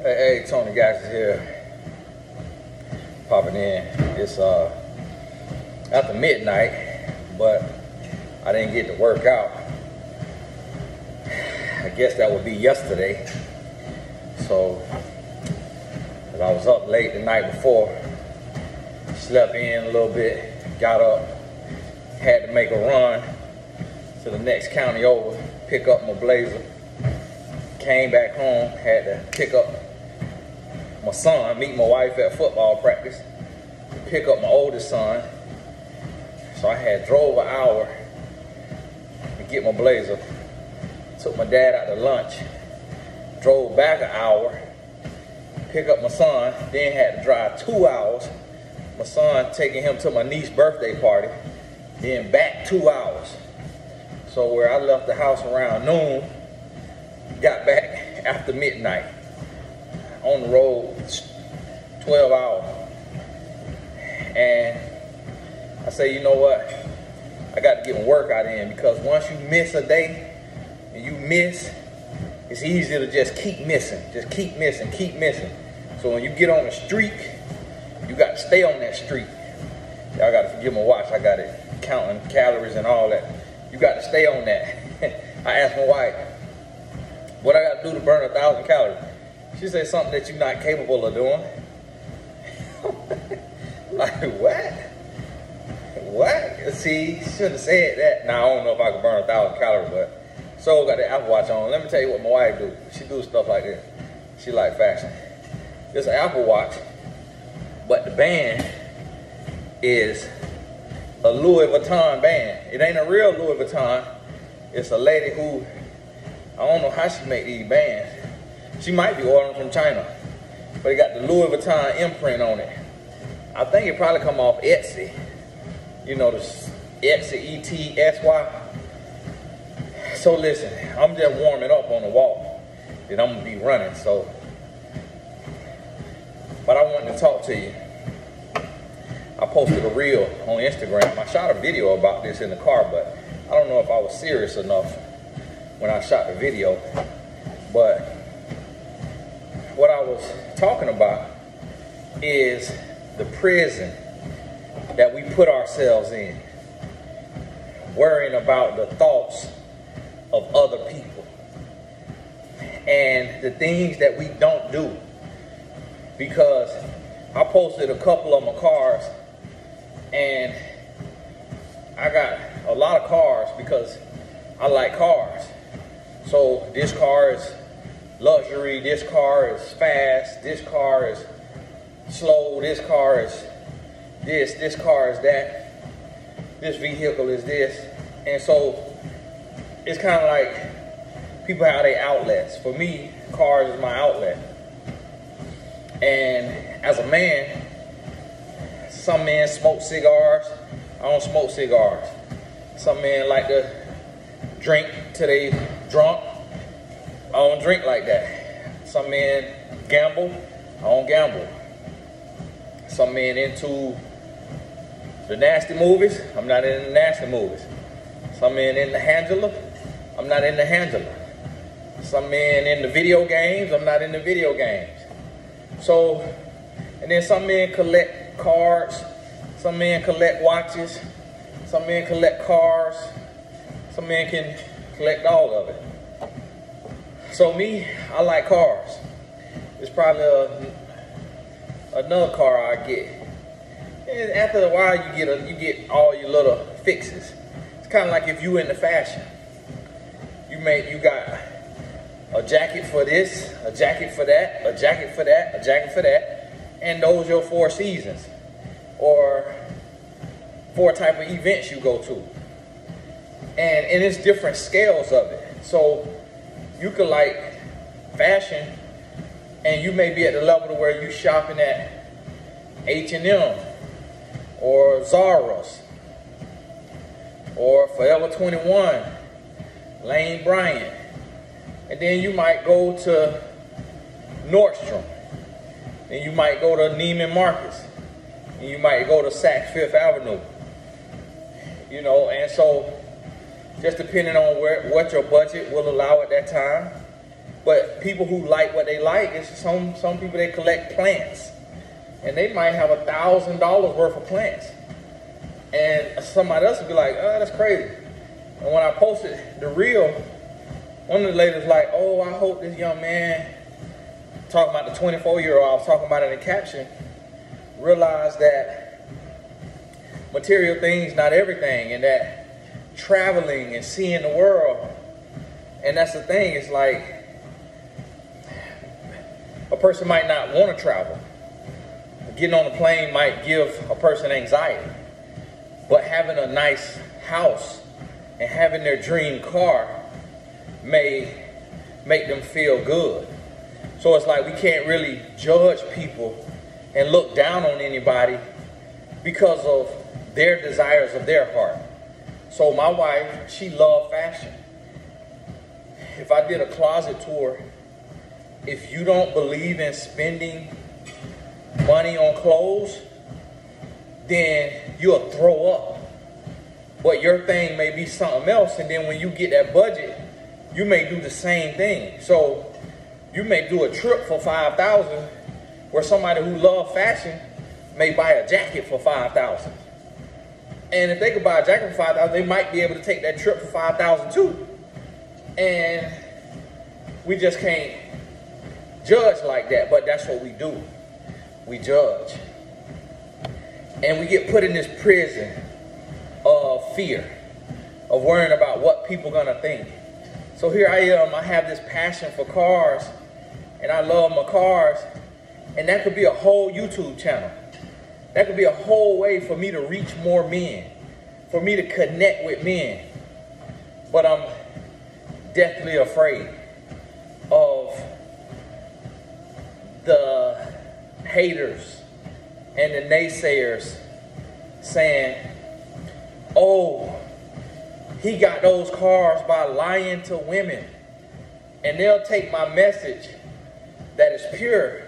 Hey, Tony Gax is here, popping in. It's after midnight, but I didn't get to work out. I guess that would be yesterday. So, as I was up late the night before, slept in a little bit, got up, had to make a run to the next county over, pick up my blazer. Came back home, had to pick up my son, meet my wife at football practice, pick up my oldest son. So I had drove an hour to get my blazer, took my dad out to lunch, drove back an hour, pick up my son, then had to drive 2 hours. My son taking him to my niece's birthday party, then back 2 hours. So where I left the house around noon, got back after midnight. On the road, 12 hours. And I say, you know what? I got to get my workout in, because once you miss a day and you miss, it's easy to just keep missing. Just keep missing, keep missing. So when you get on a streak, you got to stay on that streak. Y'all got to forgive my watch. I got it counting calories and all that. You got to stay on that. I asked my wife, what I got to do to burn 1,000 calories? She said something that you're not capable of doing. Like, what? What? See, shouldn't have said that. Now, I don't know if I can burn 1,000 calories, but so got the Apple Watch on. Let me tell you what my wife do. She do stuff like this. She like fashion. It's an Apple Watch, but the band is a Louis Vuitton band. It ain't a real Louis Vuitton. It's a lady who, I don't know how she make these bands. She might be ordering from China, but it got the Louis Vuitton imprint on it. I think it probably come off Etsy. You know, the Etsy, E-T-S-Y. So listen, I'm just warming up on the wall. Then I'm gonna be running, so. But I wanted to talk to you. I posted a reel on Instagram. I shot a video about this in the car, but I don't know if I was serious enough when I shot the video. But what I was talking about is the prison that we put ourselves in, worrying about the thoughts of other people and the things that we don't do. Because I posted a couple of my cars, and I got a lot of cars because I like cars. So this car is luxury, this car is fast, this car is slow, this car is this car is that, this vehicle is this. And so it's kind of like people have their outlets. For me, cars is my outlet. And as a man, some men smoke cigars. I don't smoke cigars. Some men like to drink till they drunk. I don't drink like that. Some men gamble. I don't gamble. Some men into the nasty movies. I'm not into the nasty movies. Some men in the Angela. I'm not in the Angela. Some men in the video games. I'm not in the video games. So, and then some men collect cards. Some men collect watches. Some men collect cars. Some men can collect all of it. So me, I like cars. It's probably another car I get. And after a while, you get all your little fixes. It's kind of like if you into fashion. You got a jacket for this, a jacket for that, a jacket for that, a jacket for that, and those your 4 seasons or 4 type of events you go to. And it's different scales of it. So you could like fashion, and you may be at the level to where you shopping at H&M or Zara's or Forever 21, Lane Bryant. And then you might go to Nordstrom, and you might go to Neiman Marcus, and you might go to Saks Fifth Avenue. You know, and so just depending on what your budget will allow at that time, But people who like what they like, it's some people, they collect plants. And they might have $1,000 worth of plants. And somebody else would be like, oh, that's crazy. And when I posted the reel, one of the ladies was like, oh, I hope this young man, talking about the 24-year-old, I was talking about it in the caption, realized that material things not everything, and that traveling and seeing the world, and that's the thing, it's like a person might not want to travel. Getting on a plane might give a person anxiety, but having a nice house and having their dream car may make them feel good. So it's like we can't really judge people and look down on anybody because of their desires of their heart. So my wife, she loved fashion. If I did a closet tour, if you don't believe in spending money on clothes, then you'll throw up. But your thing may be something else, and then when you get that budget, you may do the same thing. So you may do a trip for $5,000, where somebody who loves fashion may buy a jacket for $5,000. And if they could buy a jacket for $5,000, they might be able to take that trip for $5,000 too. And we just can't judge like that, but that's what we do. We judge. And we get put in this prison of fear, of worrying about what people gonna think. So here I am, I have this passion for cars, and I love my cars, and that could be a whole YouTube channel. That could be a whole way for me to reach more men, for me to connect with men. But I'm deathly afraid of the haters and the naysayers saying, oh, he got those cars by lying to women. And they'll take my message that is pure,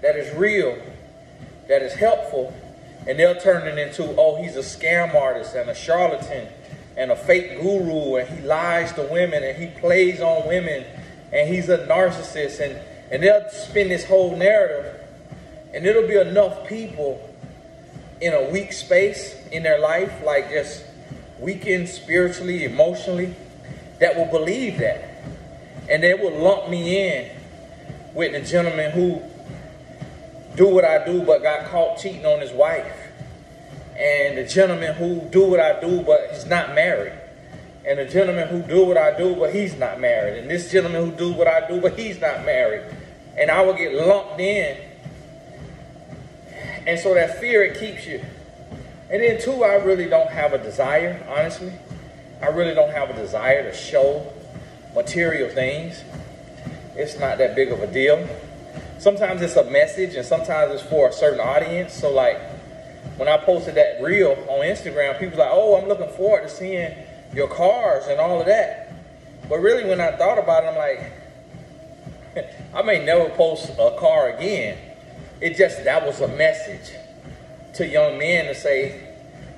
that is real, that is helpful, and they'll turn it into, oh, he's a scam artist and a charlatan and a fake guru, and he lies to women and he plays on women and he's a narcissist, and they'll spin this whole narrative, and it'll be enough people in a weak space in their life, like just weakened spiritually, emotionally, that will believe that. And they will lump me in with the gentleman who do what I do but got caught cheating on his wife, and the gentleman who do what I do but he's not married, and the gentleman who do what I do but he's not married, and this gentleman who do what I do but he's not married, and I will get lumped in. And so that fear, it keeps you. And then two, I really don't have a desire, honestly. I really don't have a desire to show material things. It's not that big of a deal. Sometimes it's a message, and sometimes it's for a certain audience. So like when I posted that reel on Instagram, people were like, oh, I'm looking forward to seeing your cars and all of that. But really when I thought about it, I'm like, I may never post a car again. It just, that was a message to young men to say,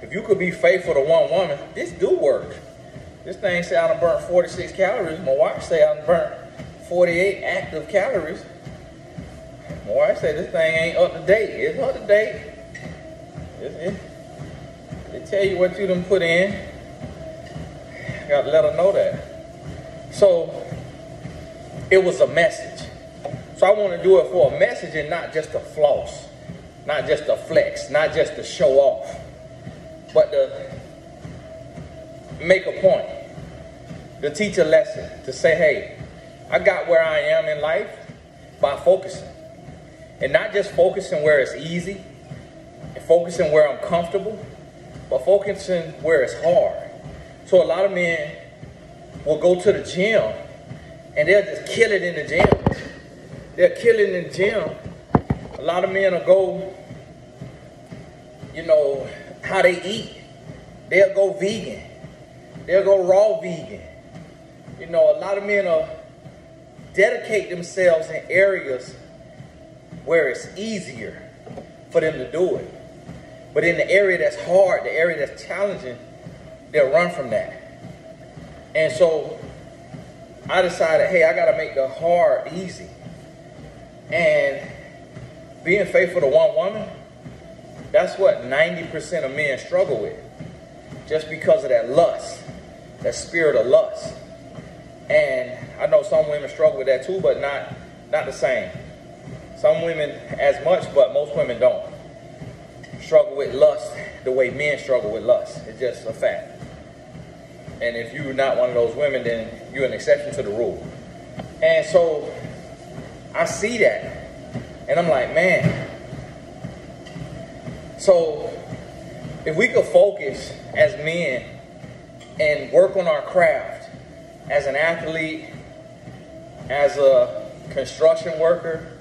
if you could be faithful to one woman, this do work. This thing say I done burnt 46 calories. My wife say I done burnt 48 active calories. My wife say this thing ain't up to date. It's up to date. They tell you what you done put in. Got to let her know that. So it was a message. So I want to do it for a message and not just to floss, not just to flex, not just to show off, but to make a point, to teach a lesson, to say, hey, I got where I am in life by focusing. And not just focusing where it's easy, and focusing where I'm comfortable, but focusing where it's hard. So a lot of men will go to the gym and they'll just kill it in the gym. They'll kill it in the gym. A lot of men will go, you know, how they eat. They'll go vegan. They'll go raw vegan. You know, a lot of men will dedicate themselves in areas where it's easier for them to do it. But in the area that's hard, the area that's challenging, they'll run from that. And so I decided, hey, I got to make the hard easy. And being faithful to one woman, that's what 90% of men struggle with. Just because of that lust, that spirit of lust. And I know some women struggle with that too, but not the same. Some women as much, but most women don't struggle with lust the way men struggle with lust. It's just a fact. And if you're not one of those women, then you're an exception to the rule. And so I see that. And I'm like, man. So if we could focus as men and work on our craft as an athlete, as a construction worker,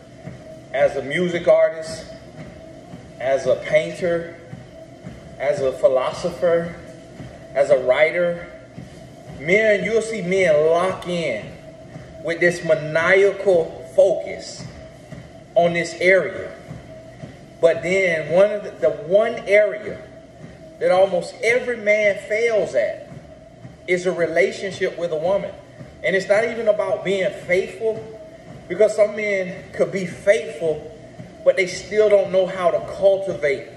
as a music artist, as a painter, as a philosopher, as a writer, men, you'll see men lock in with this maniacal focus on this area. But then the one area that almost every man fails at is a relationship with a woman. And it's not even about being faithful, because some men could be faithful, but they still don't know how to cultivate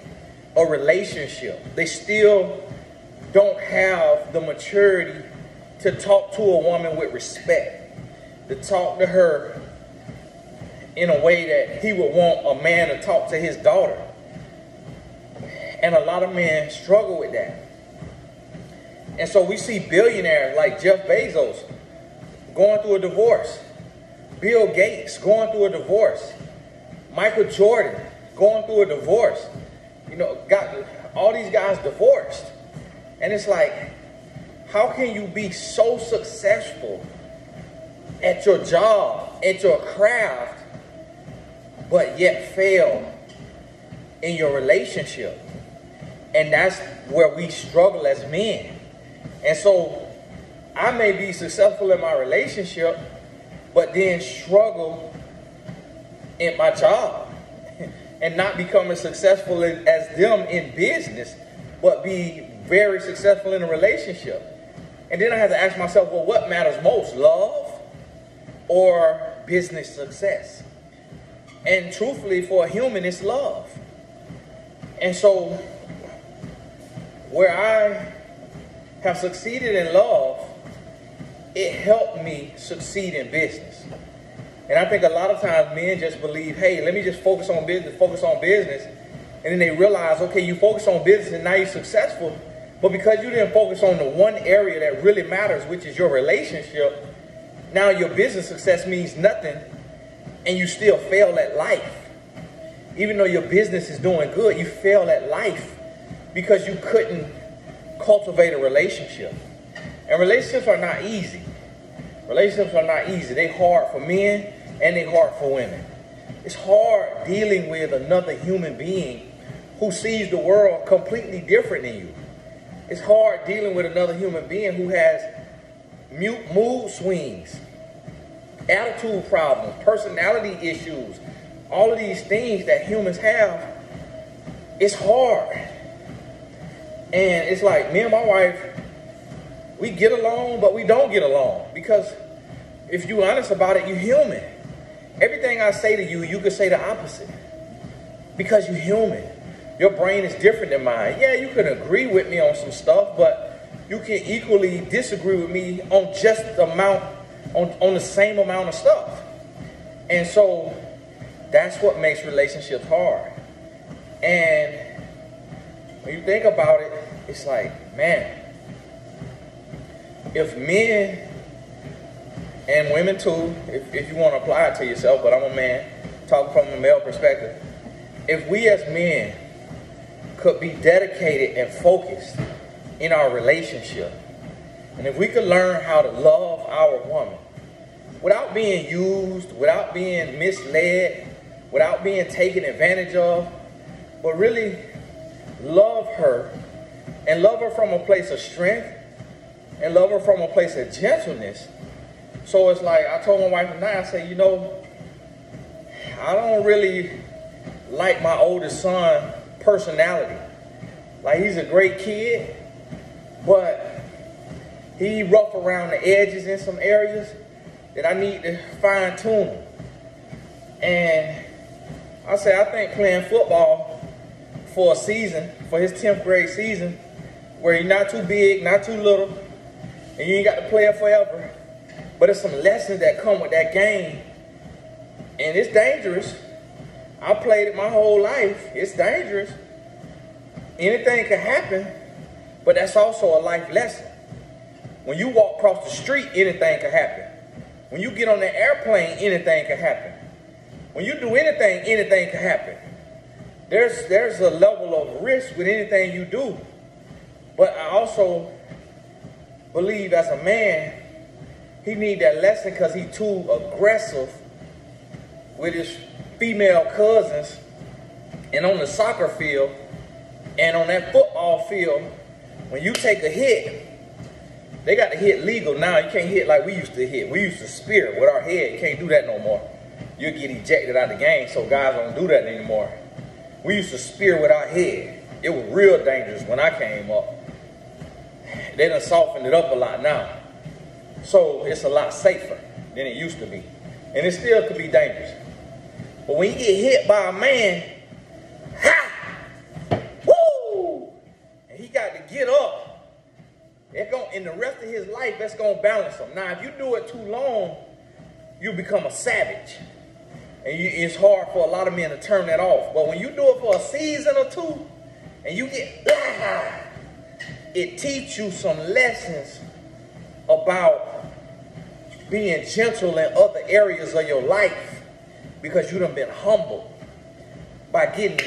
a relationship. They still don't have the maturity to talk to a woman with respect, to talk to her in a way that he would want a man to talk to his daughter. And a lot of men struggle with that. And so we see billionaires like Jeff Bezos going through a divorce, Bill Gates going through a divorce, Michael Jordan going through a divorce. You know, got all these guys divorced. And it's like, how can you be so successful at your job, at your craft, but yet fail in your relationship? And that's where we struggle as men. And so I may be successful in my relationship, but then struggle in my job and not become as successful as them in business, but be very successful in a relationship. And then I have to ask myself, well, what matters most, love or business success? And truthfully, for a human, it's love. And so where I have succeeded in love, it helped me succeed in business. And I think a lot of times men just believe, hey, let me just focus on business. And then they realize, okay, you focus on business and now you're successful. But because you didn't focus on the one area that really matters, which is your relationship, now your business success means nothing and you still fail at life. Even though your business is doing good, you fail at life because you couldn't cultivate a relationship. And relationships are not easy. Relationships are not easy. They're hard for men and they're hard for women. It's hard dealing with another human being who sees the world completely different than you. It's hard dealing with another human being who has mood swings, attitude problems, personality issues, all of these things that humans have. It's hard. And it's like me and my wife, we get along, but we don't get along. Because if you're honest about it, you're human. Everything I say to you, you could say the opposite. Because you're human. Your brain is different than mine. Yeah, you can agree with me on some stuff, but you can equally disagree with me on just the amount, on the same amount of stuff. And so that's what makes relationships hard. And when you think about it, it's like, man, if men and women too, if you want to apply it to yourself, but I'm a man, talking from a male perspective, if we as men could be dedicated and focused in our relationship, and if we could learn how to love our woman without being used, without being misled, without being taken advantage of, but really love her and love her from a place of strength and love her from a place of gentleness. So it's like I told my wife tonight, I said, you know, I don't really like my oldest son personality. Like, he's a great kid, but he rough around the edges in some areas. that I need to fine tune. And I think playing football for a season, for his 10th grade season, where you're not too big, not too little, and you ain't got to play it forever, but it's some lessons that come with that game. And it's dangerous. I played it my whole life. It's dangerous. Anything can happen, but that's also a life lesson. When you walk across the street, anything can happen. When you get on the airplane, anything can happen. When you do anything, anything can happen. There's a level of risk with anything you do. But I also believe as a man, he need that lesson because he too aggressive with his female cousins, and on the soccer field and on that football field, when you take a hit, they got to hit legal now. You can't hit like we used to hit. We used to spear with our head. You can't do that no more. You'll get ejected out of the game, so guys don't do that anymore. We used to spear with our head. It was real dangerous when I came up. They done softened it up a lot now. So it's a lot safer than it used to be. And it still could be dangerous. But when you get hit by a man, ha! Woo! And he got to get up. In the rest of his life, that's going to balance him. Now, if you do it too long, you become a savage. And it's hard for a lot of men to turn that off. But when you do it for a season or two, and you get, it teaches you some lessons about being gentle in other areas of your life, because you done been humbled by getting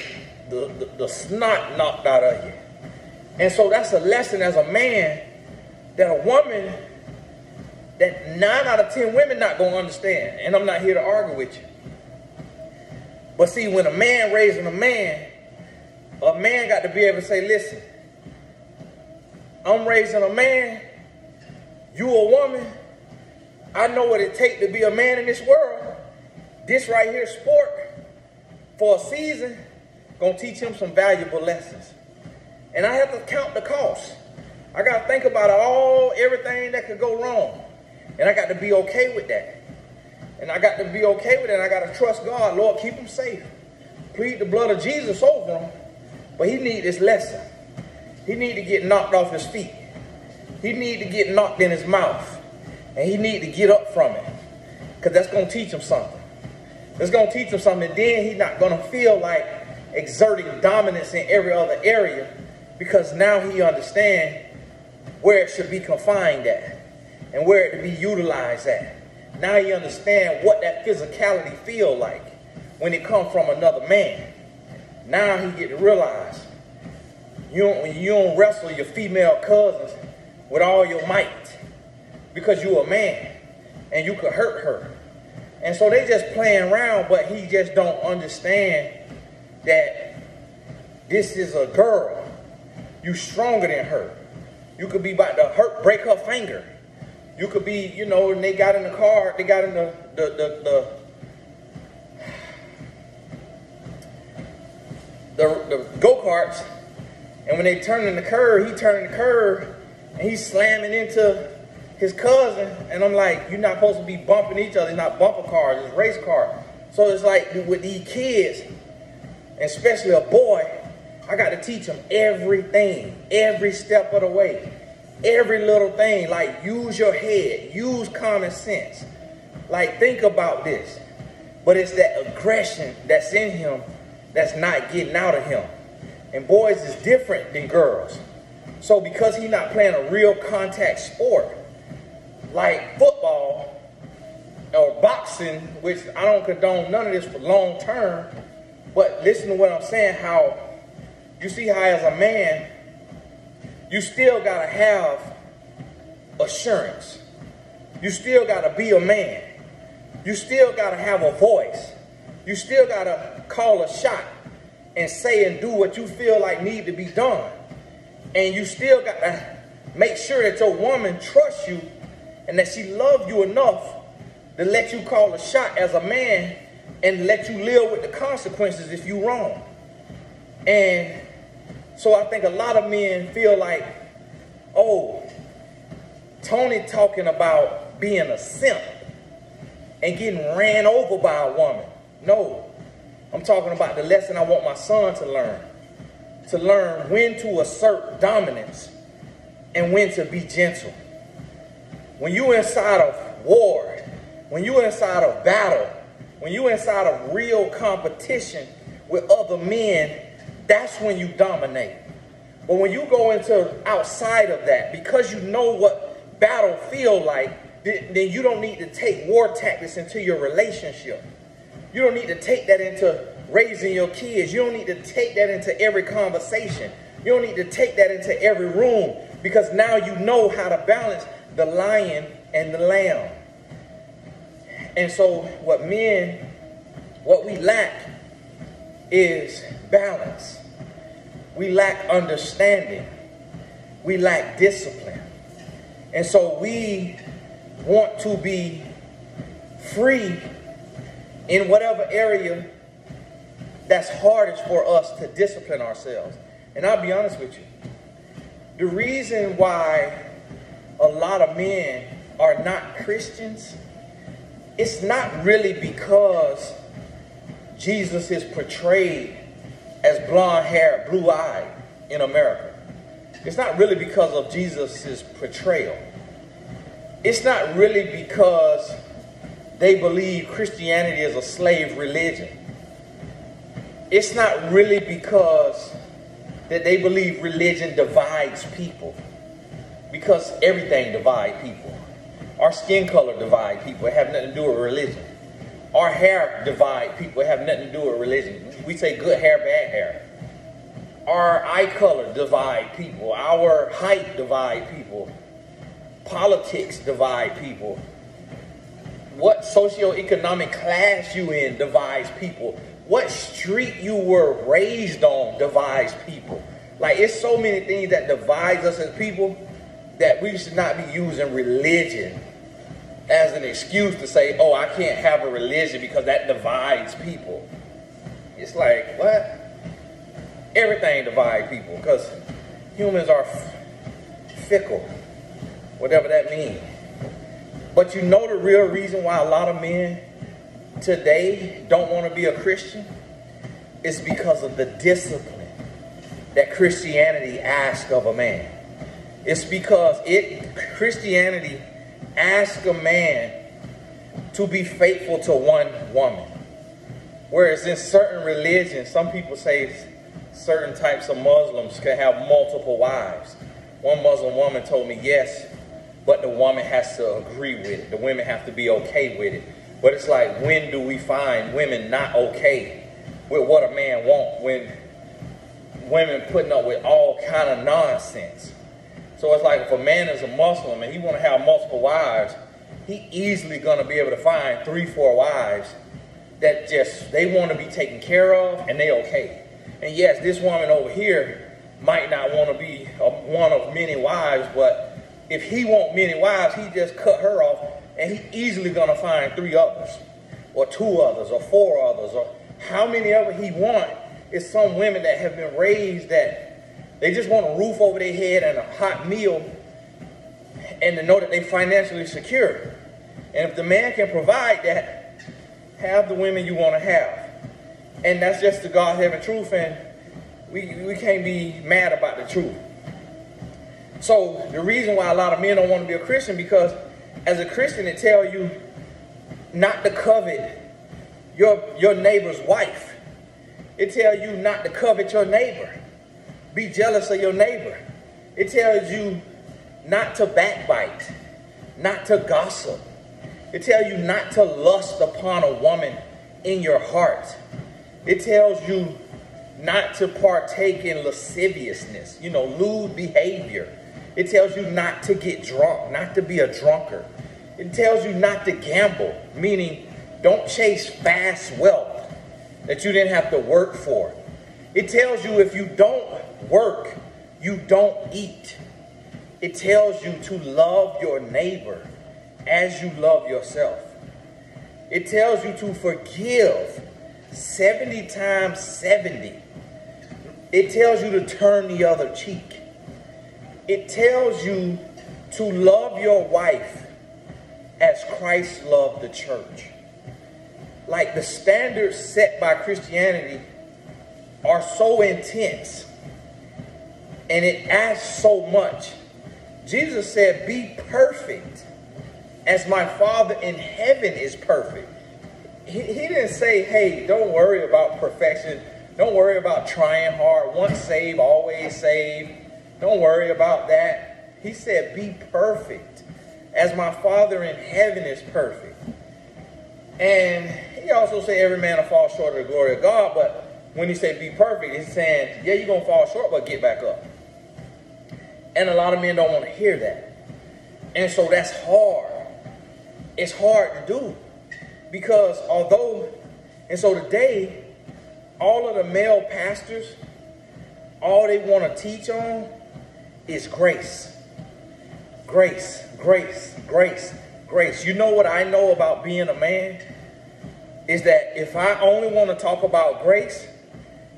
the snot knocked out of you. And so that's a lesson as a man that a woman, that 9 out of 10 women not going to understand. And I'm not here to argue with you. But see, when a man raising a man got to be able to say, listen, I'm raising a man, you a woman, I know what it takes to be a man in this world. This right here, sport, for a season, gonna teach him some valuable lessons. And I have to count the cost. I gotta think about everything that could go wrong. And I got to be okay with that. And I got to be okay with it. And I got to trust God. Lord, keep him safe. Plead the blood of Jesus over him. But he need this lesson. He need to get knocked off his feet. He need to get knocked in his mouth. And he need to get up from it. Because that's going to teach him something. It's going to teach him something. And then he's not going to feel like exerting dominance in every other area. Because now he understands where it should be confined at. And where it to be utilized at. Now you understand what that physicality feel like when it comes from another man. Now he get to realize when you don't wrestle your female cousins with all your might, because you a man and you could hurt her. And so they just playing around, but he just don't understand that this is a girl. You stronger than her. You could be about to break her finger. You could be, and they got in the car, they got in the go-karts, and when they turn in the curve, he turned the curve, and he's slamming into his cousin, and I'm like, you're not supposed to be bumping each other. It's not bumper cars, it's race cars. So it's like with these kids, and especially a boy, I got to teach him everything, every step of the way. Every little thing, like use your head, use common sense. Like think about this. But it's that aggression that's in him that's not getting out of him. And boys is different than girls. So because he's not playing a real contact sport, like football or boxing, which I don't condone none of this for long term, but listen to what I'm saying, how you see how as a man, you still got to have assurance. You still got to be a man. You still got to have a voice. You still got to call a shot and say and do what you feel like need to be done. And you still got to make sure that your woman trusts you and that she loves you enough to let you call a shot as a man and let you live with the consequences if you wrong. And so I think a lot of men feel like, oh, Tony talking about being a simp. and getting ran over by a woman. No, I'm talking about the lesson I want my son to learn. To learn when to assert dominance and when to be gentle. When you're inside of war, when you're inside of battle, when you're inside of real competition with other men, that's when you dominate. But when you go into outside of that, because you know what battle feel like, then you don't need to take war tactics into your relationship. You don't need to take that into raising your kids. You don't need to take that into every conversation. You don't need to take that into every room, because now you know how to balance the lion and the lamb. And so what we lack is balance. We lack understanding. We lack discipline. And so we want to be free in whatever area that's hardest for us to discipline ourselves. And I'll be honest with you. The reason why a lot of men are not Christians, it's not really because Jesus is portrayed as blonde-haired, blue-eyed in America. It's not really because of Jesus' portrayal. It's not really because they believe Christianity is a slave religion. It's not really because that they believe religion divides people. Because everything divides people. Our skin color divides people. It has nothing to do with religion. Our hair divides people. It has nothing to do with religion. We say good hair, bad hair. Our eye color divides people. Our height divides people. Politics divide people. What socioeconomic class you in divides people. What street you were raised on divides people. Like, it's so many things that divides us as people that we should not be using religion as an excuse to say, oh, I can't have a religion because that divides people. It's like, what? Everything divides people, because humans are fickle, whatever that means. But you know the real reason why a lot of men today don't want to be a Christian? It's because of the discipline that Christianity asks of a man. It's because Christianity asks a man to be faithful to one woman. Whereas in certain religions, some people say certain types of Muslims can have multiple wives. One Muslim woman told me, yes, but the woman has to agree with it. The women have to be okay with it. But it's like, when do we find women not okay with what a man wants, when women putting up with all kind of nonsense? So it's like, if a man is a Muslim and he want to have multiple wives, he easily going to be able to find 3-4 wives that just, they want to be taken care of and they okay. And yes, this woman over here might not want to be one of many wives, but if he want many wives, he just cut her off and he easily going to find 3 others or 2 others or 4 others, or how many ever he want. It's some women that have been raised that they just want a roof over their head and a hot meal, and to know that they're financially secure. And if the man can provide that, have the women you want to have. And that's just the God-heaven truth, and we can't be mad about the truth. So the reason why a lot of men don't want to be a Christian, because as a Christian, it tells you not to covet your neighbor's wife. It tells you not to covet your neighbor. Be jealous of your neighbor. It tells you not to backbite, not to gossip. It tells you not to lust upon a woman in your heart. It tells you not to partake in lasciviousness, lewd behavior. It tells you not to get drunk, not to be a drunkard. It tells you not to gamble, meaning don't chase fast wealth that you didn't have to work for. It tells you if you don't work, you don't eat. It tells you to love your neighbor as you love yourself. It tells you to forgive 70 times 70. It tells you to turn the other cheek. It tells you to love your wife as Christ loved the church. like the standards set by Christianity are so intense and it asks so much. Jesus said, be perfect as my Father in heaven is perfect. He didn't say, hey, don't worry about perfection. Don't worry about trying hard. Once saved, always saved. Don't worry about that. He said, be perfect as my Father in heaven is perfect. And he also said every man will fall short of the glory of God. But when he said be perfect, he's saying, yeah, you're going to fall short, but get back up. And a lot of men don't want to hear that. And so that's hard. It's hard to do. Because so today, all of the male pastors, all they want to teach on is grace. Grace, grace, grace, grace. You know what I know about being a man? Is that if I only want to talk about grace,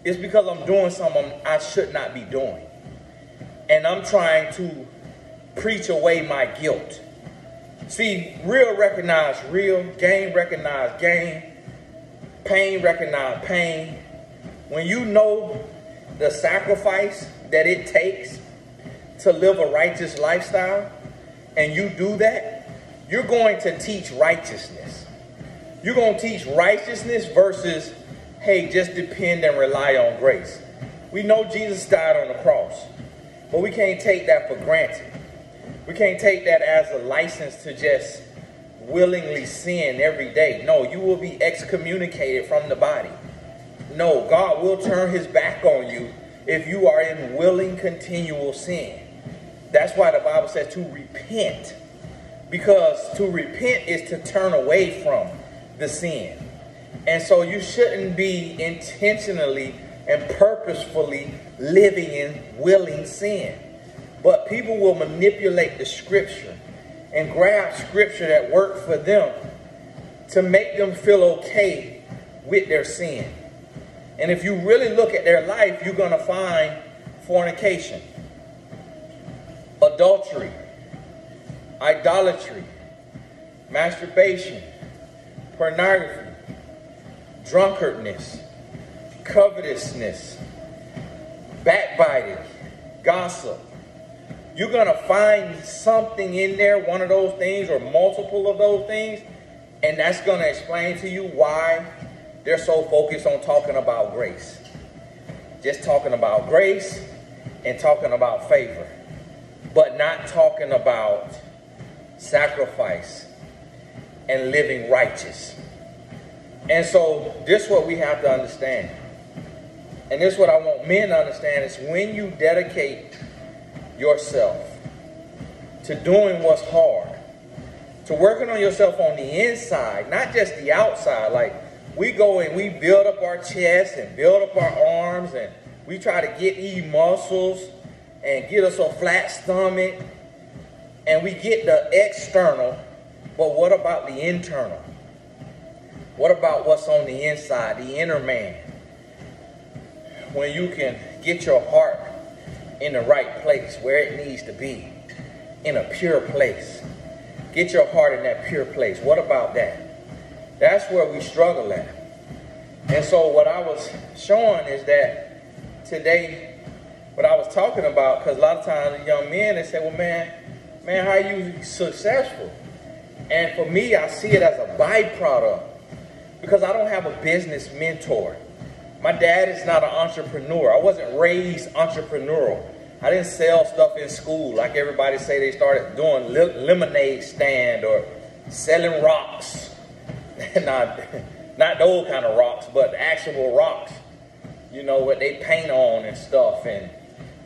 it's because I'm doing something I should not be doing. And I'm trying to preach away my guilt. See, real recognize real, gain recognize gain, pain recognize pain. When you know the sacrifice that it takes to live a righteous lifestyle, and you do that, you're going to teach righteousness. You're going to teach righteousness versus, hey, just depend and rely on grace. We know Jesus died on the cross, but we can't take that for granted. We can't take that as a license to just willingly sin every day. No, you will be excommunicated from the body. No, God will turn his back on you if you are in willing, continual sin. That's why the Bible says to repent. Because to repent is to turn away from the sin. And so you shouldn't be intentionally and purposefully living in willing sin. But people will manipulate the scripture and grab scripture that worked for them to make them feel okay with their sin. And if you really look at their life, you're going to find fornication, adultery, idolatry, masturbation, pornography, drunkardness, covetousness, backbiting, gossip. You're going to find something in there, one of those things or multiple of those things, and that's going to explain to you why they're so focused on talking about grace. Just talking about grace and talking about favor, but not talking about sacrifice and living righteous. And so this is what we have to understand. And this is what I want men to understand is when you dedicate yourself to doing what's hard, to working on yourself on the inside, not just the outside. Like we go and we build up our chest and build up our arms and we try to get these muscles and get us a flat stomach and we get the external, but what about the internal? What about what's on the inside, the inner man? When you can get your heart in the right place where it needs to be, in a pure place. Get your heart in that pure place. What about that? That's where we struggle at. And so what I was showing is that today, what I was talking about, because a lot of times the young men, they say, well, man, how are you successful? And for me, I see it as a byproduct because I don't have a business mentor. My dad is not an entrepreneur. I wasn't raised entrepreneurial. I didn't sell stuff in school like everybody say they started doing lemonade stand or selling rocks. Not those kind of rocks, but actual rocks. You know, what they paint on and stuff, and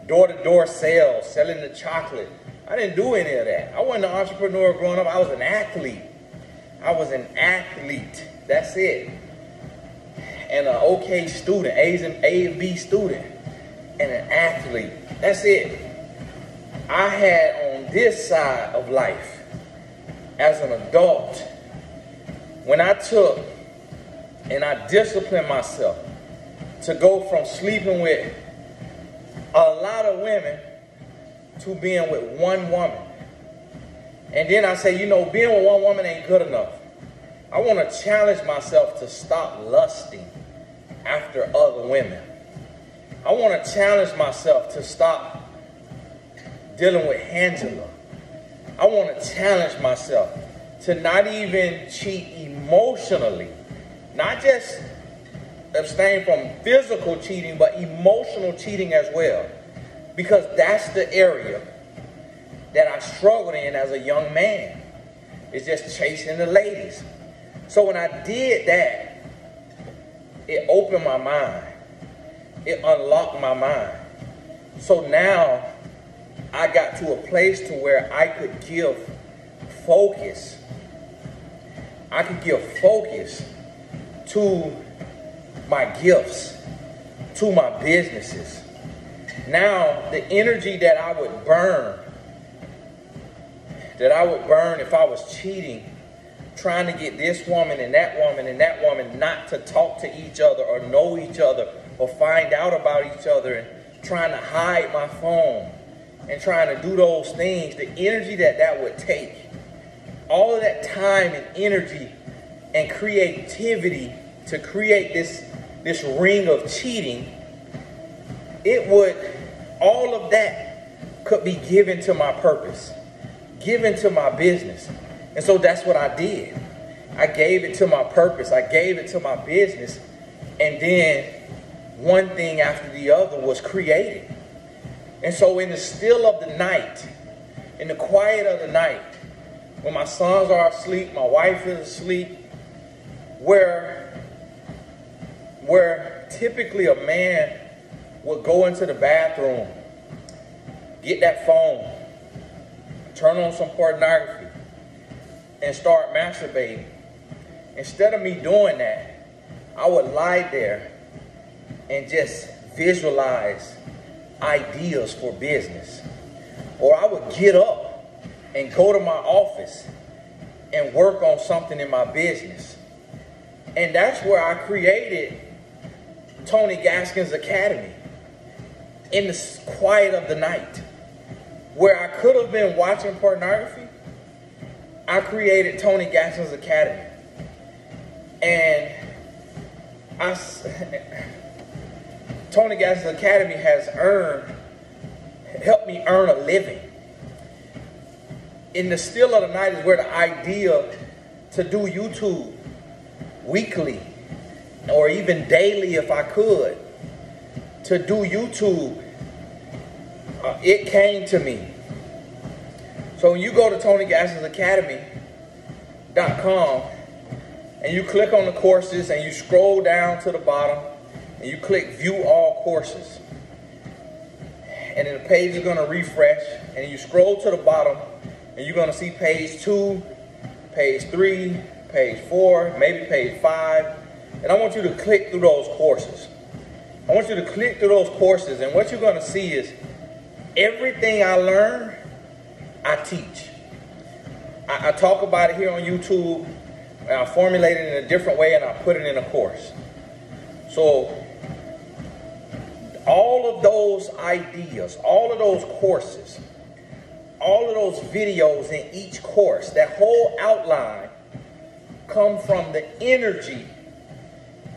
door-to-door sales, selling the chocolate. I didn't do any of that. I wasn't an entrepreneur growing up. I was an athlete. I was an athlete. That's it. And an okay student, A and B student, and an athlete. That's it. I had on this side of life, as an adult, when I took and I disciplined myself to go from sleeping with a lot of women to being with one woman. And then I say, you know, being with one woman ain't good enough. I want to challenge myself to stop lusting after other women. I want to challenge myself to stop dealing with Angela. I want to challenge myself to not even cheat emotionally. Not just abstain from physical cheating, but emotional cheating as well. Because that's the area that I struggled in as a young man. It's just chasing the ladies. So when I did that, it opened my mind. It unlocked my mind. So now I got to a place to where I could give focus. I could give focus to my gifts, to my businesses. Now the energy that I would burn if I was cheating, trying to get this woman and that woman and that woman not to talk to each other or know each other or find out about each other, and trying to hide my phone and trying to do those things, the energy that would take, all of that time and energy and creativity to create this ring of cheating, all of that could be given to my purpose, given to my business. And so that's what I did. I gave it to my purpose. I gave it to my business. And then one thing after the other was created. And so in the still of the night, in the quiet of the night, when my sons are asleep, my wife is asleep, where typically a man would go into the bathroom, get that phone, turn on some pornography, and start masturbating. Instead of me doing that, I would lie there and just visualize ideas for business. Or I would get up and go to my office and work on something in my business. And that's where I created Tony Gaskins Academy, in the quiet of the night. Where I could have been watching pornography, I created Tony Gaskins Academy. And Tony Gaskins Academy has helped me earn a living. In the still of the night is where the idea to do YouTube weekly or even daily, if I could, to do YouTube, it came to me. So when you go to TonyGaskinsAcademy.com and you click on the courses and you scroll down to the bottom and you click view all courses, and then the page is going to refresh, and you scroll to the bottom and you're going to see page 2, page 3, page 4, maybe page 5. And I want you to click through those courses. I want you to click through those courses, and what you're going to see is everything I learn, I teach. I talk about it here on YouTube, and I formulate it in a different way, and I put it in a course. So all of those ideas, all of those courses, all of those videos in each course, that whole outline come from the energy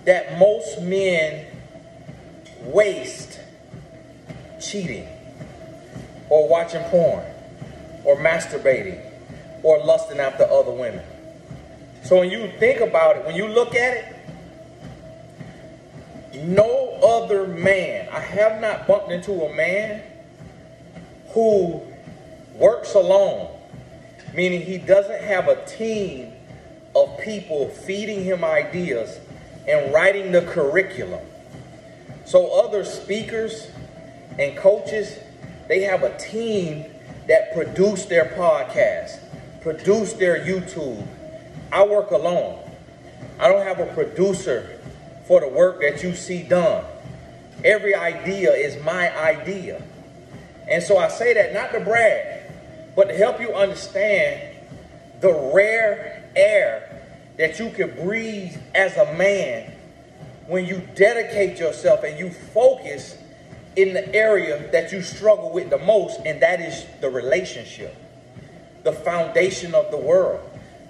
that most men waste cheating or watching porn or masturbating or lusting after other women. So when you think about it, when you look at it, no other man, I have not bumped into a man who works alone, meaning he doesn't have a team of people feeding him ideas and writing the curriculum. So other speakers and coaches, they have a team that produce their podcast, produce their YouTube. I work alone. I don't have a producer for the work that you see done. Every idea is my idea. And so I say that not to brag, but to help you understand the rare air that you can breathe as a man when you dedicate yourself and you focus in the area that you struggle with the most, and that is the relationship, the foundation of the world,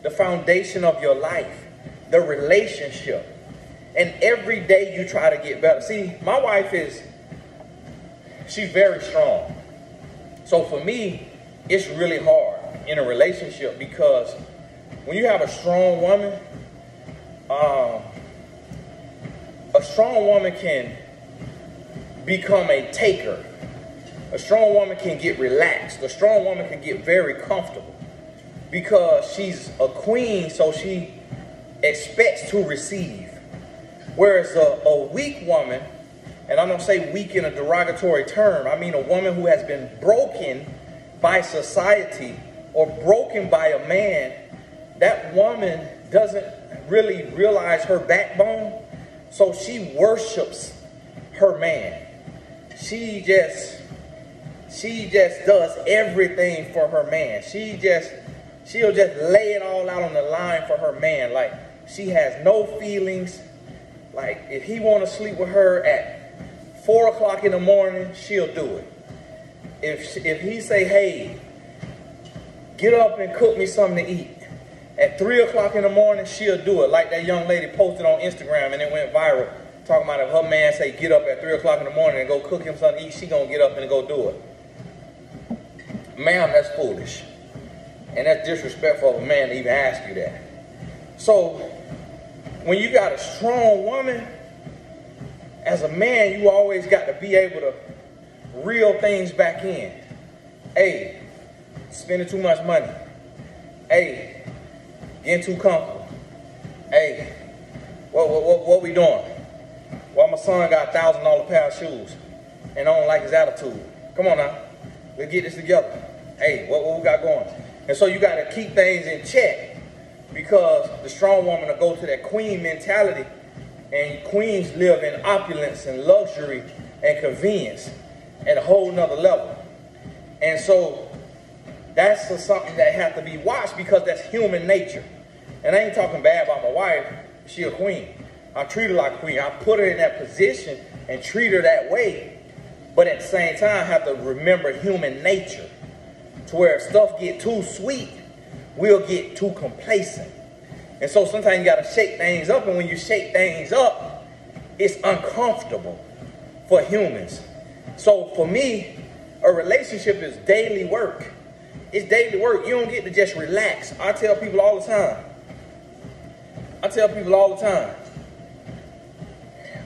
the foundation of your life. the relationship. And every day you try to get better. See, my wife she's very strong. So for me, it's really hard in a relationship because when you have a strong woman, can become a taker. A strong woman can get relaxed. A strong woman can get very comfortable because she's a queen, so she expects to receive. Whereas a weak woman, and I don't say weak in a derogatory term, I mean a woman who has been broken by society or broken by a man, that woman doesn't really realize her backbone, so she worships her man. She just does everything for her man. She'll just lay it all out on the line for her man. Like, she has no feelings. Like, if he want to sleep with her at 4 o'clock in the morning, she'll do it. If he say, hey, get up and cook me something to eat, at 3 o'clock in the morning, she'll do it. Like that young lady posted on Instagram and it went viral, talking about if her man say get up at 3 o'clock in the morning and go cook him something to eat, she gonna get up and go do it. Ma'am, that's foolish. And that's disrespectful of a man to even ask you that. So, when you got a strong woman, as a man, you always got to be able to reel things back in. Hey, spending too much money. Hey, getting too comfortable. Hey, what we doing? Well, my son got $1,000 pair of shoes, and I don't like his attitude. Come on now, let's get this together. Hey, what we got going? And so you got to keep things in check, because the strong woman will go to that queen mentality, and queens live in opulence and luxury and convenience at a whole nother level. And so that's something that has to be watched, because that's human nature. And I ain't talking bad about my wife. She a queen. I treat her like a queen. I put her in that position and treat her that way. But at the same time, I have to remember human nature, to where if stuff get too sweet, we'll get too complacent. And so sometimes you got to shake things up. And when you shake things up, it's uncomfortable for humans. So for me, a relationship is daily work. It's daily work. You don't get to just relax. I tell people all the time.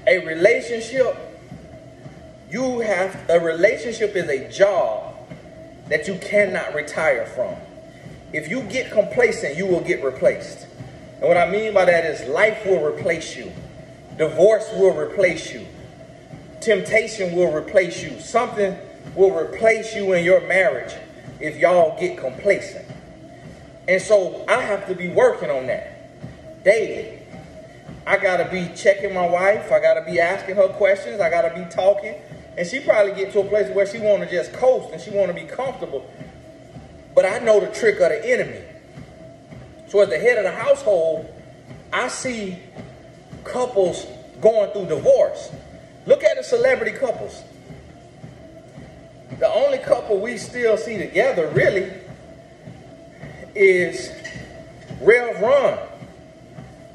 A relationship is a job that you cannot retire from. If you get complacent, you will get replaced. And what I mean by that is life will replace you. Divorce will replace you. Temptation will replace you. Something will replace you in your marriage if y'all get complacent. And so I have to be working on that daily. I got to be checking my wife. I got to be asking her questions. I got to be talking. And she probably get to a place where she want to just coast and she want to be comfortable. But I know the trick of the enemy. So as the head of the household, I see couples going through divorce. Look at the celebrity couples. The only couple we still see together really is Rev Run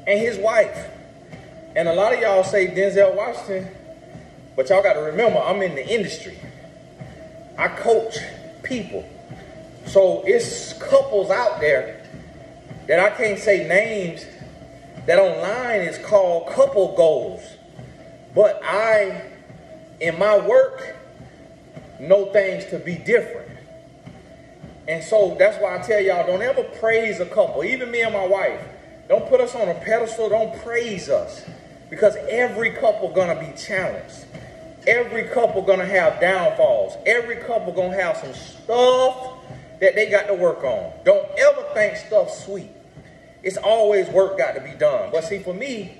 and his wife. And a lot of y'all say Denzel Washington, but y'all got to remember, I'm in the industry. I coach people. So it's couples out there that I can't say names, that online is called couple goals. But I, in my work, know things to be different. And so that's why I tell y'all, don't ever praise a couple. Even me and my wife, don't put us on a pedestal. Don't praise us. Because every couple gonna be challenged. Every couple gonna have downfalls. Every couple gonna have some stuff that they got to work on. Don't ever think stuff's sweet. It's always work got to be done. But see, for me,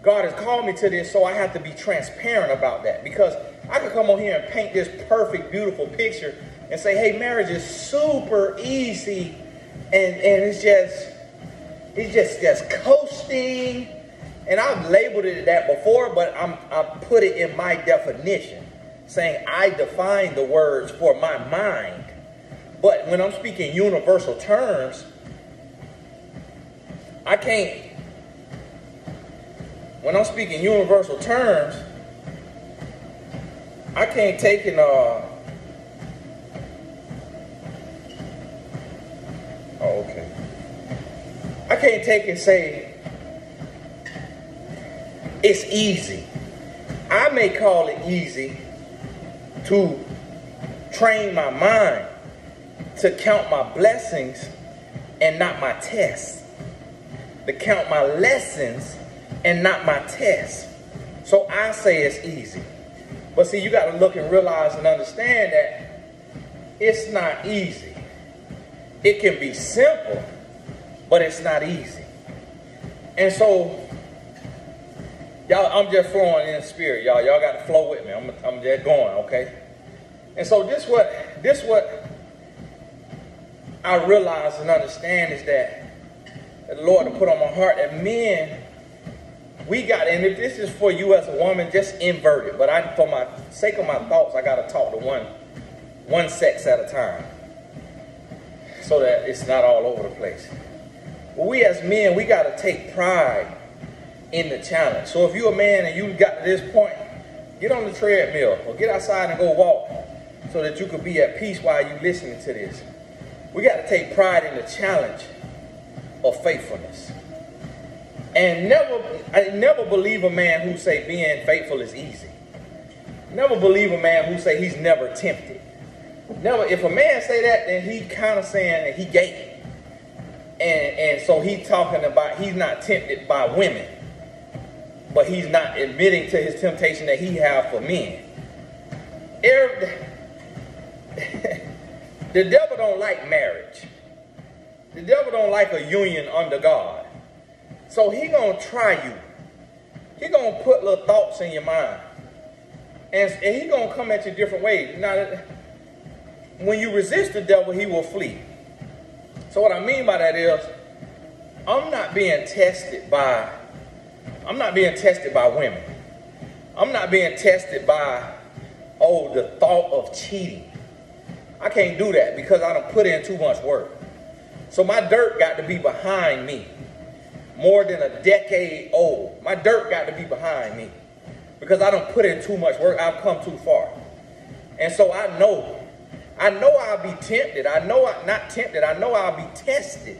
God has called me to this, so I have to be transparent about that. Because I could come on here and paint this perfect, beautiful picture and say, hey, marriage is super easy and it's just coasting. And I've labeled it that before, but I put it in my definition, saying I define the words for my mind. But when I'm speaking universal terms, I can't when I'm speaking universal terms, I can't take it, I can't take and say it's easy. I may call it easy to train my mind to count my blessings and not my tests. To count my lessons and not my tests. So I say it's easy. But see, you got to look and realize and understand that it's not easy. It can be simple, but it's not easy. And so, y'all, I'm just flowing in the spirit, y'all. Y'all got to flow with me. I'm just going, okay? And so this what I realize and understand is that the Lord put on my heart that men, we got, and if this is for you as a woman, just invert it. But for my sake of my thoughts, I got to talk to one sex at a time so that it's not all over the place. But we as men, we got to take pride in the challenge. So if you're a man and you got to this point, get on the treadmill or get outside and go walk so that you could be at peace while you listening to this. We got to take pride in the challenge of faithfulness. And I never believe a man who say being faithful is easy. Never believe a man who say he's never tempted. Never. If a man say that, then he kind of saying that he gay. And so he talking about he's not tempted by women, but he's not admitting to his temptation that he have for men. The devil don't like marriage. The devil don't like a union under God. So he gonna try you. He gonna put little thoughts in your mind. And he gonna come at you different ways. Now, when you resist the devil, he will flee. So what I mean by that is, I'm not being tested by women. I'm not being tested by, the thought of cheating. I can't do that because I done put in too much work. So my dirt got to be behind me. More than a decade old. My dirt got to be behind me. Because I done put in too much work. I've come too far. And so I know I'll be tempted. I know I'll be tested.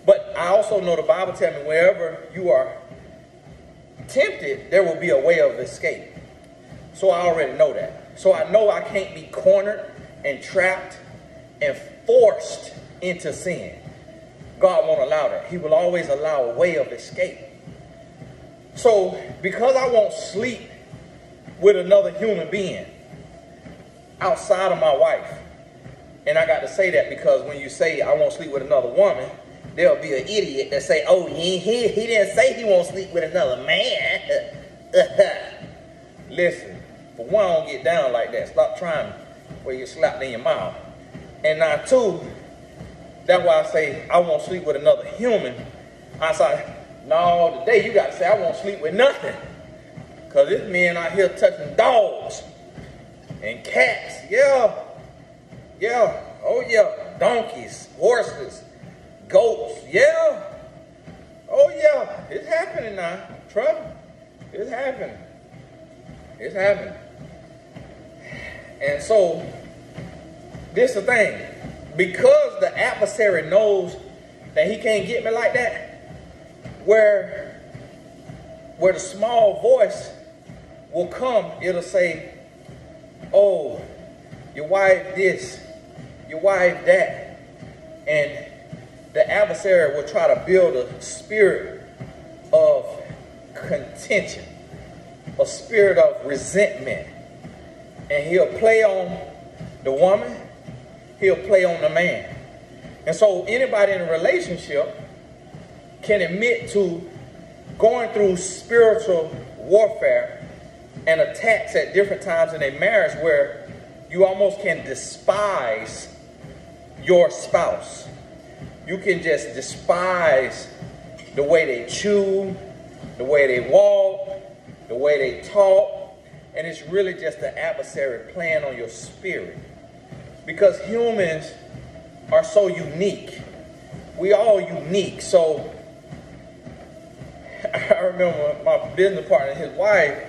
But I also know the Bible tells me wherever you are tempted, there will be a way of escape. So I already know that. So I know I can't be cornered and trapped and forced into sin. God won't allow that. He will always allow a way of escape. So because I won't sleep with another human being outside of my wife, and I got to say that because when you say I won't sleep with another woman, there'll be an idiot that say, oh, he didn't say he won't sleep with another man. Listen, for one, don't get down like that. Stop trying where you slapped in your mouth. And now two, that's why I say I won't sleep with another human. I say, no, today you got to say I won't sleep with nothing. Because this man out here touching dogs and cats. Yeah. Oh yeah. Donkeys, horses, goats. Yeah. Oh yeah. It's happening now. Trust me. It's happening. It's happening. And so, this is the thing. Because the adversary knows that he can't get me like that, where the small voice will come, it'll say, oh, your wife this, your wife that. And the adversary will try to build a spirit of contention, a spirit of resentment. And he'll play on the woman, he'll play on the man. And so anybody in a relationship can admit to going through spiritual warfare and attacks at different times in a marriage where you almost can despise your spouse. You can just despise the way they chew, the way they walk, the way they talk. And it's really just the adversary playing on your spirit. Because humans are so unique. We all unique. So I remember my business partner and his wife,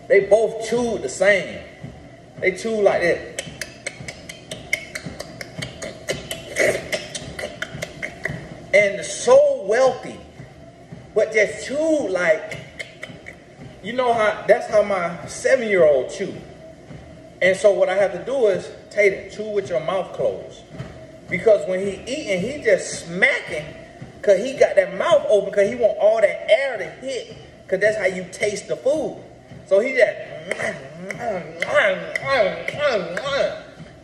they both chewed the same. They chewed like that. And so wealthy, but just chewed like, you know how, that's how my 7-year-old chew. And so what I have to do is, Tatum, chew with your mouth closed. Because when he eating, he just smacking, because he got that mouth open, because he want all that air to hit, because that's how you taste the food. So he just,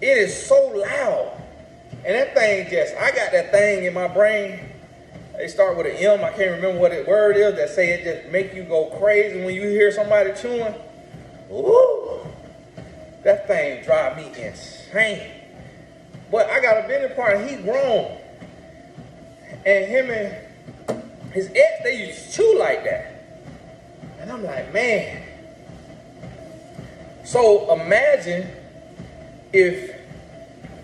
it is so loud. And that thing just, I got that thing in my brain. They start with an M. I can't remember what the word is that say it just make you go crazy when you hear somebody chewing. Woo! That thing drive me insane. But I got a business partner, he grown. And him and his ex, they used to chew like that. And I'm like, man. So imagine if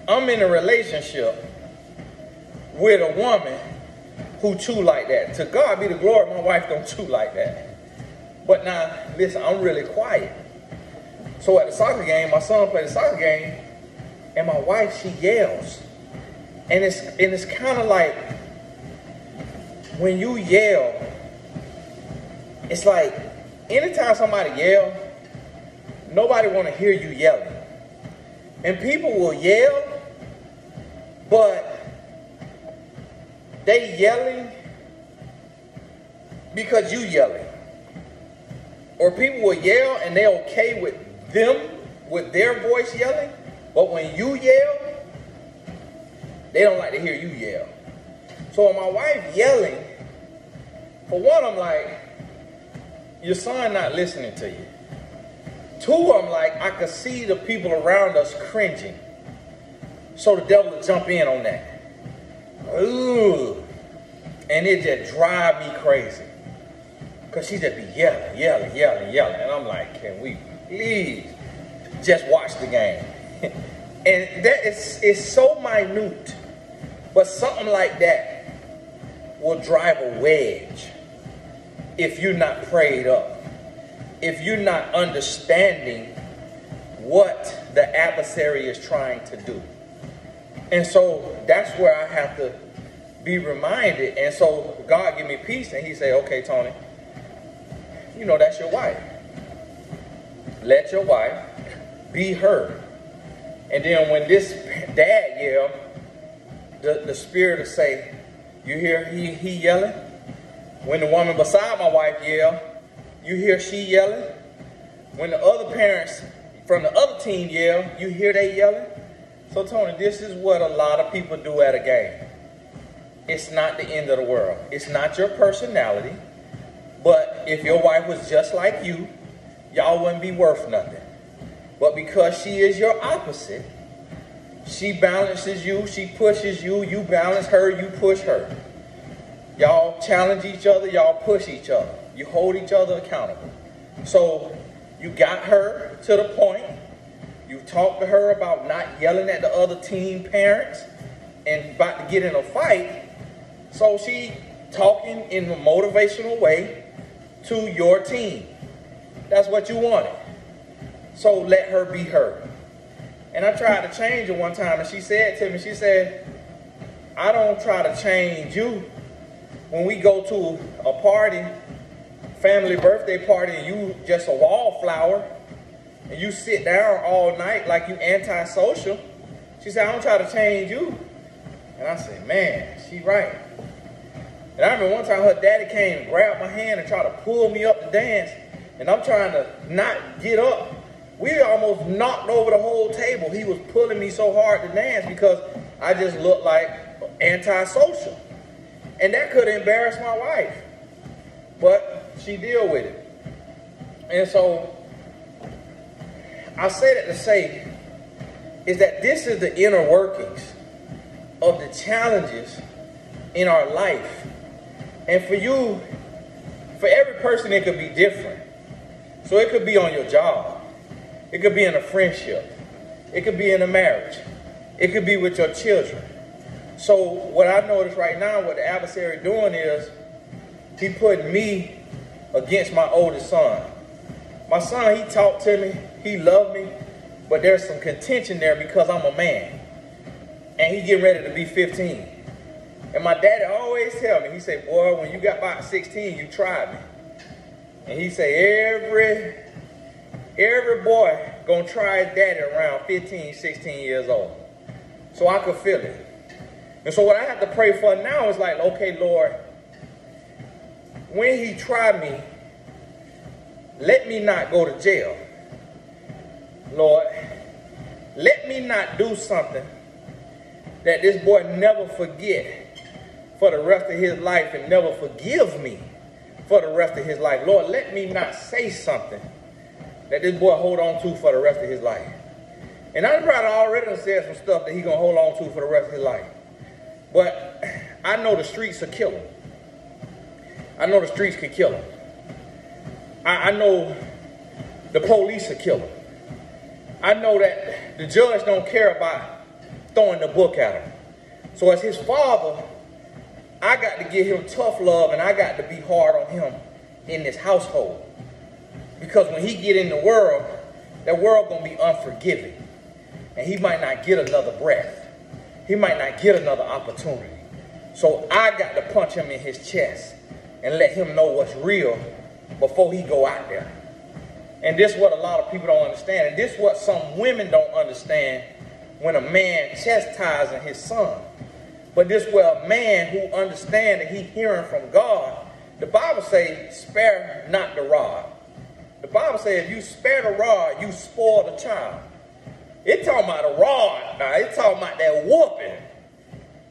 I'm in a relationship with a woman who chew like that. To God be the glory, my wife don't chew like that. But now, listen, I'm really quiet. So at the soccer game, my son played the soccer game, and my wife, she yells. And it's kind of like, when you yell, it's like, anytime somebody yell, nobody want to hear you yelling. And people will yell, but they yelling because you yelling. Or people will yell and they're okay with them, with their voice yelling, but when you yell, they don't like to hear you yell. So when my wife yelling, for one, I'm like, your son not listening to you. Two, I'm like, I could see the people around us cringing. So the devil will jump in on that. Ooh. And it just drive me crazy. Because she just be yelling. And I'm like, can we please just watch the game? And that is so minute. But something like that will drive a wedge if you're not prayed up. If you're not understanding what the adversary is trying to do. And so that's where I have to be reminded. And so God give me peace and he say, okay, Tony, you know, that's your wife. Let your wife be heard. And then when this dad yell, the spirit will say, you hear he yelling? When the woman beside my wife yell, you hear she yelling? When the other parents from the other team yell, you hear they yelling? So Tony, this is what a lot of people do at a game. It's not the end of the world. It's not your personality. But if your wife was just like you, y'all wouldn't be worth nothing. But because she is your opposite, she balances you, she pushes you, you balance her, you push her. Y'all challenge each other, y'all push each other. You hold each other accountable. So you got her to the point. You talked to her about not yelling at the other team parents and about to get in a fight. So she talking in a motivational way to your team. That's what you wanted. So let her be heard. And I tried to change her one time and she said to me, she said, I don't try to change you. When we go to a party, family birthday party, and you just a wallflower, and you sit down all night like you antisocial. She said, I don't try to change you. And I said, man, she right. And I remember one time her daddy came and grabbed my hand and tried to pull me up to dance. And I'm trying to not get up. We almost knocked over the whole table. He was pulling me so hard to dance because I just looked like antisocial. And that could embarrass my wife. But she deal with it. And so I say that to say is that this is the inner workings of the challenges in our life. And for you, for every person, it could be different. So it could be on your job. It could be in a friendship. It could be in a marriage. It could be with your children. So what I notice right now, what the adversary doing is he put me against my oldest son. My son, he talked to me, he loved me, but there's some contention there because I'm a man. And he getting ready to be 15. And my daddy always tell me, he say, boy, when you got about 16, you tried me. And he say, every boy gonna try his daddy around 15, 16 years old. So I could feel it. And so what I have to pray for now is like, okay, Lord, when he tried me, let me not go to jail. Lord, let me not do something that this boy never forget for the rest of his life and never forgive me for the rest of his life. Lord, let me not say something that this boy hold on to for the rest of his life. And I probably already said some stuff that he gonna hold on to for the rest of his life. But I know the streets will kill him. I know the streets can kill him. I know the police will kill him. I know that the judge don't care about throwing the book at him. So as his father, I got to give him tough love and I got to be hard on him in this household. Because when he get in the world, that world gonna be unforgiving. And he might not get another breath. He might not get another opportunity. So I got to punch him in his chest and let him know what's real before he go out there. And this is what a lot of people don't understand. And this is what some women don't understand when a man chastising his son. But this is where a man who understands that he's hearing from God, the Bible says, spare not the rod. The Bible says if you spare the rod, you spoil the child. It's talking about a rod now. It's talking about that whooping.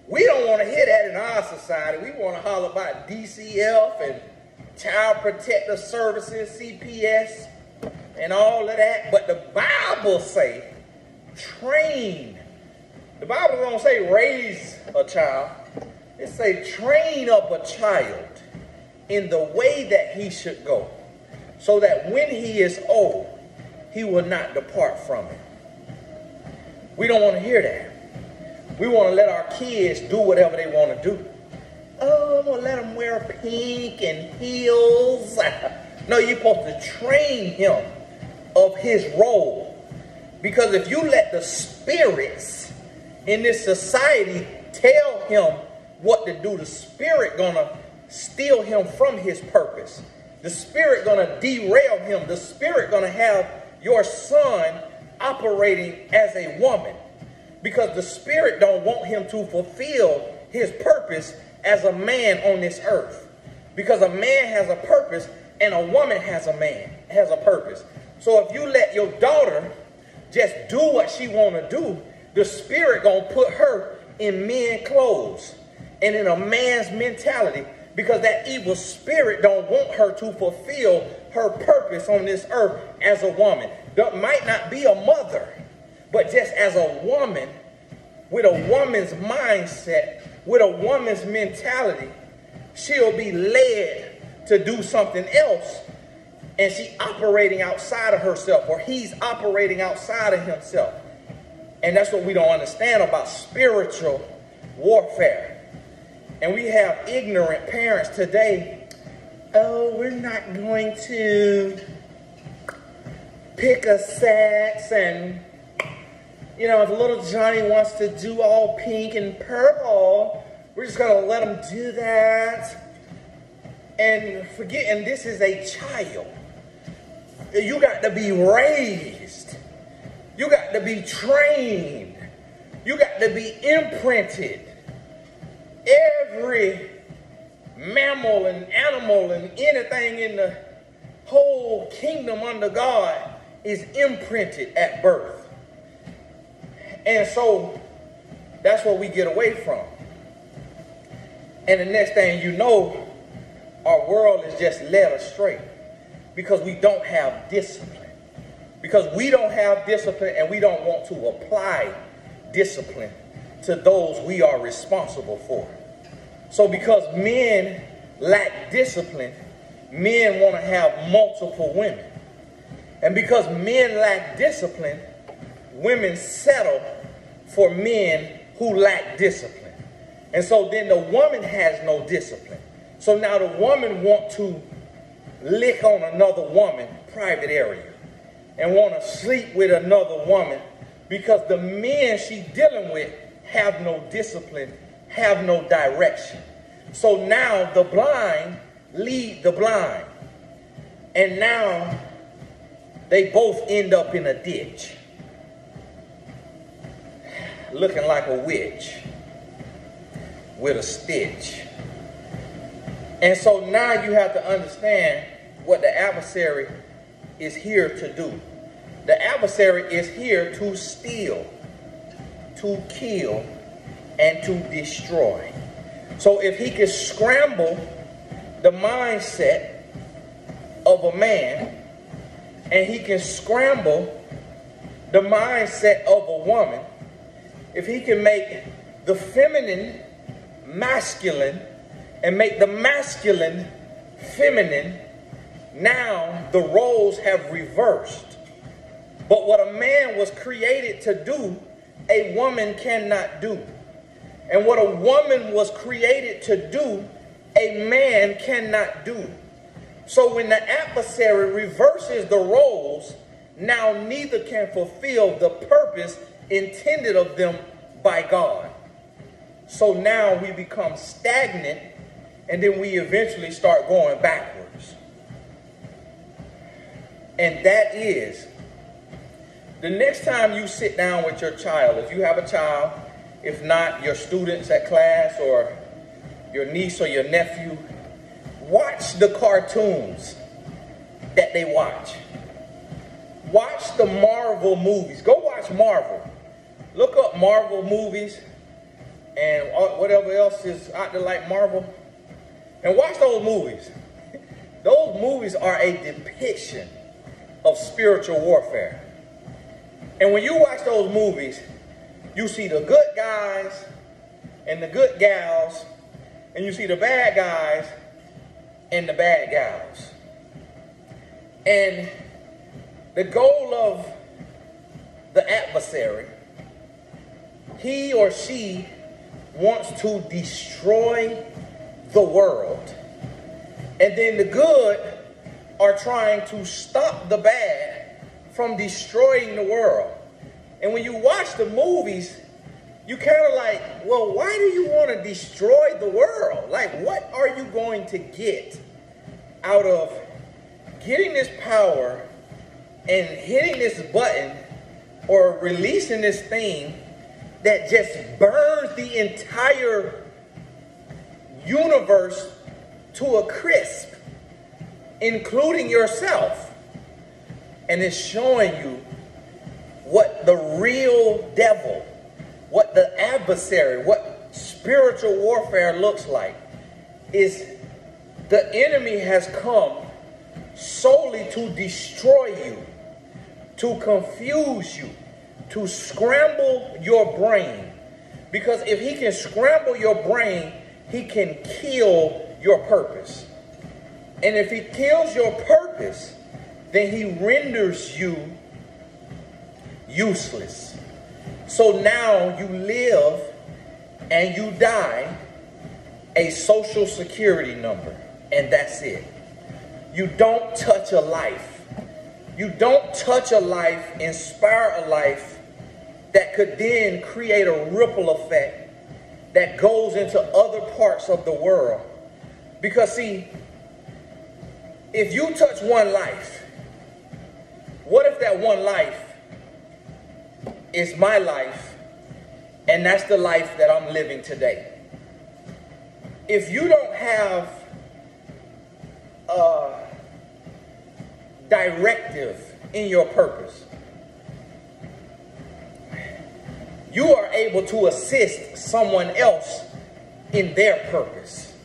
We don't want to hear that in our society. We want to holler about DCF and Child Protective Services, CPS, and all of that. But the Bible say, train. The Bible don't say raise a child. It say train up a child in the way that he should go, so that when he is old, he will not depart from it. We don't want to hear that. We want to let our kids do whatever they want to do. Oh, I'm going to let them wear pink and heels. No, you're supposed to train him of his role. Because if you let the spirits in this society tell him what to do, the spirit going to steal him from his purpose. The spirit going to derail him. The spirit going to have your son operating as a woman, because the spirit don't want him to fulfill his purpose as a man on this earth, because a man has a purpose and a woman has a purpose. So if you let your daughter just do what she want to do, the spirit gonna put her in men's clothes and in a man's mentality, because that evil spirit don't want her to fulfill her purpose on this earth as a woman. That might not be a mother, but just as a woman, with a woman's mindset, with a woman's mentality, she'll be led to do something else, and she operating outside of herself, or he's operating outside of himself. And that's what we don't understand about spiritual warfare. And we have ignorant parents today. Oh, we're not going to pick a sex, and you know, if little Johnny wants to do all pink and purple, we're just going to let him do that. And forget, and this is a child. You got to be raised. You got to be trained. You got to be imprinted. Every mammal and animal and anything in the whole kingdom under God is imprinted at birth. And so that's what we get away from. And the next thing you know, our world is just led astray because we don't have discipline. Because we don't have discipline, and we don't want to apply discipline to those we are responsible for. So because men lack discipline, men want to have multiple women. And because men lack discipline, women settle for men who lack discipline. And so then the woman has no discipline. So now the woman want to lick on another woman, private area, and want to sleep with another woman because the men she dealing with have no discipline, have no direction. So now the blind lead the blind. And now they both end up in a ditch, looking like a witch with a stitch. And so now you have to understand what the adversary is here to do. The adversary is here to steal, to kill, and to destroy. So if he can scramble the mindset of a man, and he can scramble the mindset of a woman, if he can make the feminine masculine and make the masculine feminine, now the roles have reversed. But what a man was created to do, a woman cannot do. And what a woman was created to do, a man cannot do. So when the adversary reverses the roles, now neither can fulfill the purpose intended of them by God. So now we become stagnant, and then we eventually start going backwards. And that is, the next time you sit down with your child, if you have a child, if not your students at class or your niece or your nephew, watch the cartoons that they watch. Watch the Marvel movies. Go watch Marvel. Look up Marvel movies and whatever else is out there like Marvel. And watch those movies. Those movies are a depiction of spiritual warfare. And when you watch those movies, you see the good guys and the good gals, and you see the bad guys and the bad gals. And the goal of the adversary, he or she wants to destroy the world. And then the good are trying to stop the bad from destroying the world. And when you watch the movies, you kind of like, well, why do you want to destroy the world? Like, what are you going to get out of getting this power and hitting this button or releasing this thing that just burns the entire universe to a crisp, including yourself? And it's showing you what the real devil, what the adversary, what spiritual warfare looks like. Is the enemy has come solely to destroy you, to confuse you, to scramble your brain. Because if he can scramble your brain, he can kill your purpose. And if he kills your purpose, then he renders you useless. So now you live and you die a social security number, and that's it. You don't touch a life. You don't touch a life, inspire a life that could then create a ripple effect that goes into other parts of the world. Because see, if you touch one life, what if that one life is my life, and that's the life that I'm living today? If you don't have a directive in your purpose, you are able to assist someone else in their purpose.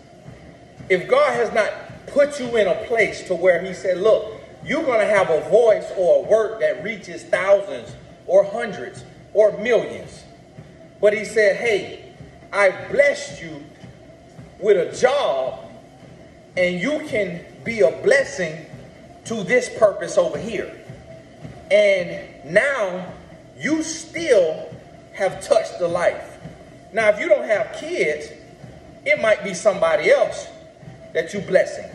If God has not put you in a place to where he said, look, you're going to have a voice or a work that reaches thousands or hundreds or millions. But he said, hey, I blessed you with a job, and you can be a blessing to this purpose over here. And now you still have touched the life. Now, if you don't have kids, it might be somebody else that you blessing.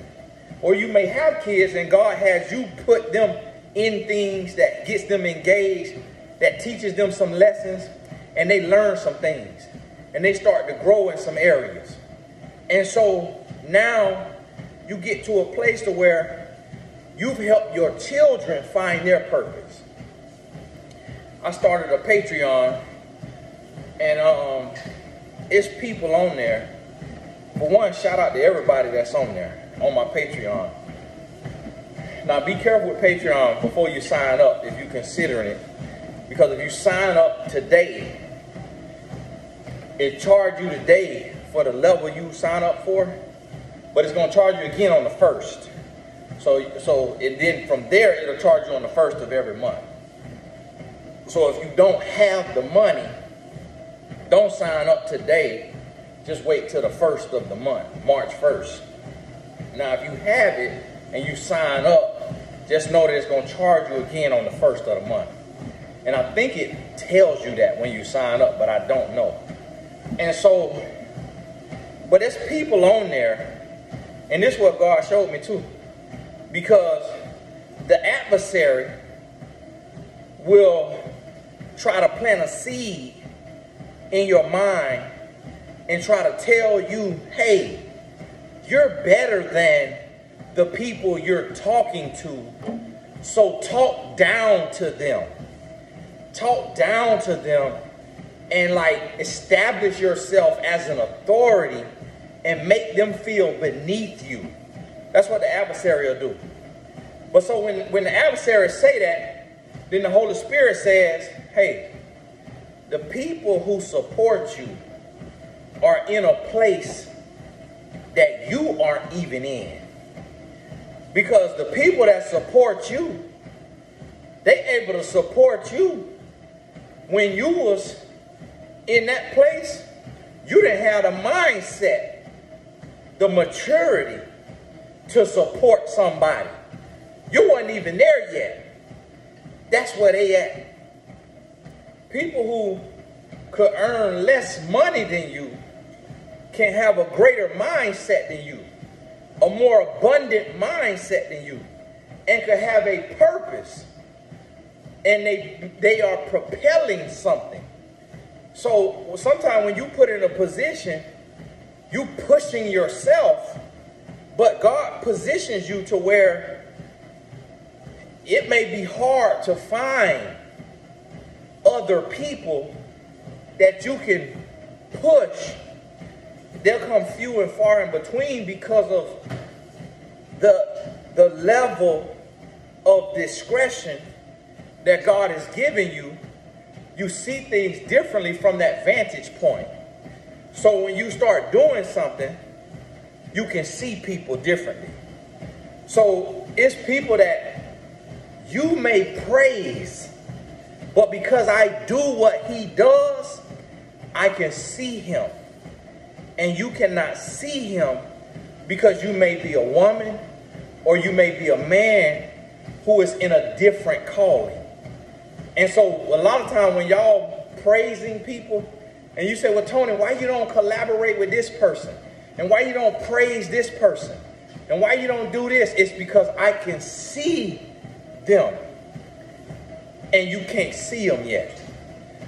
Or you may have kids and God has you put them in things that gets them engaged, that teaches them some lessons, and they learn some things. And they start to grow in some areas. And so now you get to a place to where you've helped your children find their purpose. I started a Patreon, and it's people on there. For one, shout out to everybody that's on there, on my Patreon. Now be careful with Patreon before you sign up if you're considering it. Because if you sign up today, it charges you today for the level you sign up for, but it's going to charge you again on the 1st. So then from there, it'll charge you on the 1st of every month. So if you don't have the money, don't sign up today. Just wait till the 1st of the month, March 1st. Now, if you have it and you sign up, just know that it's going to charge you again on the 1st of the month. And I think it tells you that when you sign up, but I don't know. And so, but there's people on there, and this is what God showed me too, because the adversary will try to plant a seed in your mind and try to tell you, hey, you're better than the people you're talking to, so talk down to them. Talk down to them and like establish yourself as an authority and make them feel beneath you. That's what the adversary will do. But so when the adversary say that, then the Holy Spirit says, hey, the people who support you are in a place that you aren't even in. Because the people that support you, they able to support you when you was in that place. You didn't have the mindset, the maturity to support somebody. You wasn't even there yet. That's where they at. People who could earn less money than you can have a greater mindset than you, a more abundant mindset than you, and could have a purpose. And they are propelling something. So sometimes when you put in a position, you pushing yourself, but God positions you to where it may be hard to find other people that you can push. They'll come few and far in between because of the level of discretion that God has given you. You see things differently from that vantage point. So when you start doing something, you can see people differently. So it's people that you may praise, but because I do what he does, I can see him. And you cannot see him because you may be a woman or you may be a man who is in a different calling. And so a lot of time when y'all praising people and you say, well, Tony, why you don't collaborate with this person? And why you don't praise this person? And why you don't do this? It's because I can see them and you can't see them yet.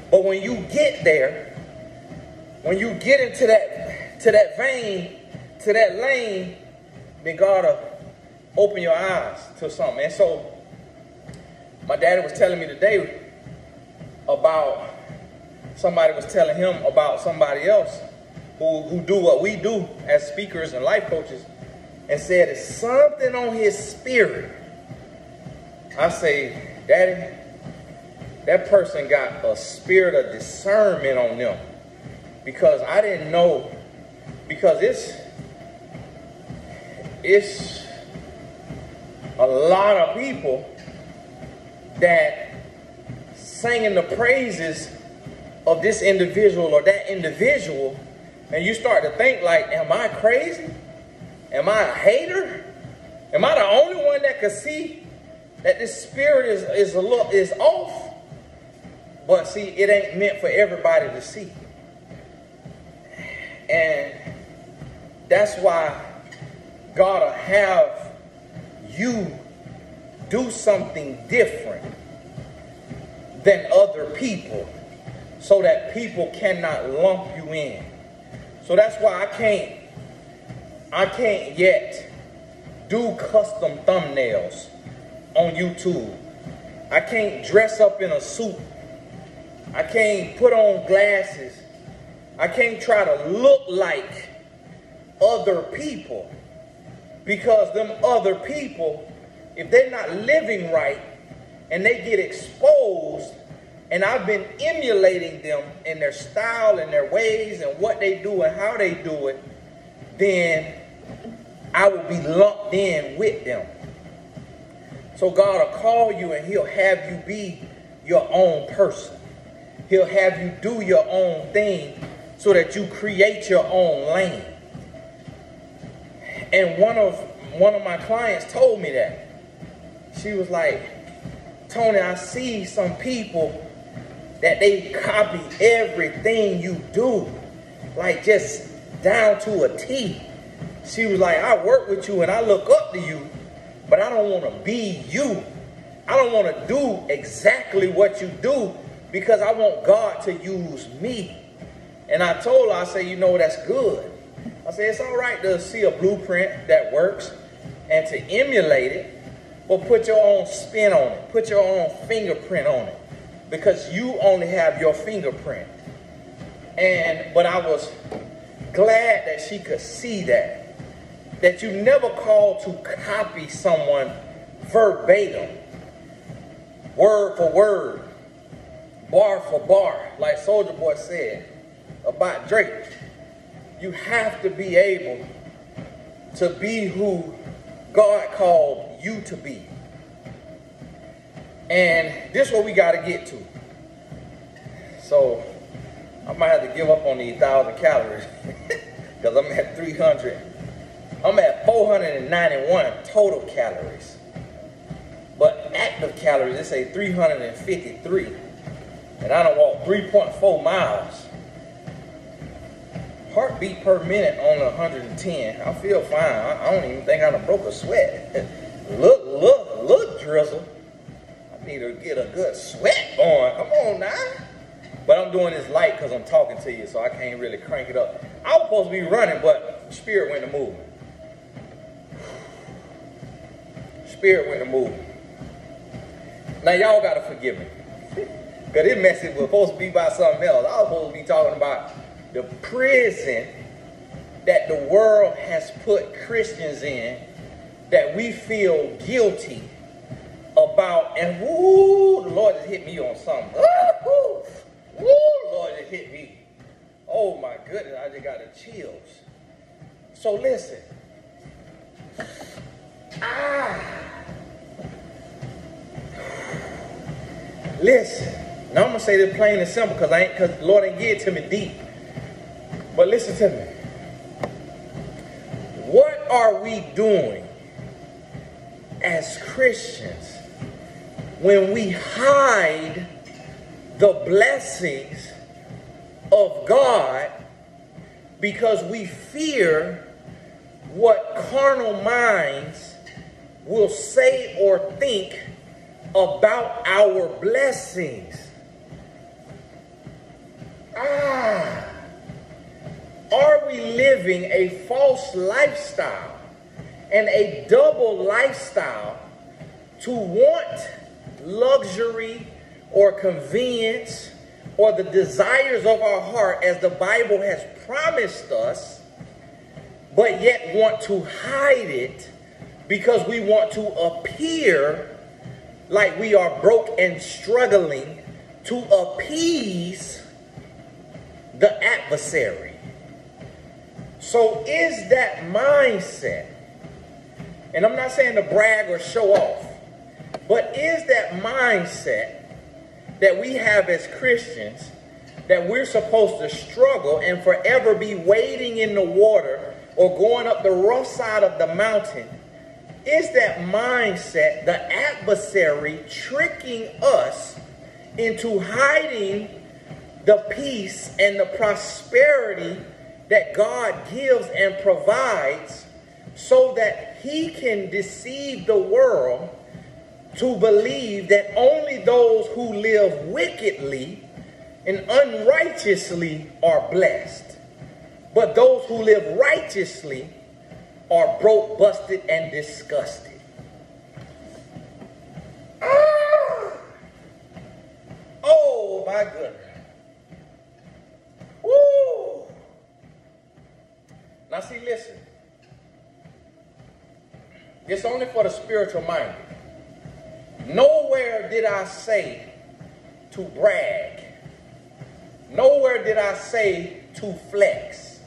But when you get there, when you get into that vein, to that lane, then God will open your eyes to something. And so my daddy was telling me today about somebody was telling him about somebody else who do what we do as speakers and life coaches, and said it's something on his spirit. I say, Daddy, that person got a spirit of discernment on them, because I didn't know, because it's a lot of people that singing the praises of this individual or that individual, and you start to think like, am I crazy? Am I a hater? Am I the only one that could see that this spirit is off? But see, it ain't meant for everybody to see. And that's why gotta have you do something different than other people so that people cannot lump you in. So that's why I can't yet do custom thumbnails on YouTube. I can't dress up in a suit. I can't put on glasses. I can't try to look like other people, because them other people, if they're not living right and they get exposed, and I've been emulating them in their style and their ways and what they do and how they do it, then I will be lumped in with them. So God will call you and he'll have you be your own person. He'll have you do your own thing so that you create your own lane. And one of my clients told me that. She was like, Tony, I see some people that they copy everything you do, like just down to a T. She was like, I work with you and I look up to you, but I don't want to be you. I don't want to do exactly what you do because I want God to use me. And I told her, I said, you know, that's good. I said, it's all right to see a blueprint that works and to emulate it, but put your own spin on it. Put your own fingerprint on it, because you only have your fingerprint. But I was glad that she could see that you never call to copy someone verbatim, word for word, bar for bar, like Soulja Boy said about Drake. You have to be able to be who God called you to be. And this is what we got to get to. So I might have to give up on these 1,000 calories because I'm at 300. I'm at 491 total calories. But active calories, they say 353. And I done walked 3.4 miles. Heartbeat per minute on 110. I feel fine. I don't even think I done broke a sweat. Look, Drizzle. I need to get a good sweat going. Come on now. But I'm doing this light because I'm talking to you, so I can't really crank it up. I was supposed to be running, but Spirit went to moving. Spirit went to moving. Now y'all got to forgive me. Because this message was supposed to be about something else. I was supposed to be talking about the prison that the world has put Christians in, that we feel guilty about. And woo, the Lord just hit me on something. Woo, Lord just hit me. Oh my goodness, I just got the chills. So listen. Listen. Now I'm gonna say this plain and simple because the Lord ain't give it to me deep. But listen to me. What are we doing as Christians when we hide the blessings of God because we fear what carnal minds will say or think about our blessings? Are we living a false lifestyle and a double lifestyle to want luxury or convenience or the desires of our heart as the Bible has promised us, but yet want to hide it because we want to appear like we are broke and struggling to appease the adversary? So is that mindset, and I'm not saying to brag or show off, but is that mindset that we have as Christians, that we're supposed to struggle and forever be wading in the water or going up the rough side of the mountain? Is that mindset the adversary tricking us into hiding the peace and the prosperity that God gives and provides so that he can deceive the world to believe that only those who live wickedly and unrighteously are blessed, but those who live righteously are broke, busted, and disgusted. Oh my goodness. Woo! Now see, listen. It's only for the spiritual minded. Nowhere did I say to brag. Nowhere did I say to flex.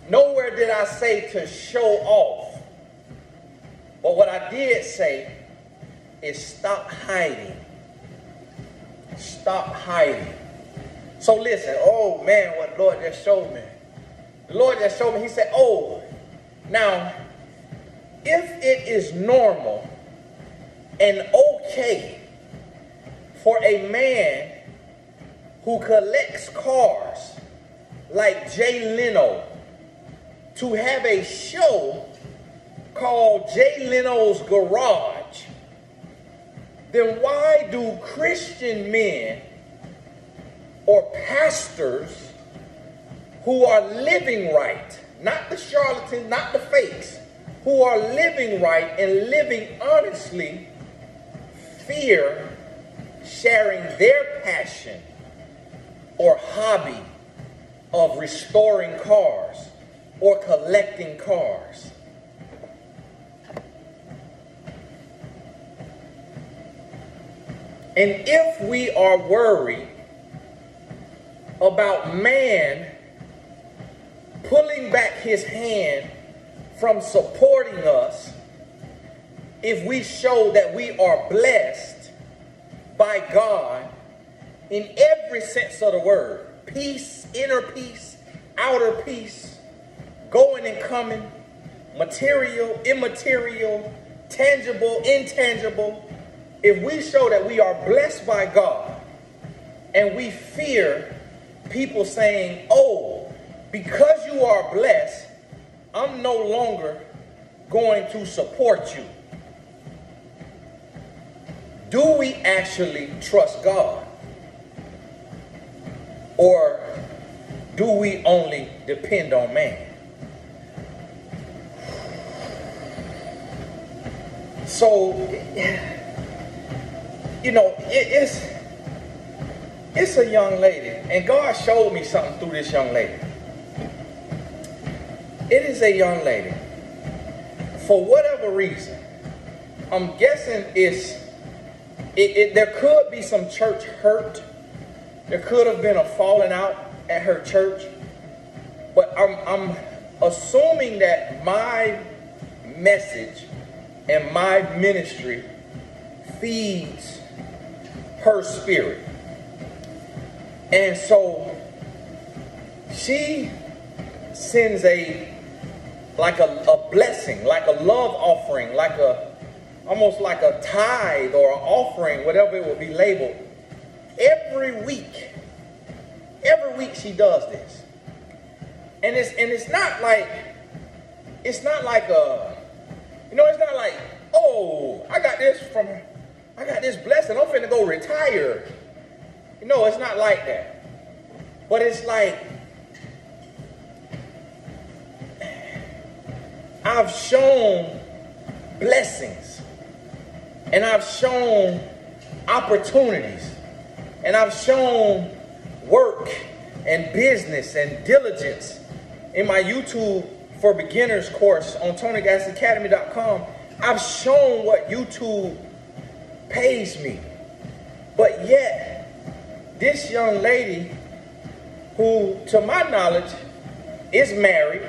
Nowhere did I say to show off. But what I did say is stop hiding. Stop hiding. So listen, oh man, what the Lord just showed me. The Lord just showed me, he said, oh, now, if it is normal and okay for a man who collects cars like Jay Leno to have a show called Jay Leno's Garage, then why do Christian men or pastors who are living right, not the charlatans, not the fakes, who are living right and living honestly, fear sharing their passion or hobby of restoring cars or collecting cars? And if we are worried about man pulling back his hand from supporting us, if we show that we are blessed by God in every sense of the word, peace, inner peace, outer peace, going and coming, material, immaterial, tangible, intangible, if we show that we are blessed by God and we fear people saying, oh, because you are blessed, I'm no longer going to support you. Do we actually trust God? Or do we only depend on man? So, you know, it's a young lady, and God showed me something through this young lady. It is a young lady. For whatever reason, I'm guessing there could be some church hurt. There could have been a falling out at her church. But I'm assuming that my message and my ministry feeds her spirit. And so she sends like a blessing, like a love offering, almost like a tithe or an offering, whatever it would be labeled. Every week she does this. And it's not like oh, I got this blessing, I'm finna go retire. No, it's not like that. But it's like, I've shown blessings, and I've shown opportunities, and I've shown work and business and diligence in my YouTube for Beginners course on TonyGassAcademy.com. I've shown what YouTube pays me. But yet, this young lady, who to my knowledge is married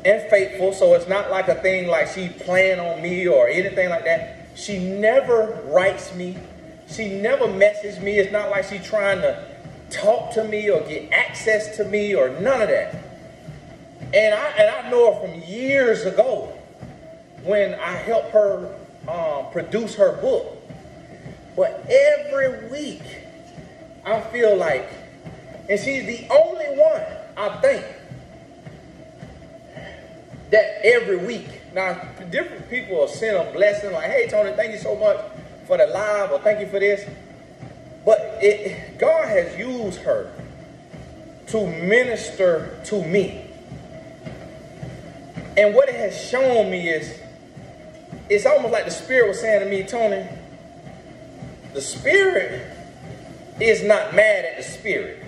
and faithful, so it's not like a thing like she playing on me or anything like that. She never writes me. She never messages me. It's not like she's trying to talk to me or get access to me or none of that. And I know her from years ago when I helped her produce her book. But every week I feel like, and she's the only one, I think, that every week. Now, different people will send a blessing like, hey, Tony, thank you so much for the live, or thank you for this. But God has used her to minister to me. And what it has shown me is, it's almost like the Spirit was saying to me, Tony, the Spirit is not mad at the Spirit.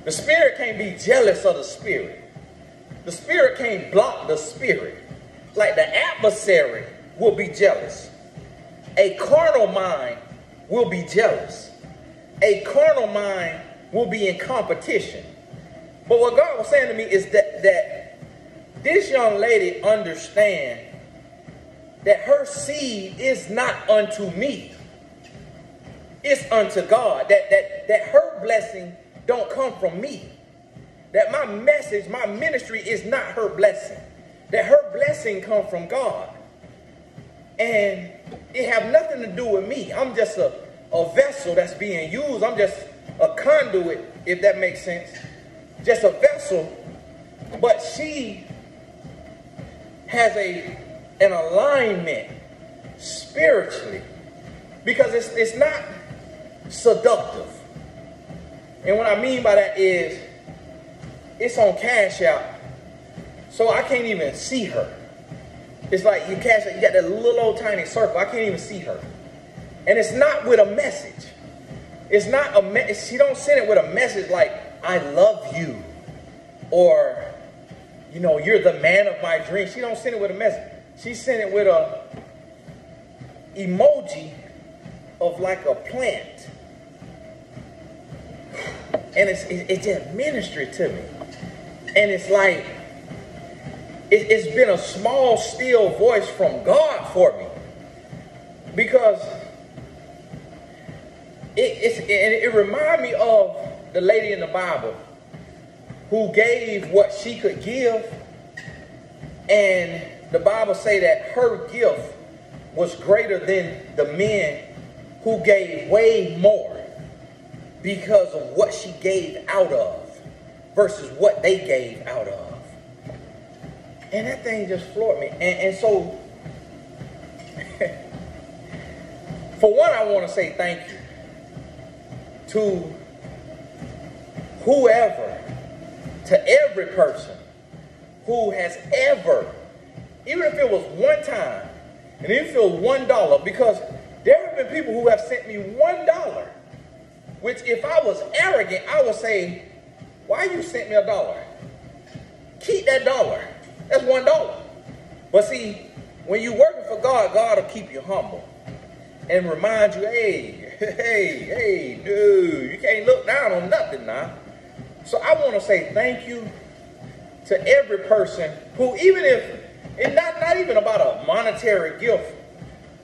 The Spirit can't be jealous of the Spirit. The Spirit can't block the Spirit. Like the adversary will be jealous. A carnal mind will be jealous. A carnal mind will be in competition. But what God was saying to me is that this young lady understands that her seed is not unto me. It's unto God. That her blessing don't come from me. That my message, my ministry is not her blessing. That her blessing comes from God. And it have nothing to do with me. I'm just a vessel that's being used. I'm just a conduit, if that makes sense. Just a vessel. But she has an alignment spiritually. Because it's not seductive. And what I mean by that is, it's on Cash App, so I can't even see her. It's like you Cash App, you got that little old tiny circle. I can't even see her. And it's not with a message. It's not she don't send it with a message like, I love you, or, you know, you're the man of my dreams. She don't send it with a message. She sent it with a emoji of like a plant. And it's just ministry to me. And it's like, it's been a small, still voice from God for me. Because it reminds me of the lady in the Bible who gave what she could give. And the Bible say that her gift was greater than the men who gave way more because of what she gave out of versus what they gave out of. And that thing just floored me. And so, for one, I want to say thank you to whoever, to every person who has ever, even if it was one time, and even if it was $1, because there have been people who have sent me $1, which if I was arrogant, I would say, why you sent me $1? Keep that $1. That's $1. But see, when you're working for God, God will keep you humble and remind you, hey, dude, you can't look down on nothing now. So I want to say thank you to every person who, even if it's not even about a monetary gift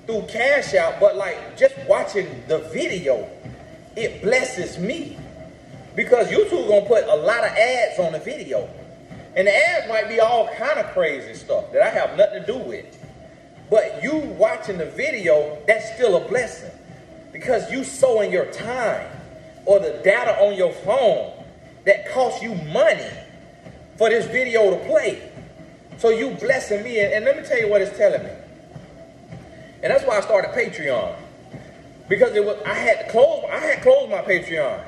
through Cash App, but like just watching the video, it blesses me. Because YouTube gonna put a lot of ads on the video. And the ads might be all kind of crazy stuff that I have nothing to do with. But you watching the video, that's still a blessing. Because you sowing your time or the data on your phone that costs you money for this video to play. So you blessing me. And let me tell you what it's telling me. And that's why I started Patreon. Because I had closed my Patreon.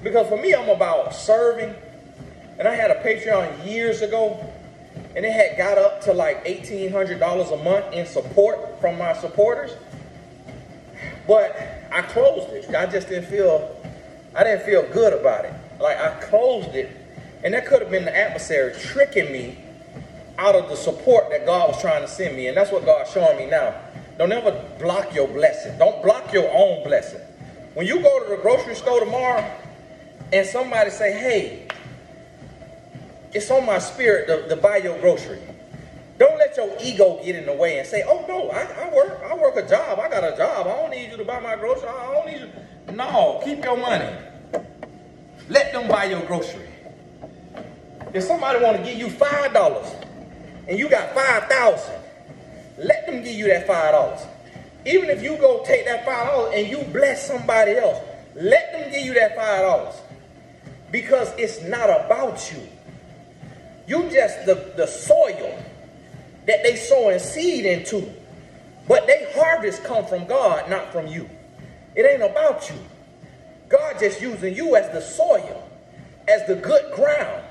Because for me, I'm about serving. And I had a Patreon years ago. And it had got up to like $1,800 a month in support from my supporters. But I closed it. I didn't feel good about it. Like I closed it. And that could have been the adversary tricking me out of the support that God was trying to send me. And that's what God's showing me now. Don't ever block your blessing. Don't block your own blessing. When you go to the grocery store tomorrow and somebody say, hey, it's on my spirit to buy your grocery. Don't let your ego get in the way and say, oh no, I work a job. I got a job. I don't need you to buy my grocery. I don't need you. No, keep your money. Let them buy your grocery. If somebody want to give you $5 and you got $5,000, let them give you that $5. Even if you go take that $5 and you bless somebody else, let them give you that $5. Because it's not about you. You just the soil that they sowing seed into. But their harvest come from God, not from you. It ain't about you. God just using you as the soil, as the good ground.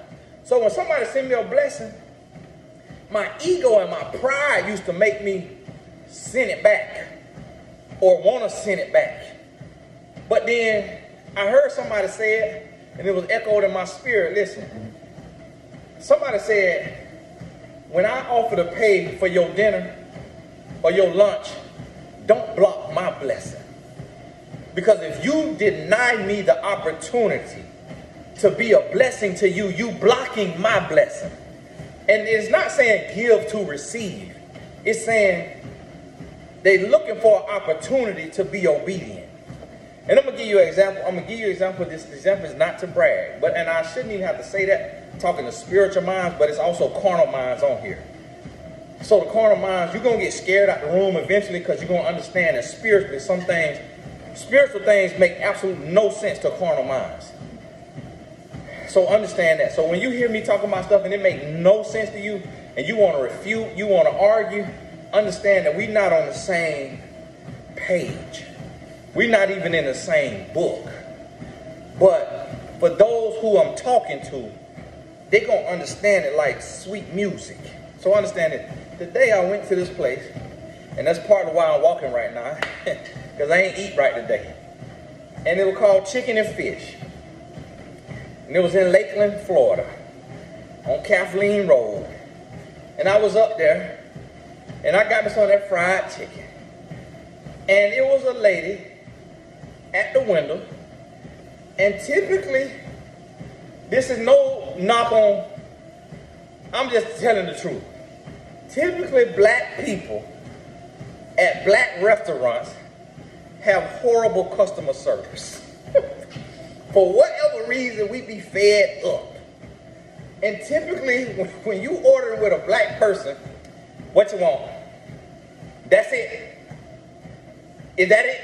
So when somebody send me a blessing, my ego and my pride used to make me send it back or want to send it back. But then I heard somebody say it, and it was echoed in my spirit. Listen, somebody said, when I offer to pay for your dinner or your lunch, don't block my blessing. Because if you deny me the opportunity to be a blessing to you, you blocking my blessing. And it's not saying give to receive. It's saying they're looking for an opportunity to be obedient. And I'm going to give you an example. I'm going to give you an example. This example is not to brag. And I shouldn't even have to say that, talking to spiritual minds, but it's also carnal minds on here. So the carnal minds, you're going to get scared out the room eventually because you're going to understand that spiritually spiritual things make absolutely no sense to carnal minds. So understand that. So when you hear me talking about stuff and it makes no sense to you, and you want to refute, you want to argue, understand that we're not on the same page. We're not even in the same book. But for those who I'm talking to, they're going to understand it like sweet music. So understand it. Today I went to this place, and that's part of why I'm walking right now, because I ain't eat right today. And it was called Chicken and Fish. And it was in Lakeland, Florida, on Kathleen Road. And I was up there, and I got me some of that fried chicken. And it was a lady at the window. And typically, this is no knock on, I'm just telling the truth. Typically, black people at black restaurants have horrible customer service. For whatever reason, we be fed up. And typically, when you order with a black person, what you want? That's it. Is that it?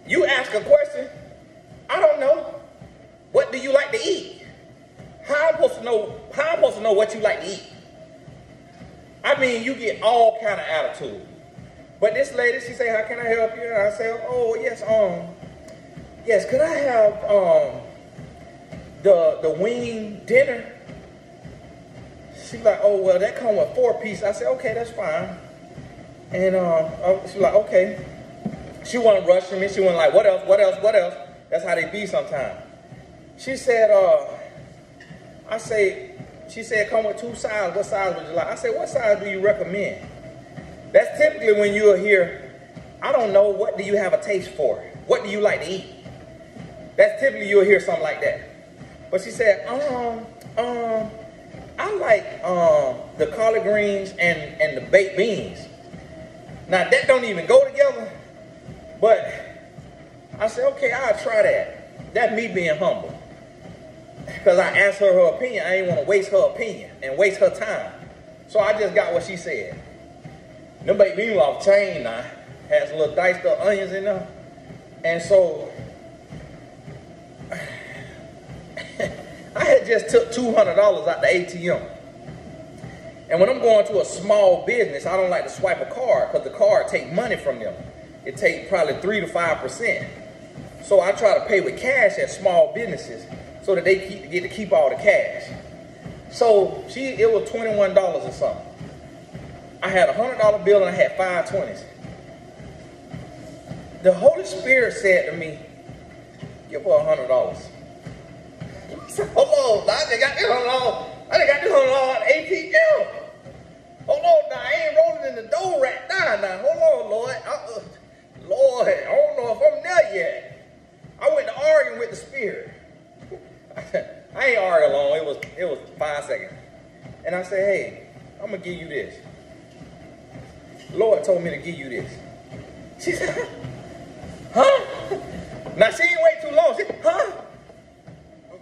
You ask a question, I don't know. What do you like to eat? How am I supposed to know what you like to eat? I mean, you get all kind of attitude. But this lady, she say, how can I help you? And I say, oh, yes, could I have the wing dinner? She's like, oh, well, that come with 4 pieces. I said, okay, that's fine. And she's like, okay. She wasn't rushing me. She wasn't like, what else? That's how they be sometimes. She said, she said, come with 2 sides. What size would you like? I said, what size do you recommend? That's typically when you'll hear, I don't know, what do you have a taste for? What do you like to eat? That's typically you'll hear something like that. But she said, I like the collard greens and the baked beans. Now that don't even go together, but I said, okay, I'll try that. That's me being humble. Because I asked her opinion. I didn't want to waste her opinion and waste her time. So I just got what she said. Them baked beans off chain now. Has little diced up onions in them. And so I had just took $200 out the ATM. And when I'm going to a small business, I don't like to swipe a card because the card take money from them. It take probably 3 to 5%. So I try to pay with cash at small businesses so that they get to keep all the cash. So it was $21 or something. I had a $100 bill and I had 5 20s. The Holy Spirit said to me, give her $100. Hold on, I done got this $100. I done got this $100 at ATM. Hold on now, I ain't rolling in the dough right now. Hold on, Lord. Lord, I don't know if I'm there yet. I went to arguing with the Spirit. I ain't arguing long. It was 5 seconds. And I said, hey, I'm going to give you this. Lord told me to give you this. She said, huh? Now, she didn't wait too long. She said, huh?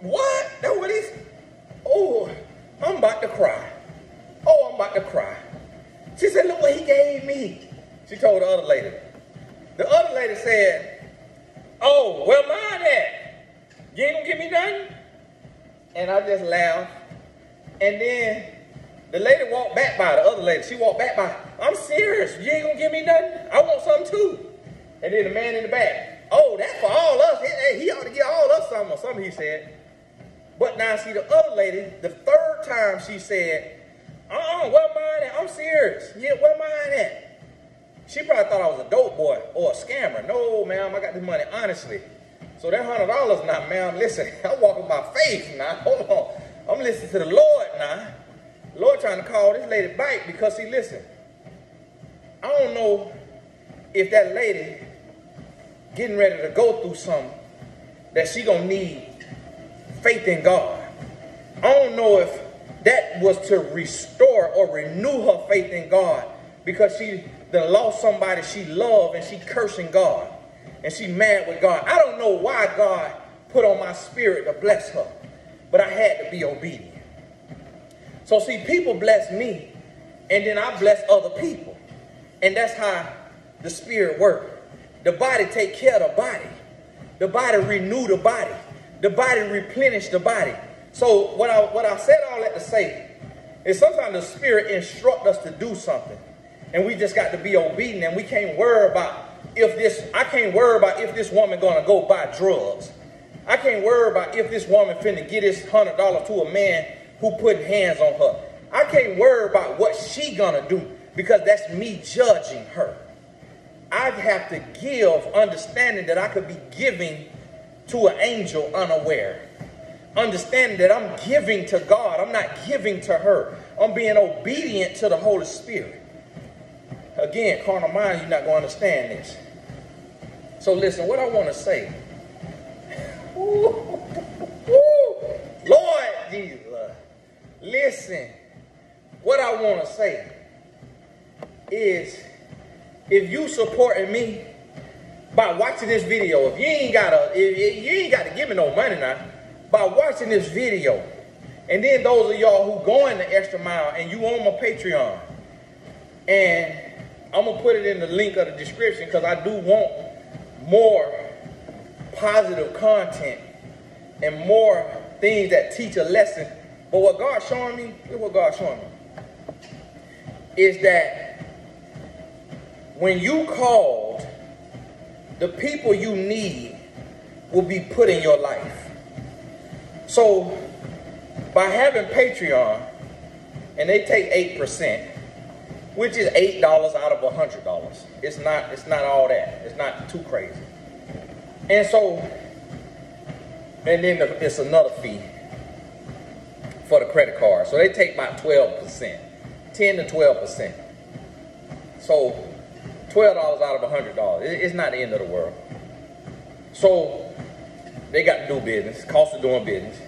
What? That's what it is? Oh, I'm about to cry. Oh, I'm about to cry. She said, look what he gave me. She told the other lady. The other lady said, oh, where mine at? You ain't gonna give me nothing? And I just laughed. And then The lady walked back by, the other lady, she walked back by. I'm serious, you ain't gonna give me nothing? I want something too. And then the man in the back, oh, that's for all us. Hey, he ought to give all us something or something, he said. But now see the other lady, the third time she said, where mine at? I'm serious. Yeah, where mine at? She probably thought I was a dope boy or a scammer. No, ma'am, I got this money honestly. So that $100 now, ma'am, listen, I'm walking by faith now. Hold on. I'm listening to the Lord now. The Lord trying to call this lady back because, see, listen, I don't know if that lady getting ready to go through something that she gonna need faith in God. I don't know if that was to restore or renew her faith in God because she done lost somebody she loved and she cursing God and she mad with God. I don't know why God put on my spirit to bless her, but I had to be obedient. So see, people bless me and then I bless other people. And that's how the spirit works. The body take care of the body. The body renew the body. The body replenish the body. So what I said all that to say is sometimes the spirit instruct us to do something. And we just got to be obedient. And we can't worry about I can't worry about if this woman gonna go buy drugs. I can't worry about if this woman finna get this $100 to a man who putting hands on her. I can't worry about what she gonna do because that's me judging her. I have to give understanding that I could be giving to an angel unaware. Understanding that I'm giving to God. I'm not giving to her. I'm being obedient to the Holy Spirit. Again, carnal mind, you're not going to understand this. So listen, what I want to say. Lord Jesus. Listen, what I want to say is if you supporting me by watching this video, if you ain't got to give me no money now, by watching this video, and then those of y'all who going the extra mile and you on my Patreon, and I'm going to put it in the link of the description because I do want more positive content and more things that teach a lesson. But what God's showing me, here's what God's showing me, is that when you called, the people you need will be put in your life. So by having Patreon, and they take 8%, which is $8 out of $100. It's not all that. It's not too crazy. And so, and then it's another fee for the credit card. So they take about 12%, 10 to 12%. So $12 out of $100. It's not the end of the world. So they got to do business, cost of doing business.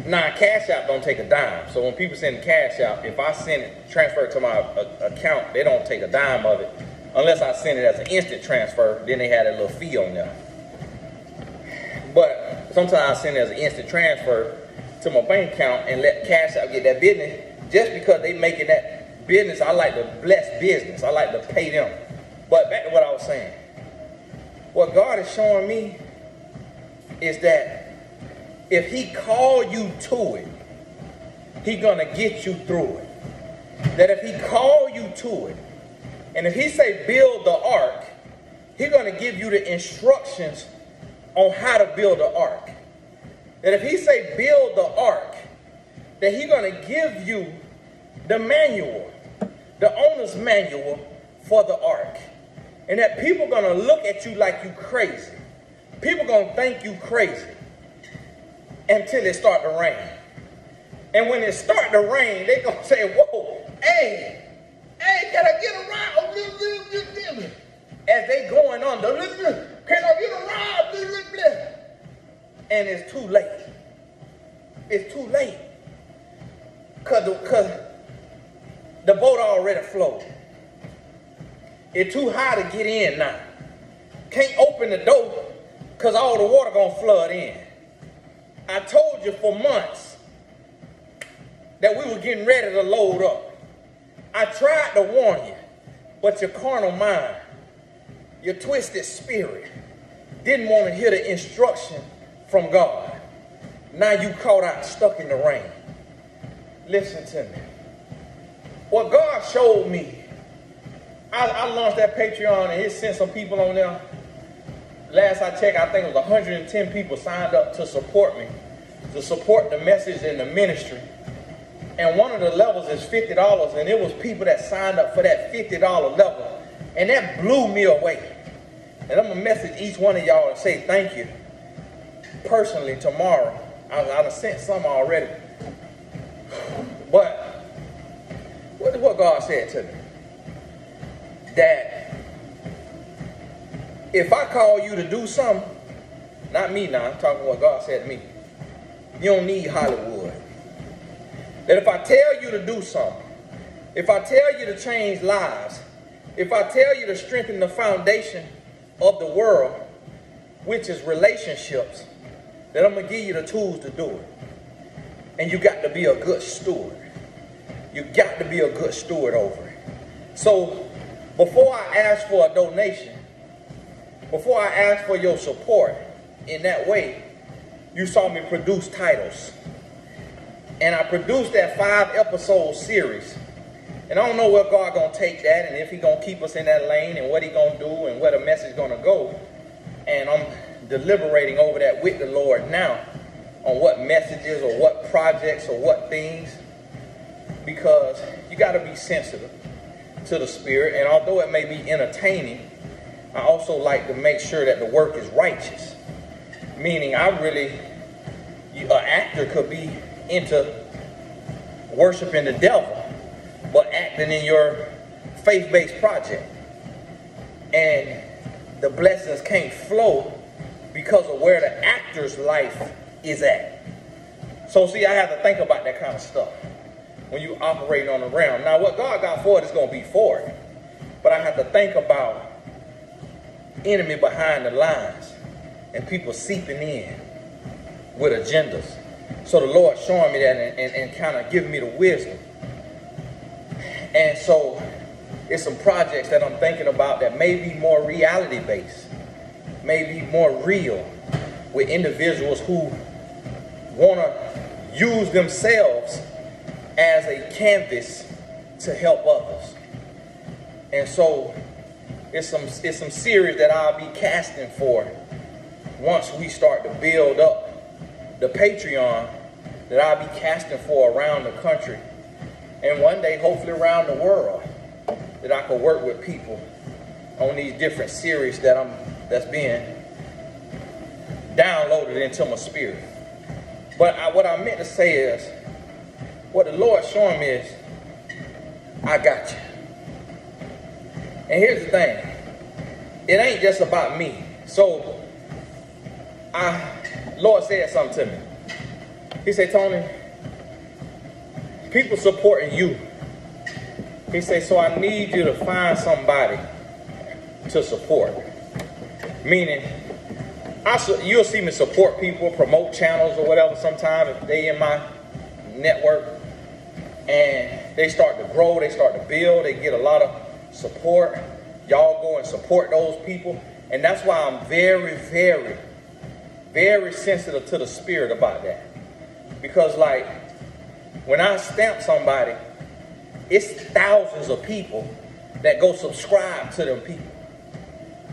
Now, Cash App don't take a dime. So when people send Cash App, if I send it, transfer it to my account, they don't take a dime of it. Unless I send it as an instant transfer, then they had a little fee on there. But sometimes I send it as an instant transfer to my bank account and let Cash App get that business. Just because they making that business, I like to bless business. I like to pay them. But back to what I was saying. What God is showing me is that if he called you to it, he gonna get you through it. That if he called you to it, and if he say build the ark, he gonna give you the instructions on how to build the ark. That if he say build the ark, that he gonna give you the manual, the owner's manual for the ark. And that people gonna look at you like you crazy. People gonna think you crazy until it start to rain. And when it start to rain, they gonna say, whoa, hey, can I get a ride? As they going under, can I get a ride? And it's too late. It's too late. Cause the boat already floated. It's too high to get in now. Can't open the door because all the water gonna flood in. I told you for months that we were getting ready to load up. I tried to warn you, but your carnal mind, your twisted spirit, didn't want to hear the instruction from God. Now you caught out stuck in the rain. listen to me. What God showed me, I launched that Patreon and it sent some people on there. Last I checked, I think it was 110 people signed up to support me, to support the message and the ministry. And one of the levels is $50, and it was people that signed up for that $50 level. And that blew me away. And I'm going to message each one of y'all and say thank you personally tomorrow. I've sent some already. But what God said to me? That if I call you to do something, not me now, I'm talking what God said to me. You don't need Hollywood. That if I tell you to do something, if I tell you to change lives, if I tell you to strengthen the foundation of the world, which is relationships, then I'm going to give you the tools to do it. And you got to be a good steward. You got to be a good steward over it. So before I ask for a donation, before I ask for your support in that way, you saw me produce titles. And I produced that 5-episode series. And I don't know where God gonna take that, and if he gonna keep us in that lane, and what he gonna do, and where the message gonna go. And I'm deliberating over that with the Lord now on what messages or what projects or what things, because you gotta be sensitive to the Spirit. And although it may be entertaining, I also like to make sure that the work is righteous. Meaning an actor could be into worshiping the devil, but acting in your faith-based project. And the blessings can't flow because of where the actor's life is at. So see, I have to think about that kind of stuff when you operate on the realm. Now, what God got for it is going to be for it. But I have to think about enemy behind the lines and people seeping in with agendas. So the Lord showing me that and kind of giving me the wisdom. And so it's some projects that I'm thinking about that may be more reality-based, may be more real, with individuals who want to use themselves as a canvas to help others. And so it's some series that I'll be casting for once we start to build up the Patreon, that I'll be casting for around the country, and one day hopefully around the world, that I could work with people on these different series that's being downloaded into my spirit. But what I meant to say is, what the Lord's showing me is, I got you. And here's the thing, it ain't just about me. So Lord said something to me. He said, Tony, people supporting you. He said, so I need you to find somebody to support. Meaning, you'll see me support people, promote channels or whatever sometime if they in my network. And they start to grow, they start to build, they get a lot of support. Y'all go and support those people. And that's why I'm very, very, very sensitive to the Spirit about that. Because like, when I stamp somebody, it's thousands of people that go subscribe to them people.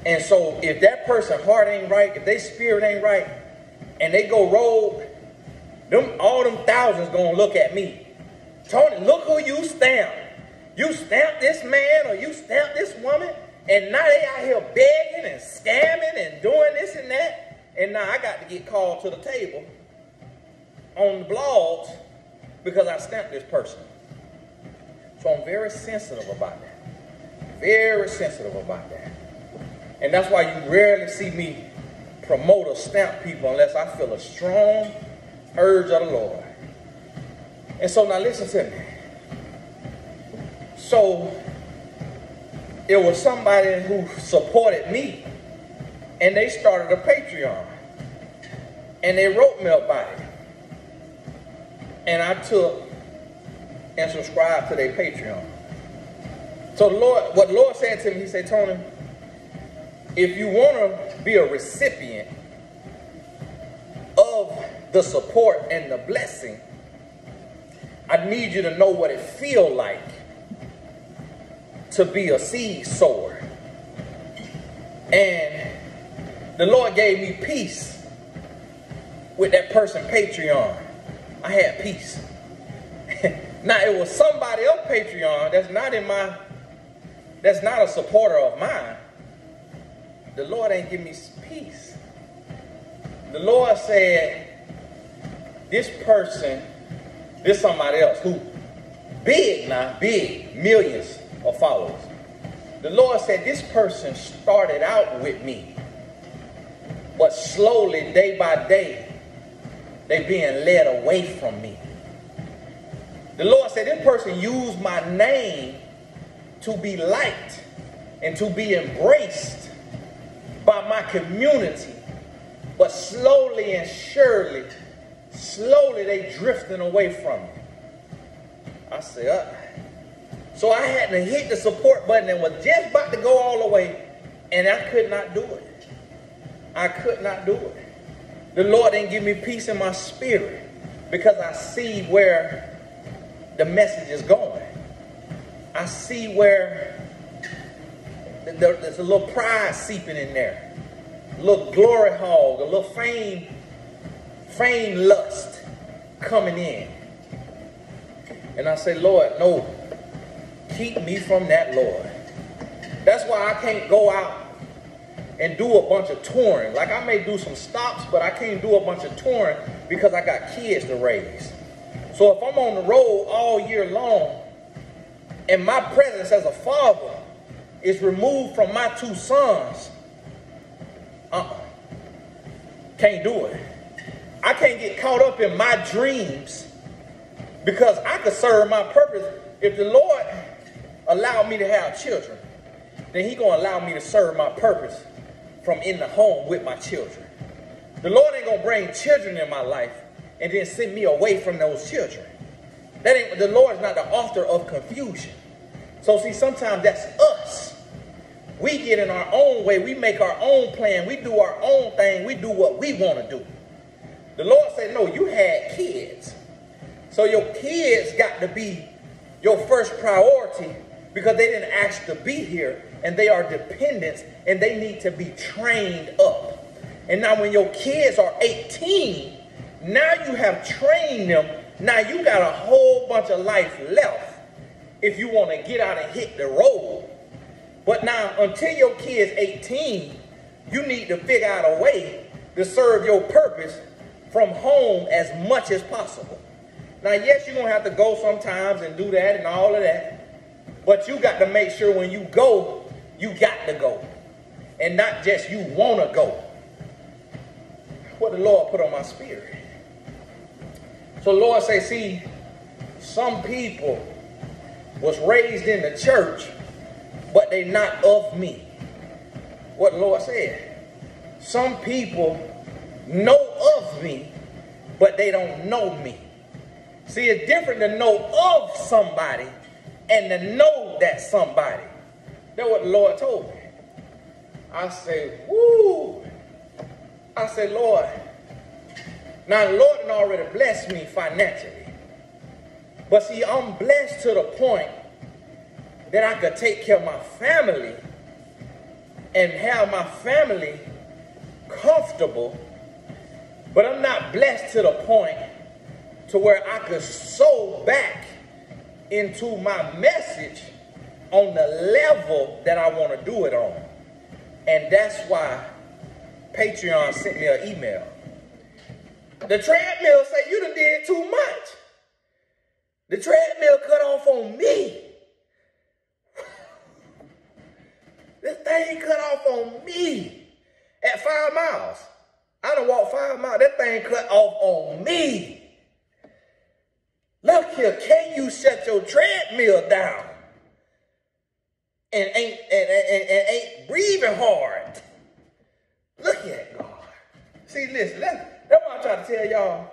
And so if that person's heart ain't right, if their spirit ain't right, and they go rogue, all them thousands gonna look at me. Tony, look who you stamped. You stamped this man or you stamped this woman, and now they out here begging and scamming and doing this and that. And now I got to get called to the table on the blogs because I stamped this person. So I'm very sensitive about that. Very sensitive about that. And that's why you rarely see me promote or stamp people unless I feel a strong urge of the Lord. And so now listen to me. So it was somebody who supported me, and they started a Patreon, and they wrote me about it. And I took and subscribed to their Patreon. So what the Lord said to me, he said, Tony, if you want to be a recipient of the support and the blessing, I need you to know what it feels like to be a seed sower. And the Lord gave me peace with that person, Patreon. I had peace. Now, it was somebody else, Patreon, that's not a supporter of mine. The Lord ain't give me peace. The Lord said, this person, this somebody else who big now, big, millions of followers. The Lord said, this person started out with me, but slowly, day by day, they being led away from me. The Lord said, this person used my name to be liked and to be embraced by my community. But slowly and surely, they drifting away from me. I said, So I had to hit the support button and was just about to go all the way, and I could not do it. I could not do it. The Lord didn't give me peace in my spirit because I see where the message is going. I see where there's a little pride seeping in there. A little glory hog, a little fame lust coming in. And I say, Lord, no, keep me from that, Lord. That's why I can't go out and do a bunch of touring. Like, I may do some stops, but I can't do a bunch of touring because I got kids to raise. So if I'm on the road all year long and my presence as a father is removed from my two sons, can't do it. I can't get caught up in my dreams because I could serve my purpose. If the Lord allowed me to have children, then He's going to allow me to serve my purpose from in the home with my children. The Lord ain't going to bring children in my life and then send me away from those children. The Lord is not the author of confusion. So see, sometimes that's us. We get in our own way. We make our own plan. We do our own thing. We do what we want to do. The Lord said, no, you had kids. So your kids got to be your first priority because they didn't ask to be here and they are dependents and they need to be trained up. And now when your kids are 18, now you have trained them. Now you got a whole bunch of life left if you want to get out and hit the road. But now until your kid's 18, you need to figure out a way to serve your purpose from home as much as possible. Now, yes, you're going to have to go sometimes and do that and all of that. But you got to make sure when you go, you got to go. And not just you want to go. What the Lord put on my spirit. So the Lord say, see, some people was raised in the church, but they not of me. What the Lord said. Some people know of me, but they don't know me. See, it's different to know of somebody and to know that somebody. That's what the Lord told me. I say, woo. I say, Lord, now the Lord had already blessed me financially. But see, I'm blessed to the point that I could take care of my family and have my family comfortable. But I'm not blessed to the point to where I could sow back into my message on the level that I want to do it on. And that's why Patreon sent me an email. The treadmill say you done did too much. The treadmill cut off on me. This thing cut off on me at 5 miles. I done walked 5 miles. That thing cut off on me. Look here, can you shut your treadmill down? And ain't breathing hard. Look at God. See, listen, that's what I'm trying to tell y'all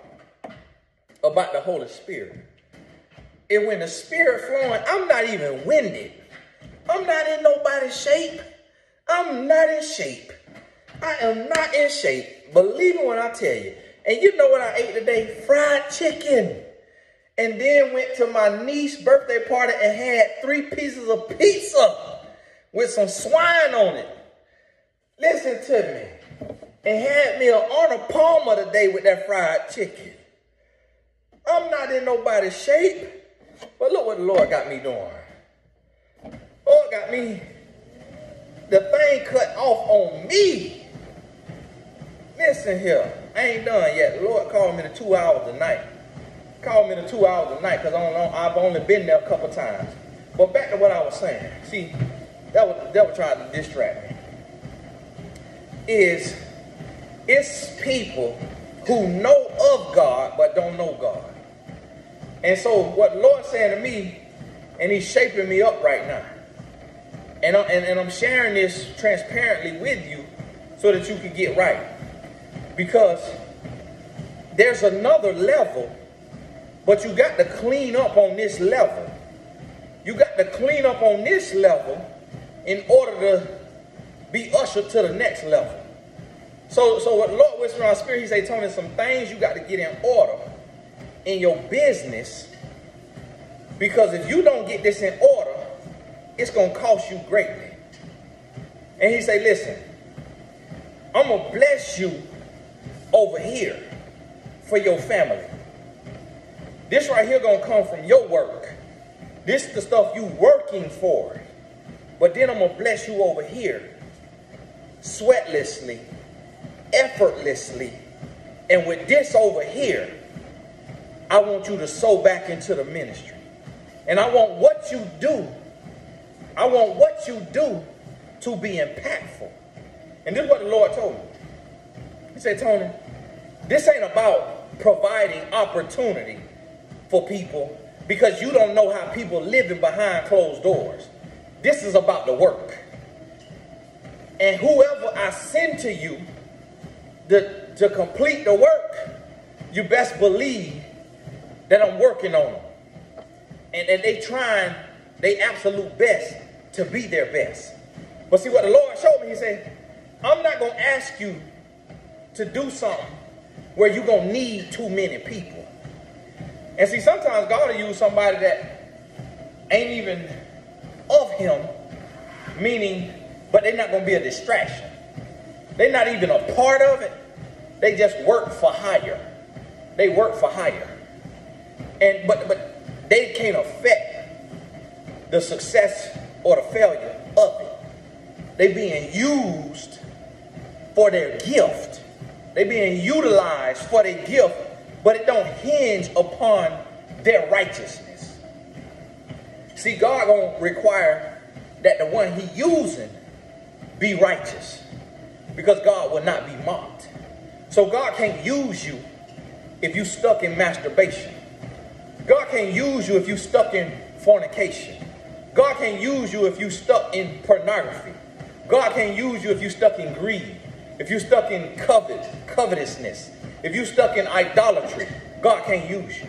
about the Holy Spirit. And when the Spirit flowing, I'm not even winded. I'm not in nobody's shape. I'm not in shape. I am not in shape. Believe me when I tell you. And you know what I ate today? Fried chicken. and then went to my niece's birthday party and had 3 pieces of pizza with some swine on it. Listen to me. And had me an Arnold Palmer today with that fried chicken. I'm not in nobody's shape, but look what the Lord got me doing. Lord got me the thing cut off on me. Listen here, I ain't done yet. The Lord called me to 2 hours a night. Called me to 2 hours a night because I've only been there a couple times. But back to what I was saying. See, that was the devil trying to distract me. It's people who know of God but don't know God. And so what the Lord's saying to me, and he's shaping me up right now. And I'm sharing this transparently with you so that you can get right. Because there's another level, but you got to clean up on this level. You got to clean up on this level in order to be ushered to the next level. So what the Lord whispered in my spirit, he said, Tony, some things you got to get in order in your business, because if you don't get this in order, it's going to cost you greatly. And he said, listen, I'm going to bless you over here for your family. This right here going to come from your work. This is the stuff you working for. But then I'm going to bless you over here sweatlessly, effortlessly. And with this over here, I want you to sow back into the ministry. And I want what you do to be impactful. And this is what the Lord told me. He said, Tony, this ain't about providing opportunity for people because you don't know how people living behind closed doors. This is about the work. And whoever I send to you to complete the work, you best believe that I'm working on them. And they trying their absolute best to be their best. But see what the Lord showed me, he said, I'm not going to ask you to do something where you're going to need too many people. And see, sometimes God will use somebody that ain't even of him, meaning, but they're not going to be a distraction. They're not even a part of it. They just work for hire. They work for hire. And but they can't affect the success or the failure of it. They being used for their gift. They being utilized for their gift, but it don't hinge upon their righteousness. See, God gonna require that the one he using be righteous, because God will not be mocked. So God can't use you if you stuck in masturbation. God can't use you if you stuck in fornication. God can't use you if you stuck in pornography. God can't use you if you stuck in greed. If you stuck in covetousness. If you stuck in idolatry. God can't use you.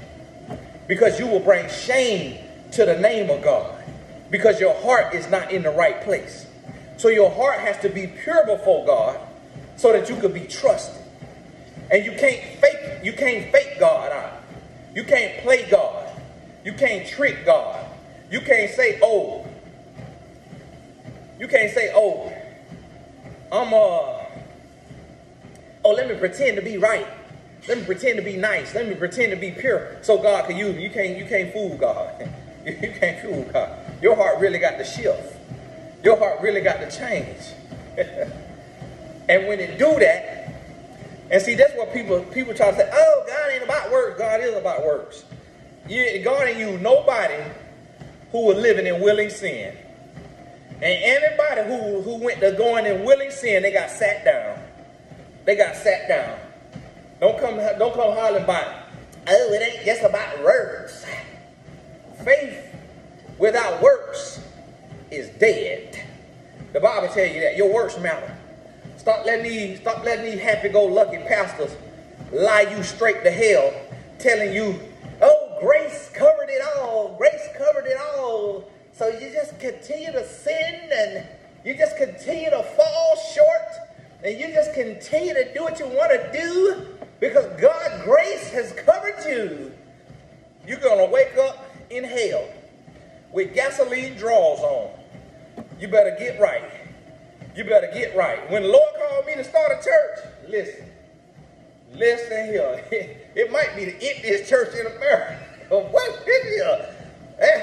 Because you will bring shame to the name of God. Because your heart is not in the right place. So your heart has to be pure before God so that you can be trusted. And you can't fake God out. You can't play God. You can't trick God. You can't say, oh, let me pretend to be right. Let me pretend to be nice. Let me pretend to be pure so God can use me. You can't fool God. You can't fool God. Your heart really got to shift. Your heart really got to change. And when it do that, and see, that's what people try to say, oh, God ain't about works. God is about works. God ain't used nobody who was living in willing sin. And anybody who went to going in willing sin, they got sat down. They got sat down. Don't come hollering about, oh, it ain't just about works. Faith without works is dead. The Bible tells you that. Your works matter. Stop letting these happy-go-lucky pastors lie you straight to hell, telling you, oh, grace covered it all. Grace covered it all. So you just continue to sin and you just continue to fall short and you just continue to do what you want to do because God's grace has covered you. You're going to wake up in hell with gasoline drawers on. You better get right. You better get right. When the Lord called me to start a church, listen here. It might be the emptiest church in America. What is here?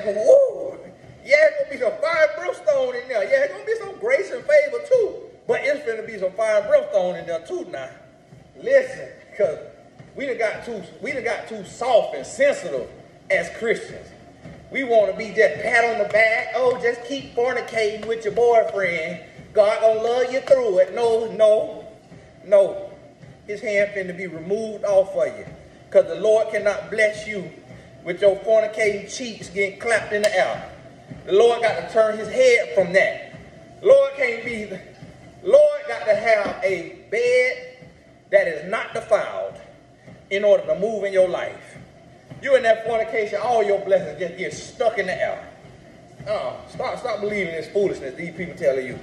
Whoa. Yeah, it's going to be some fire and brimstone in there. Yeah, it's going to be some grace and favor too. But it's going to be some fire and brimstone in there too now. Listen, because we done got too soft and sensitive as Christians. We want to be just pat on the back. Oh, just keep fornicating with your boyfriend. God gonna love you through it. No. His hand finna be removed off of you. Because the Lord cannot bless you with your fornicating cheeks getting clapped in the air. The Lord got to turn his head from that. Lord got to have a bed that is not defiled in order to move in your life. You in that fornication, all your blessings just get stuck in the air. Stop believing this foolishness these people telling you.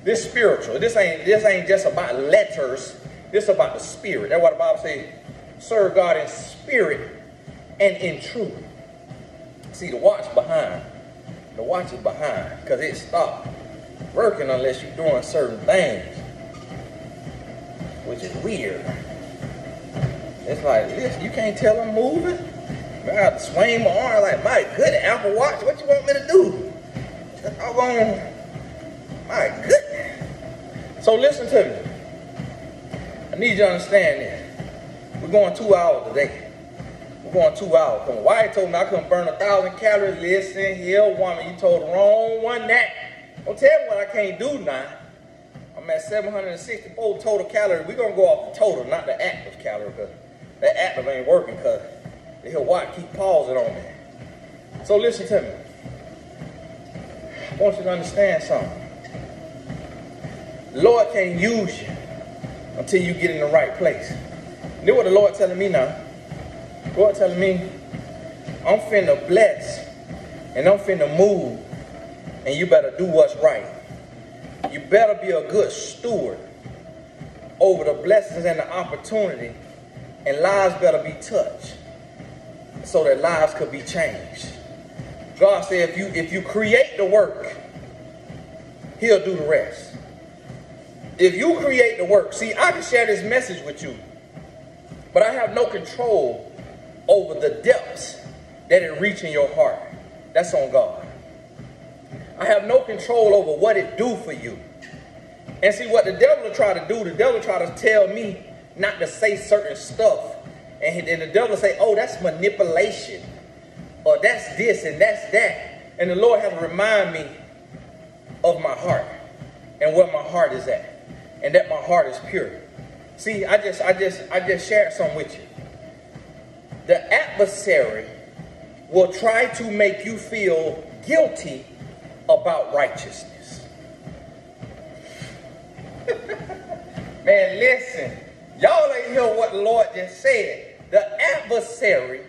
This spiritual. This ain't just about letters. This is about the spirit. That's what the Bible says. Serve God in spirit and in truth. See, the watch behind. The watch is behind because it stopped working unless you're doing certain things, which is weird. It's like this. You can't tell I'm moving. I have to swing my arm like, my good Apple Watch. What you want me to do? My goodness. So listen to me. I need you to understand this. We're going 2 hours today. We're going 2 hours. My wife told me I couldn't burn 1,000 calories. Listen here, woman, you told the wrong one that. Don't tell me what I can't do now. I'm at 764 total calories. We're going to go off the total, not the active calorie, because that active ain't working because the hell watch keep pausing on me. So listen to me. I want you to understand something. The Lord can't use you until you get in the right place. You know what the Lord telling me now? The Lord telling me, I'm finna bless and I'm finna move, and you better do what's right. You better be a good steward over the blessings and the opportunity, and lives better be touched so that lives could be changed. God said if you create the work, he'll do the rest. If you create the work, see, I can share this message with you, but I have no control over the depths that it reach in your heart. That's on God. I have no control over what it do for you. And see, what the devil will try to do, the devil will try to tell me not to say certain stuff. And the devil will say, oh, that's manipulation. Or that's this and that's that. And the Lord has to remind me of my heart and where my heart is at. And that my heart is pure. See, I just shared something with you. The adversary will try to make you feel guilty about righteousness. Man, listen. Y'all ain't hear what the Lord just said. The adversary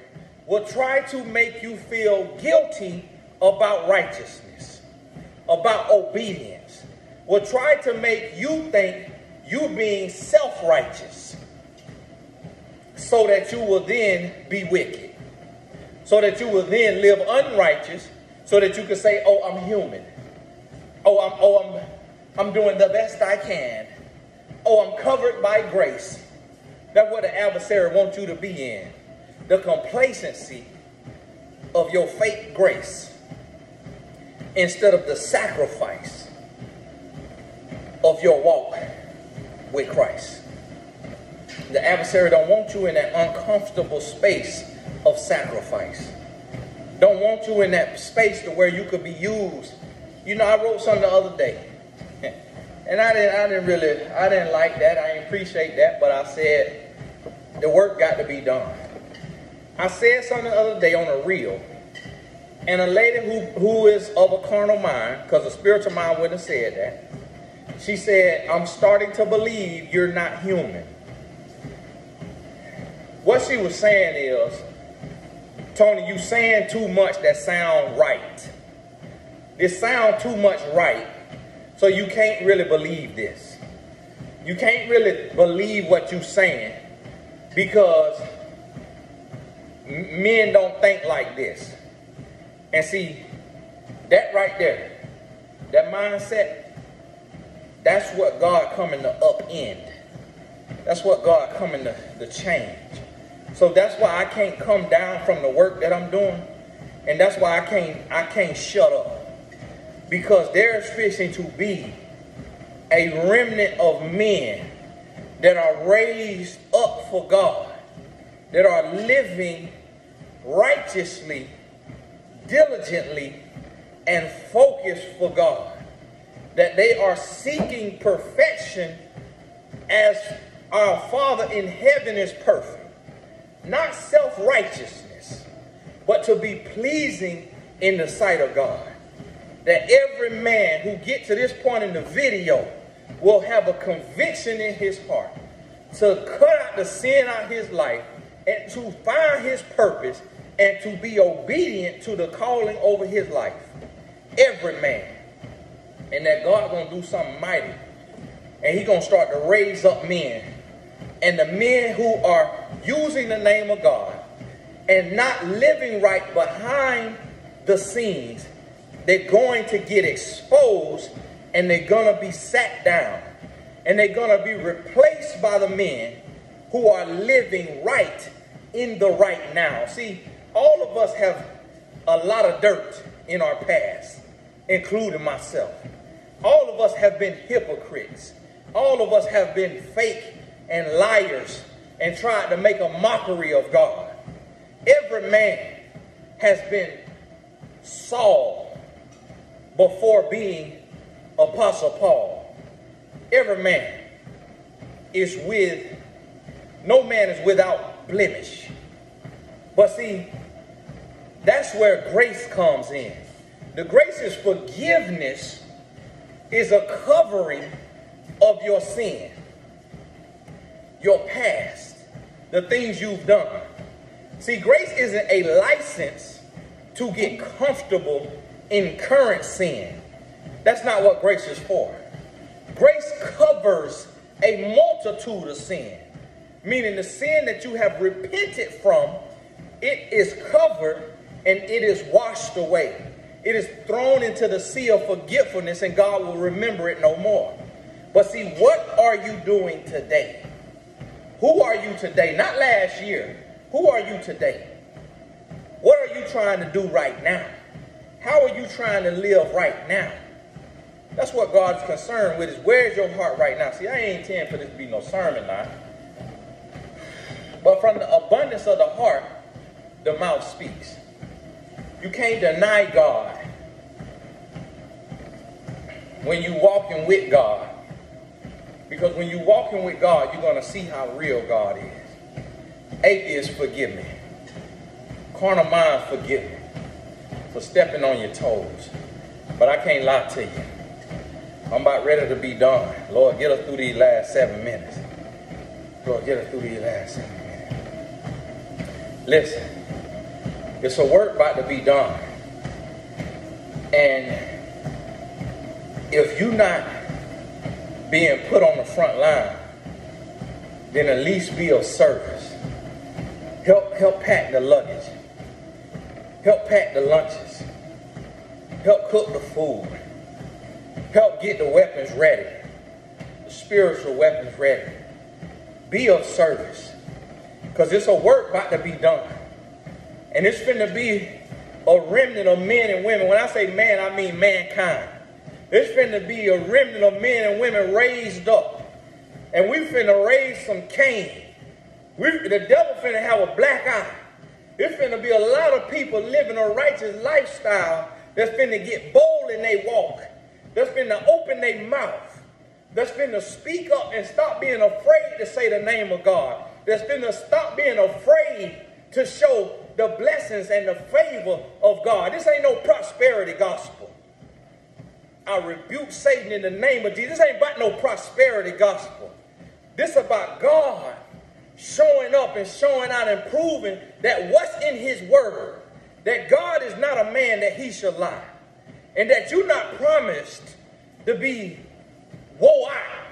will try to make you feel guilty about righteousness, about obedience. Will try to make you think you being self-righteous so that you will then be wicked. So that you will then live unrighteous so that you can say, oh, I'm human. I'm doing the best I can. Oh, I'm covered by grace. That's what the adversary wants you to be in. The complacency of your fake grace instead of the sacrifice of your walk with Christ. The adversary don't want you in that uncomfortable space of sacrifice. Don't want you in that space to where you could be used. You know, I wrote something the other day. And I didn't like that. I didn't appreciate that. But I said, the work got to be done. I said something the other day on a reel. And a lady who is of a carnal mind, because a spiritual mind wouldn't have said that. She said, I'm starting to believe you're not human. What she was saying is, Tony, you saying too much that sound right. This sound too much right. So you can't really believe this. You can't really believe what you're saying because men don't think like this. And see, that right there, that mindset, that's what God coming to upend. That's what God coming to change. So that's why I can't come down from the work that I'm doing. And that's why I can't shut up. Because there's fixing to be a remnant of men that are raised up for God, that are living righteously, diligently, and focused for God. That they are seeking perfection as our Father in heaven is perfect. Not self-righteousness, but to be pleasing in the sight of God. That every man who gets to this point in the video will have a conviction in his heart to cut out the sin out of his life and to find his purpose and to be obedient to the calling over his life. Every man. And that God going to do something mighty. And he going to start to raise up men. And the men who are using the name of God and not living right behind the scenes, they're going to get exposed and they're going to be sat down. And they're going to be replaced by the men who are living right in the right now. See, all of us have a lot of dirt in our past, including myself. All of us have been hypocrites. All of us have been fake and liars and tried to make a mockery of God. Every man has been Saul before being Apostle Paul. Every man is no man is without blemish. But see, that's where grace comes in. The grace is forgiveness, is a covering of your sin, your past, the things you've done. See, grace isn't a license to get comfortable in current sin. That's not what grace is for. Grace covers a multitude of sin, meaning the sin that you have repented from, it is covered and it is washed away. It is thrown into the sea of forgetfulness and God will remember it no more. But see, what are you doing today? Who are you today? Not last year. Who are you today? What are you trying to do right now? How are you trying to live right now? That's what God's concerned with, is where's your heart right now? See, I ain't intending for this to be no sermon now. But from the abundance of the heart, the mouth speaks. You can't deny God when you're walking with God. Because when you're walking with God, you're going to see how real God is. Atheists, forgive me. Carnal mind, forgive me for stepping on your toes. But I can't lie to you. I'm about ready to be done. Lord, get us through these last 7 minutes. Lord, get us through these last 7 minutes. Listen, it's a work about to be done. And if you're not being put on the front line, then at least be of service. Help pack the luggage. Help pack the lunches. Help cook the food. Help get the weapons ready. The spiritual weapons ready. Be of service. Because it's a work about to be done. And it's finna be a remnant of men and women. When I say man, I mean mankind. It's finna be a remnant of men and women raised up. And we finna raise some Cain. The devil finna have a black eye. It's finna be a lot of people living a righteous lifestyle that's finna get bold in their walk. That's finna open their mouth. That's finna speak up and stop being afraid to say the name of God. That's finna stop being afraid to show the blessings and the favor of God. This ain't no prosperity gospel. I rebuke Satan in the name of Jesus. This ain't about no prosperity gospel. This about God showing up and showing out and proving that what's in his word, that God is not a man that he should lie, and that you're not promised to be woe out,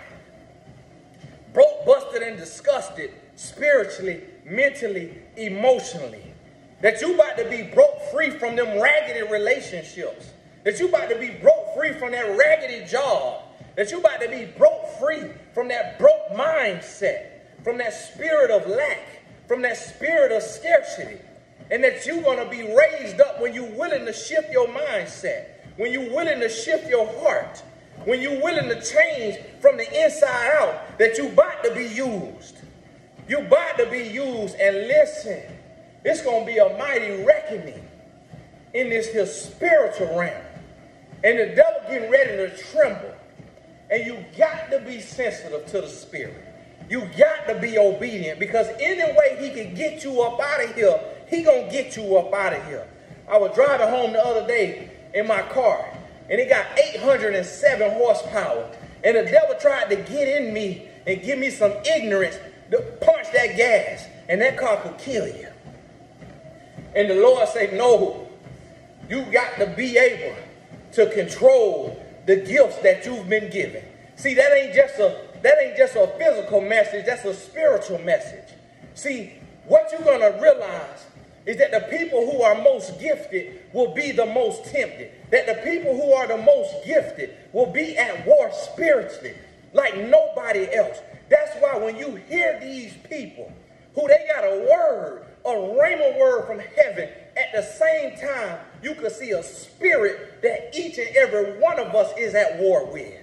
broke, busted, and disgusted spiritually, mentally, emotionally. That you about to be broke free from them raggedy relationships. That you about to be broke free from that raggedy job. That you about to be broke free from that broke mindset, from that spirit of lack, from that spirit of scarcity. And that you're going to be raised up when you're willing to shift your mindset, when you're willing to shift your heart, when you're willing to change from the inside out, that you're about to be used. You're about to be used. And listen, it's going to be a mighty reckoning in this here spiritual realm. And the devil getting ready to tremble. And you got to be sensitive to the spirit. You got to be obedient, because any way he can get you up out of here, he going to get you up out of here. I was driving home the other day in my car, and it got 807 horsepower. And the devil tried to get in me and give me some ignorance to punch that gas, and that car could kill you. And the Lord said, no, you got to be able to control the gifts that you've been given. See, that ain't just a physical message, that's a spiritual message. See, what you're going to realize is that the people who are most gifted will be the most tempted. That the people who are the most gifted will be at war spiritually like nobody else. That's why when you hear these people who they got a word, a rhema word from heaven, at the same time, you can see a spirit that each and every one of us is at war with.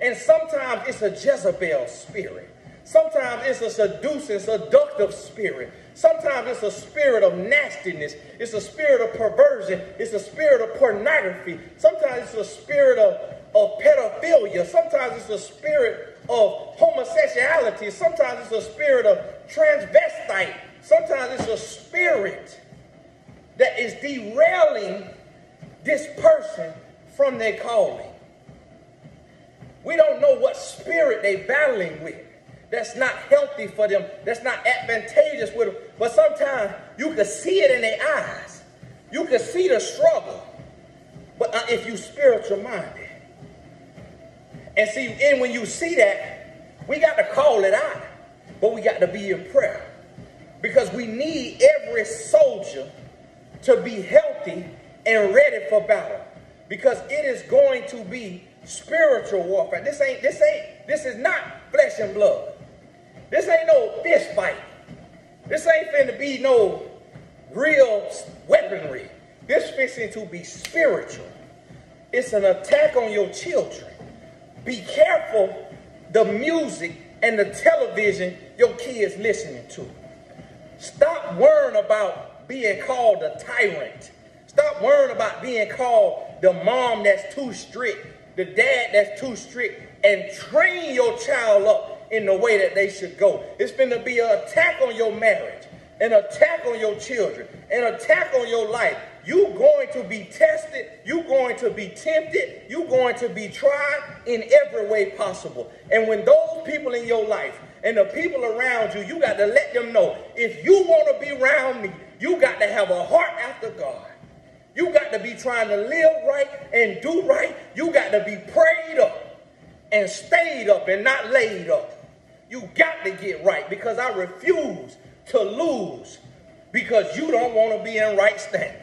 And sometimes it's a Jezebel spirit. Sometimes it's a seducing, seductive spirit. Sometimes it's a spirit of nastiness. It's a spirit of perversion. It's a spirit of pornography. Sometimes it's a spirit of pedophilia. Sometimes it's a spirit of homosexuality. Sometimes it's a spirit of transvestite. Sometimes it's a spirit that is derailing this person from their calling. We don't know what spirit they're battling with. That's not healthy for them. That's not advantageous with them. But sometimes you can see it in their eyes. You can see the struggle. But if you spiritual minded. And see, and when you see that, we got to call it out. But we got to be in prayer. Because we need every soldier to be healthy and ready for battle. Because it is going to be spiritual warfare. This is not flesh and blood. This ain't no fist fight. This ain't finna be no real weaponry. This fixing to be spiritual. It's an attack on your children. Be careful the music and the television your kids listening to. Stop worrying about being called a tyrant. Stop worrying about being called the mom that's too strict, the dad that's too strict, and train your child up in the way that they should go. It's going to be an attack on your marriage, an attack on your children, an attack on your life. You're going to be tested. You're going to be tempted. You're going to be tried in every way possible. And when those people in your life and the people around you, you got to let them know, if you want to be around me, you got to have a heart after God. You got to be trying to live right and do right. You got to be prayed up and stayed up and not laid up. You got to get right, because I refuse to lose because you don't want to be in right standing.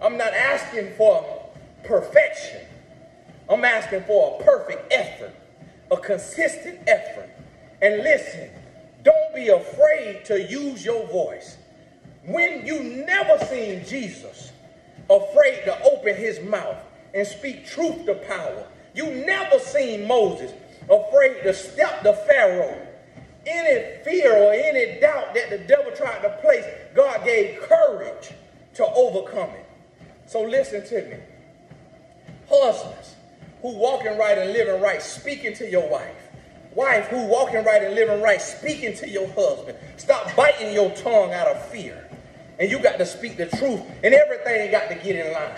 I'm not asking for perfection. I'm asking for a perfect effort, a consistent effort. And listen, don't be afraid to use your voice. When you never seen Jesus afraid to open his mouth and speak truth to power, you never seen Moses afraid to step to Pharaoh. Any fear or any doubt that the devil tried to place, God gave courage to overcome it. So listen to me. Husbands who walking right and living right, speaking to your wife. Wife who walking right and living right, speaking to your husband. Stop biting your tongue out of fear. And you got to speak the truth, and everything got to get in line.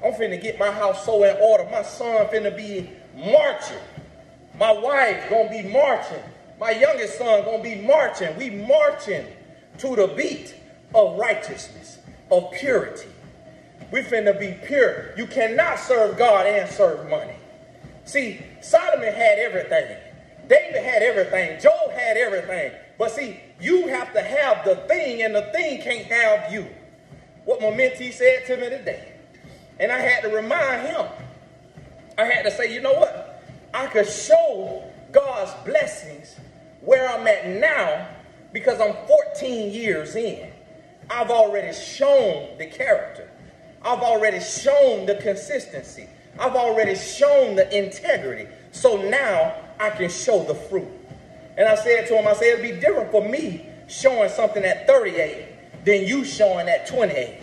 I'm finna get my house so in order. My son finna be marching. My wife gonna be marching. My youngest son gonna be marching. We marching to the beat of righteousness, of purity. We finna be pure. You cannot serve God and serve money. See, Solomon had everything, David had everything. Job had everything. But see, you have to have the thing, and the thing can't have you. What my mentee said to me today. And I had to remind him. I had to say, you know what? I could show God's blessings where I'm at now because I'm 14 years in. I've already shown the character. I've already shown the consistency. I've already shown the integrity. So now I can show the fruit. And I said to him, I said, it'd be different for me showing something at 38 than you showing at 28.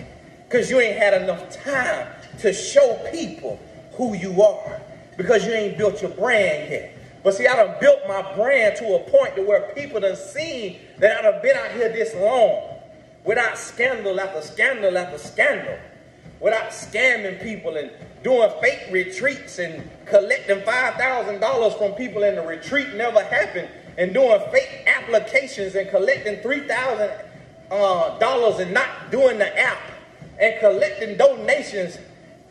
Because you ain't had enough time to show people who you are. Because you ain't built your brand yet. But see, I done built my brand to a point to where people done seen that I done been out here this long without scandal after scandal after scandal. Without scamming people and doing fake retreats and collecting $5,000 from people and the retreat never happened, and doing fake applications and collecting $3,000 and not doing the app, and collecting donations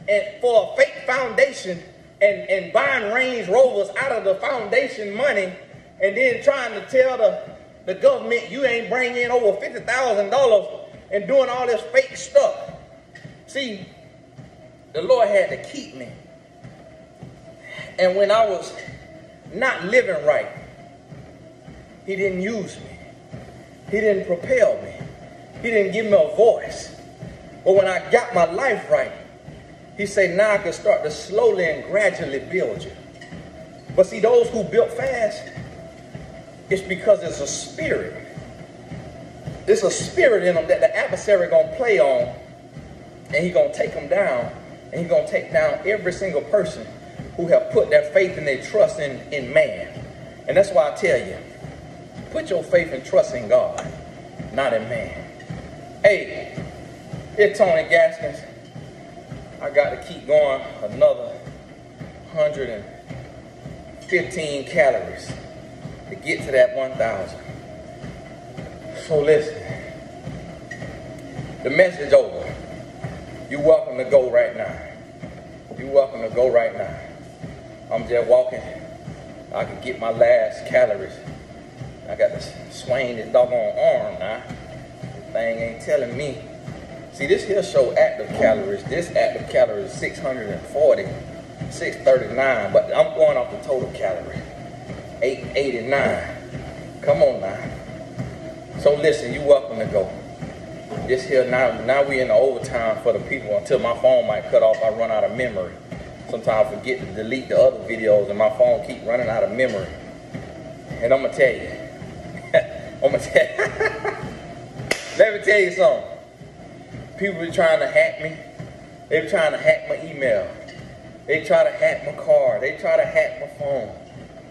and for a fake foundation, and buying Range Rovers out of the foundation money, and then trying to tell the government you ain't bringing in over $50,000 and doing all this fake stuff. See, the Lord had to keep me. And when I was not living right, he didn't use me. He didn't propel me. He didn't give me a voice. But when I got my life right, he said, now I can start to slowly and gradually build you. But see, those who built fast, it's because there's a spirit. There's a spirit in them that the adversary going to play on, and he's going to take them down, and he's going to take down every single person who have put their faith and their trust in man. And that's why I tell you, put your faith and trust in God, not in man. Hey, it's Tony Gaskins. I got to keep going another 115 calories to get to that 1,000. So listen, the message over. You're welcome to go right now. You're welcome to go right now. I'm just walking. I can get my last calories. I got to swing this doggone arm now. This thing ain't telling me. See, this here show active calories. This active calories is 640, 639, but I'm going off the total calorie, 889. Come on now. So listen, you're welcome to go. This here, now we in the overtime for the people until my phone might cut off. I run out of memory. Sometimes I forget to delete the other videos and my phone keep running out of memory. And I'm going to tell you, let me tell you something. People be trying to hack me. They be trying to hack my email. They try to hack my car. They try to hack my phone.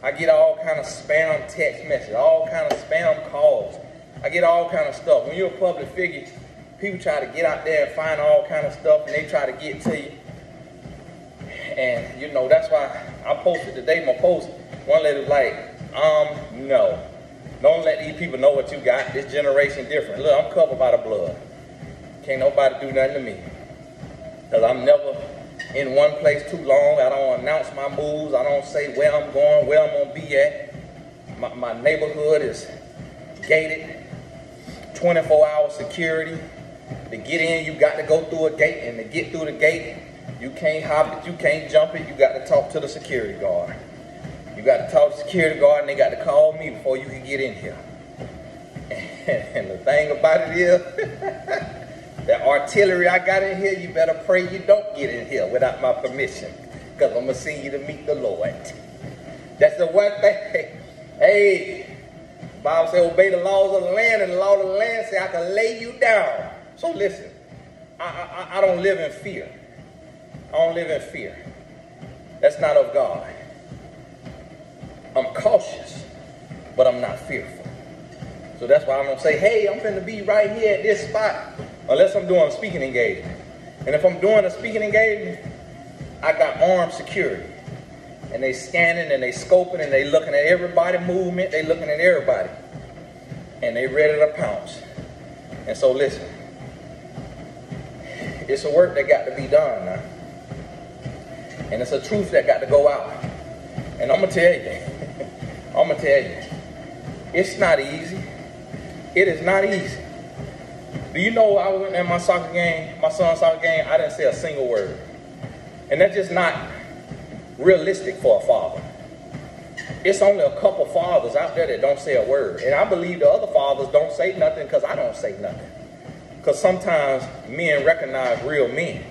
I get all kind of spam text messages, all kind of spam calls. I get all kind of stuff. When you're a public figure, people try to get out there and find all kind of stuff, and they try to get to you. And, you know, that's why I posted today my post. One lady was like, no. Don't let these people know what you got. This generation different. Look, I'm covered by the blood. Can't nobody do nothing to me. Because I'm never in one place too long. I don't announce my moves. I don't say where I'm going, where I'm going to be at. My neighborhood is gated. 24-hour security. To get in, you got to go through a gate. And to get through the gate, you can't hop it, you can't jump it. You got to talk to the security guard. You got to talk to the security guard, and they got to call me before you can get in here. And the thing about it is, that artillery I got in here, you better pray you don't get in here without my permission, because I'm going to send you to meet the Lord. That's the one thing. Hey, the Bible says obey the laws of the land, and the law of the land says I can lay you down. So listen, I don't live in fear. I don't live in fear. That's not of God. I'm cautious, but I'm not fearful. So that's why I'm going to say, hey, I'm going to be right here at this spot, unless I'm doing a speaking engagement. And if I'm doing a speaking engagement, I got armed security. And they scanning and they scoping and they looking at everybody movement. They looking at everybody. And they ready to pounce. And so listen, it's a work that got to be done now. And it's a truth that got to go out. And I'm going to going to tell you, it's not easy. It is not easy. Do you know I went at my soccer game, my son's soccer game, I didn't say a single word. And that's just not realistic for a father. It's only a couple fathers out there that don't say a word. And I believe the other fathers don't say nothing because I don't say nothing. Because sometimes men recognize real men.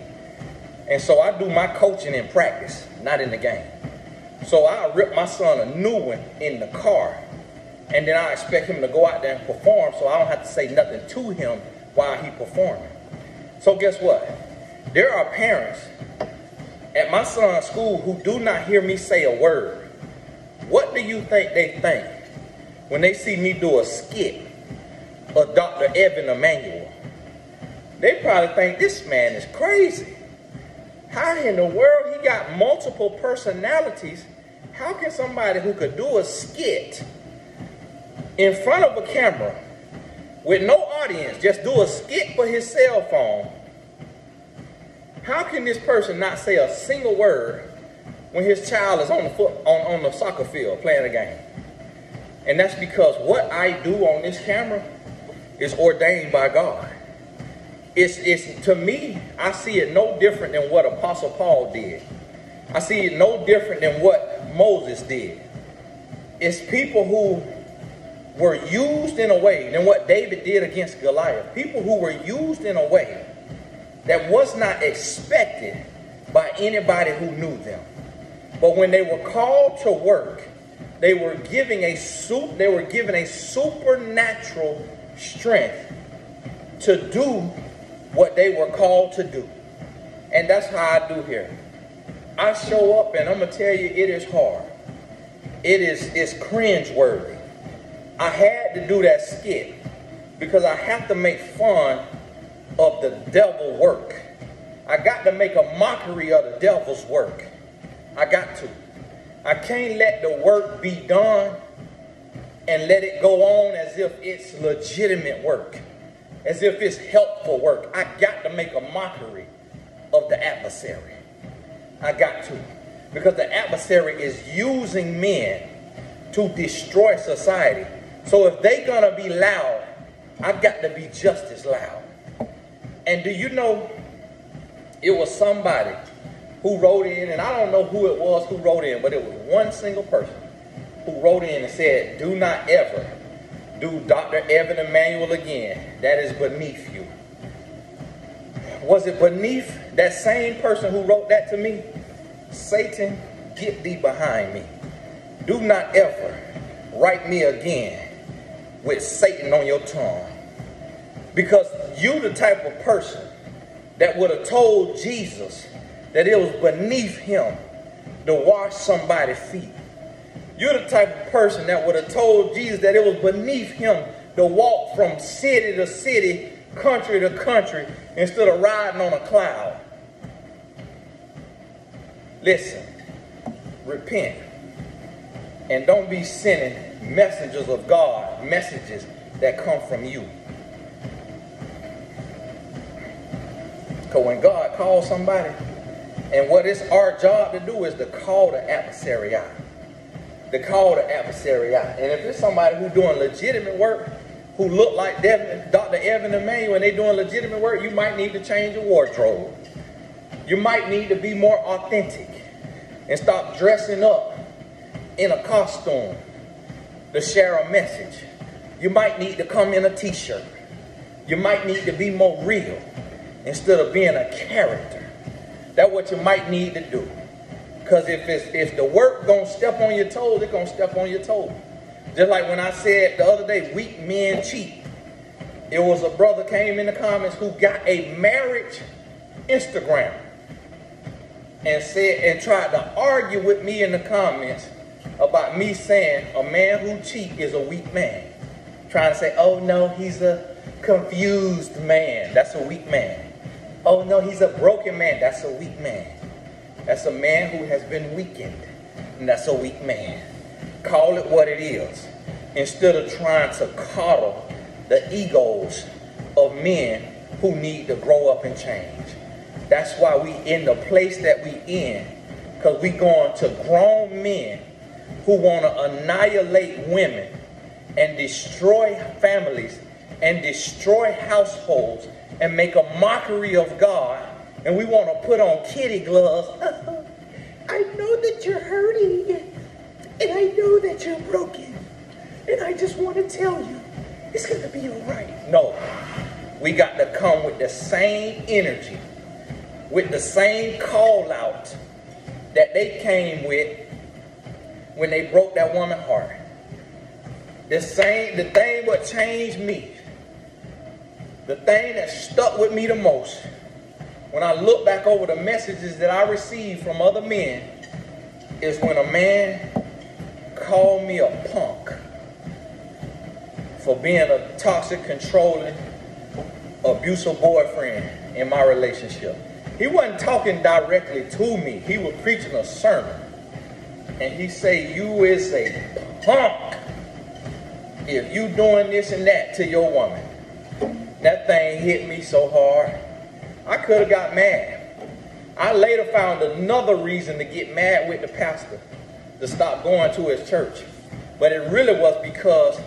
And so I do my coaching in practice, not in the game. So I rip my son a new one in the car. And then I expect him to go out there and perform so I don't have to say nothing to him while he's performing. So guess what? There are parents at my son's school who do not hear me say a word. What do you think they think when they see me do a skit of Dr. Evan Emanuel? They probably think this man is crazy. How in the world he got multiple personalities? How can somebody who could do a skit in front of a camera with no audience just do a skit for his cell phone? How can this person not say a single word when his child is on the soccer field playing a game? And that's because what I do on this camera is ordained by God. It's to me, I see it no different than what Apostle Paul did. I see it no different than what Moses did. It's people who were used in a way than what David did against Goliath. People who were used in a way that was not expected by anybody who knew them. But when they were called to work, they were given a supernatural strength to do what they were called to do. And that's how I do here. I show up and I'm going to tell you, it is hard. It's cringe-worthy. I had to do that skit because I have to make fun of the devil work. I got to make a mockery of the devil's work. I got to. I can't let the work be done and let it go on as if it's legitimate work, as if it's helpful work. I got to make a mockery of the adversary. I got to. Because the adversary is using men to destroy society. So if they're going to be loud, I've got to be just as loud. And do you know, it was somebody who wrote in, and I don't know who it was who wrote in, but it was one single person who wrote in and said, do not ever do Dr. Evan Emanuel again. That is beneath you. Was it beneath that same person who wrote that to me? Satan, get thee behind me. Do not ever write me again with Satan on your tongue. Because you the type of person that would have told Jesus that it was beneath him to wash somebody's feet. You're the type of person that would have told Jesus that it was beneath him to walk from city to city, country to country, instead of riding on a cloud. Listen, repent, and don't be sending messengers of God, messages that come from you. Because when God calls somebody, and what it's our job to do is to call the adversary out. To call the adversary out. And if it's somebody who's doing legitimate work, who look like Dr. Evan Emanuel, and they're doing legitimate work, you might need to change your wardrobe. You might need to be more authentic and stop dressing up in a costume to share a message. You might need to come in a t-shirt. You might need to be more real instead of being a character. That's what you might need to do. Because if the work gonna step on your toes, it's gonna step on your toes. Just like when I said the other day, weak men cheat. It was a brother came in the comments who got a marriage Instagram and said and tried to argue with me in the comments about me saying a man who cheats is a weak man. Trying to say, oh no, he's a confused man. That's a weak man. Oh no, he's a broken man. That's a weak man. That's a man who has been weakened. And that's a weak man. Call it what it is. Instead of trying to coddle the egos of men who need to grow up and change. That's why we in the place that we in. Because we going to grown men who want to annihilate women and destroy families and destroy households and make a mockery of God, and we want to put on kitty gloves. I know that you're hurting, and I know that you're broken, and I just want to tell you, it's going to be all right. No, we got to come with the same energy, with the same call out that they came with when they broke that woman's heart. The thing what changed me, the thing that stuck with me the most, when I look back over the messages that I received from other men, is when a man called me a punk for being a toxic, controlling, abusive boyfriend in my relationship. He wasn't talking directly to me. He was preaching a sermon. And he said, you is a punk if you doing this and that to your woman. That thing hit me so hard. I could have got mad. I later found another reason to get mad with the pastor, to stop going to his church. But it really was because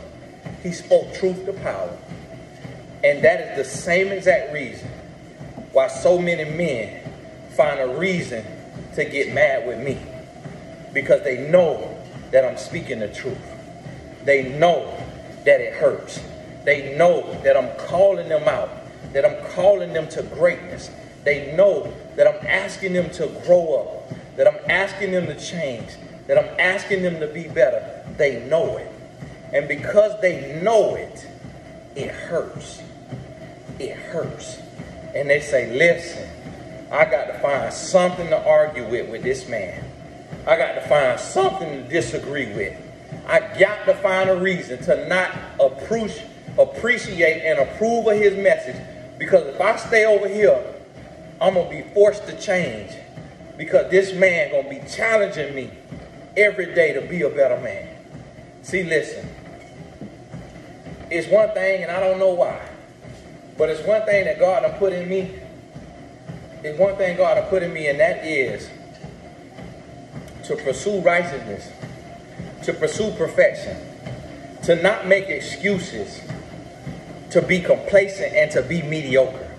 he spoke truth to power. And that is the same exact reason why so many men find a reason to get mad with me. Because they know that I'm speaking the truth. They know that it hurts. They know that I'm calling them out, that I'm calling them to greatness. They know that I'm asking them to grow up, that I'm asking them to change, that I'm asking them to be better. They know it. And because they know it, it hurts. It hurts. And they say, listen, I got to find something to argue with this man. I got to find something to disagree with. I got to find a reason to not appreciate and approve of his message, because if I stay over here, I'm going to be forced to change, because this man going to be challenging me every day to be a better man. See, listen, it's one thing, and I don't know why, but it's one thing that God done put in me. It's one thing God done put in me, and that is to pursue righteousness, to pursue perfection, to not make excuses, to be complacent and to be mediocre,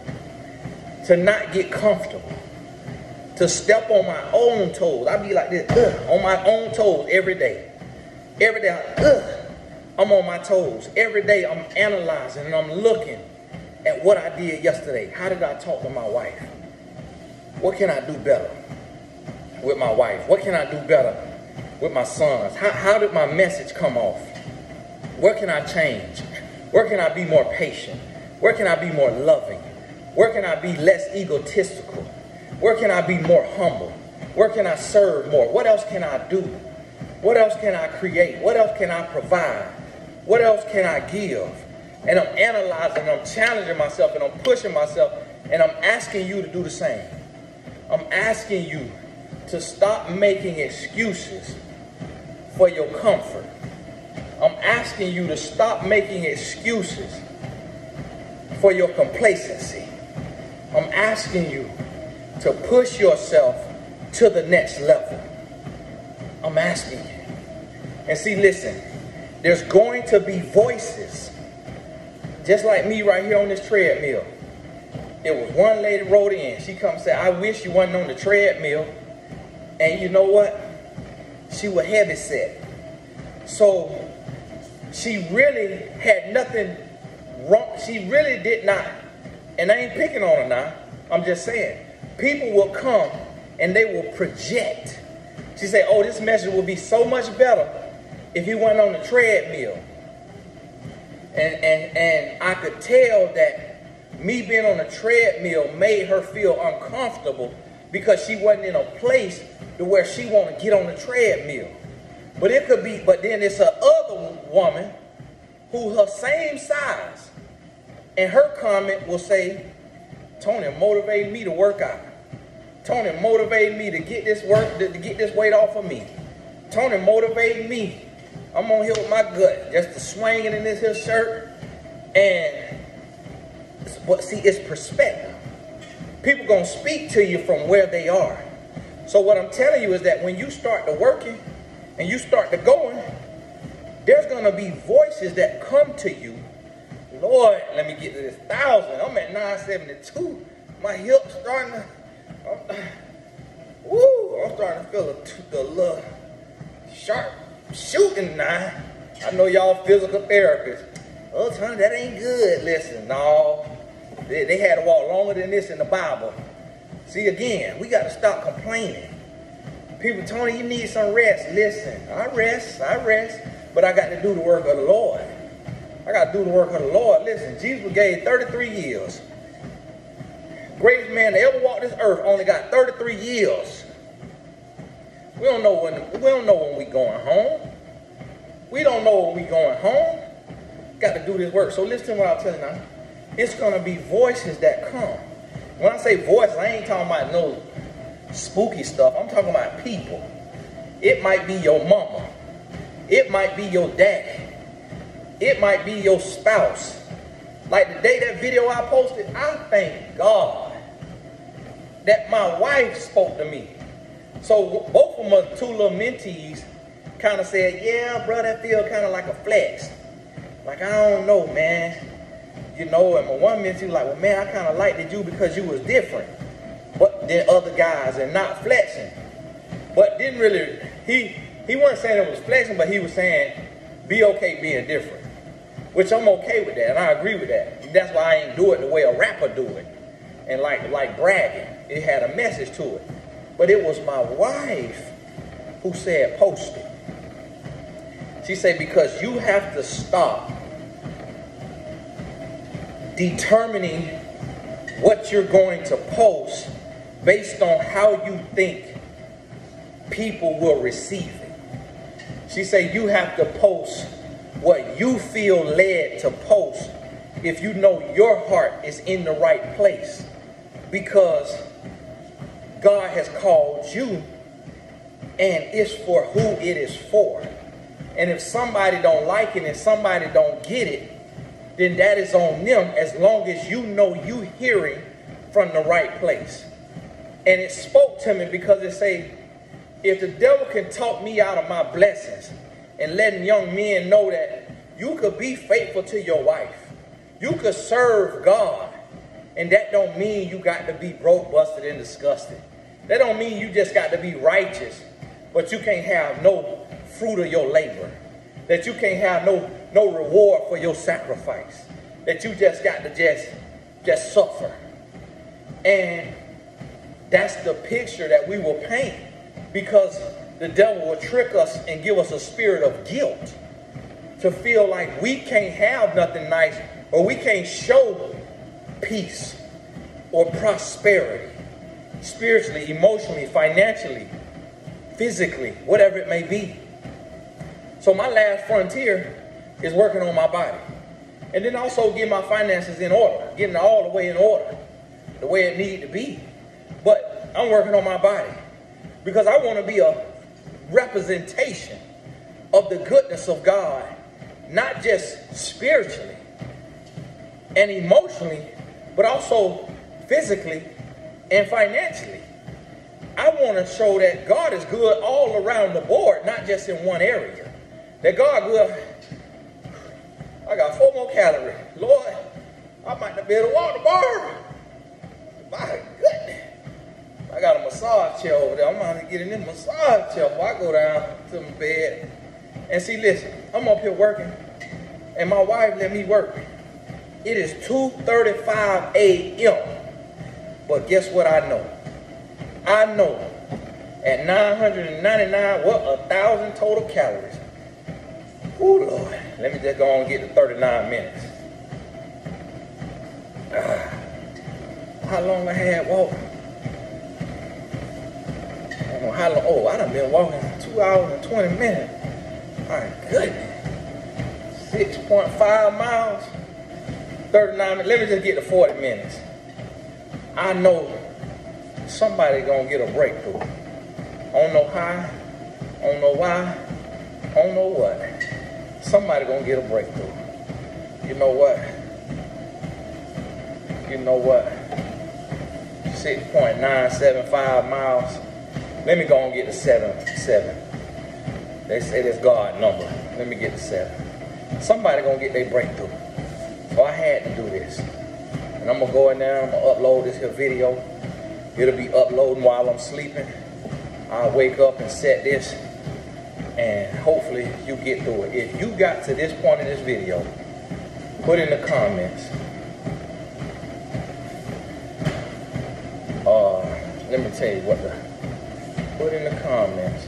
to not get comfortable, to step on my own toes. I be like this, on my own toes every day. Every day, I'm on my toes. Every day I'm analyzing and I'm looking at what I did yesterday. How did I talk to my wife? What can I do better with my wife? What can I do better with my sons? How did my message come off? Where can I change? Where can I be more patient? Where can I be more loving? Where can I be less egotistical? Where can I be more humble? Where can I serve more? What else can I do? What else can I create? What else can I provide? What else can I give? And I'm analyzing, I'm challenging myself, and I'm pushing myself, and I'm asking you to do the same. I'm asking you to stop making excuses for your comfort. I'm asking you to stop making excuses for your complacency. I'm asking you to push yourself to the next level. I'm asking you. And see, listen, there's going to be voices, just like me right here on this treadmill. It was one lady wrote in. She come and said, I wish you wasn't on the treadmill. And you know what? She was heavy set. So she really had nothing wrong. She really did not. And I ain't picking on her now. I'm just saying. People will come and they will project. She said, oh, this message will be so much better if he went on the treadmill. And I could tell that me being on the treadmill made her feel uncomfortable, because she wasn't in a place to where she want to get on the treadmill. But it could be, but then it's a other woman who her same size, and her comment will say, Tony motivated me to work out. Tony motivated me to get this weight off of me. Tony motivated me. I'm on here with my gut, just to swinging in this here shirt. And, but see, it's perspective. People gonna speak to you from where they are. So what I'm telling you is that when you start to working, and you start to going, there's going to be voices that come to you. Lord, let me get to this 1,000. I'm at 972. My hips starting to, I'm starting to feel a little sharp shooting now. I know y'all physical therapists. Oh, Tony, that ain't good. Listen, no. They had to walk longer than this in the Bible. See, again, we got to stop complaining. People, Tony, you need some rest. Listen, I rest, but I got to do the work of the Lord. I got to do the work of the Lord. Listen, Jesus gave 33 years. Greatest man to ever walk this earth only got 33 years. We don't know when we going home. We don't know when we going home. Got to do this work. So listen to what I'm telling you now. It's going to be voices that come. When I say voices, I ain't talking about no spooky stuff. I'm talking about people. It might be your mama. It might be your daddy. It might be your spouse. Like the day that video I posted, I thank God that my wife spoke to me. So both of them, two little mentees, kind of said, yeah, bro, that feel kind of like a flex. Like, I don't know, man. You know, and my one mentee was like, well, man, I kind of liked you because you was different than other guys and not flexing. But didn't really, he wasn't saying it was flexing, but he was saying, be okay being different. Which I'm okay with that, and I agree with that. And that's why I ain't do it the way a rapper do it. And like bragging. It had a message to it. But it was my wife who said, post it. She said, because you have to stop determining what you're going to post based on how you think people will receive it. She said, you have to post what you feel led to post if you know your heart is in the right place, because God has called you and it's for who it is for. And if somebody don't like it and somebody don't get it, then that is on them, as long as you know you hearing from the right place. And it spoke to me because it say, if the devil can talk me out of my blessings and letting young men know that you could be faithful to your wife, you could serve God, and that don't mean you got to be broke, busted, and disgusted. That don't mean you just got to be righteous, but you can't have no fruit of your labor. That you can't have no reward for your sacrifice. That you just got to just suffer. And that's the picture that we will paint, because the devil will trick us and give us a spirit of guilt to feel like we can't have nothing nice, or we can't show peace or prosperity, spiritually, emotionally, financially, physically, whatever it may be. So my last frontier is working on my body. And then also getting my finances in order, getting it all the way in order, the way it need to be. But I'm working on my body because I want to be a representation of the goodness of God, not just spiritually and emotionally, but also physically and financially. I want to show that God is good all around the board, not just in one area. That God good. I got 4 more calories. Lord, I might not be able to walk the bar. My goodness. I got a massage chair over there. I'm going to get in this massage chair before I go down to my bed. And see, listen, I'm up here working, and my wife let me work. It is 2:35 a.m. But guess what I know? I know at 999, 1,000 total calories. Oh, Lord. Let me just go on and get to 39 minutes. How long I had walking? I don't know how long. Oh, I done been walking 2 hours and 20 minutes. My goodness. 6.5 miles. 39 minutes. Let me just get to 40 minutes. I know somebody gonna get a breakthrough. I don't know how. I don't know why. I don't know what. Somebody gonna get a breakthrough. You know what? You know what? 6.975 miles. Let me go and get to 7. They say this God number. Let me get the 7. Somebody gonna get their breakthrough. So I had to do this. And I'm gonna go in there, I'm gonna upload this here video. It'll be uploading while I'm sleeping. I'll wake up and set this, and hopefully you get through it. If you got to this point in this video, put in the comments. Let me tell you what put in the comments.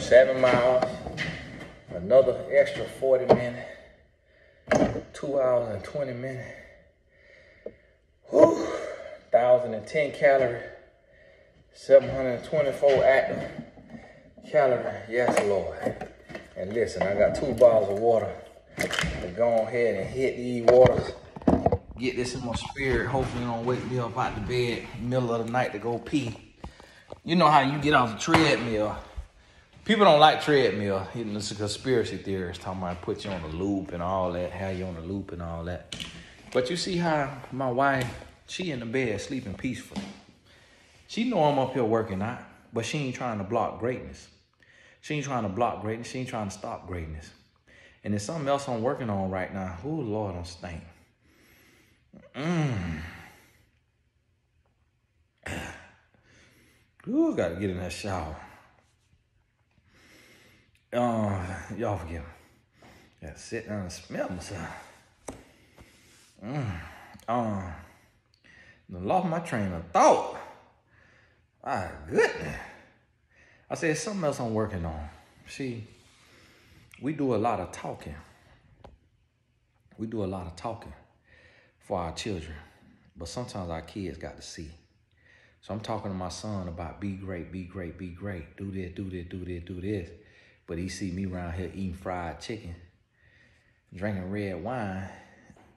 7 miles, another extra 40 minutes, 2 hours and 20 minutes. 1,010 calories, 724 active calories. Yes, Lord. And listen, I got 2 bottles of water to go ahead and hit these waters. Get this in my spirit. Hopefully it don't wake me up out the bed middle of the night to go pee. You know how you get off the treadmill. People don't like treadmill. It's a conspiracy theorist talking about put you on a loop and all that, have you on a loop and all that. But you see how my wife, she in the bed sleeping peacefully. She know I'm up here working out, but she ain't trying to block greatness. She ain't trying to block greatness. She ain't trying to stop greatness. And there's something else I'm working on right now. Oh, Lord, I'm stank. Ooh, got to get in that shower. Y'all forgive me. Got to sit down and smell myself. I lost my train of thought. My goodness. I said something else I'm working on. See, we do a lot of talking. We do a lot of talking for our children, but sometimes our kids got to see. So I'm talking to my son about be great, be great, be great. Do this, do this, do this, do this. But he see me around here eating fried chicken, drinking red wine.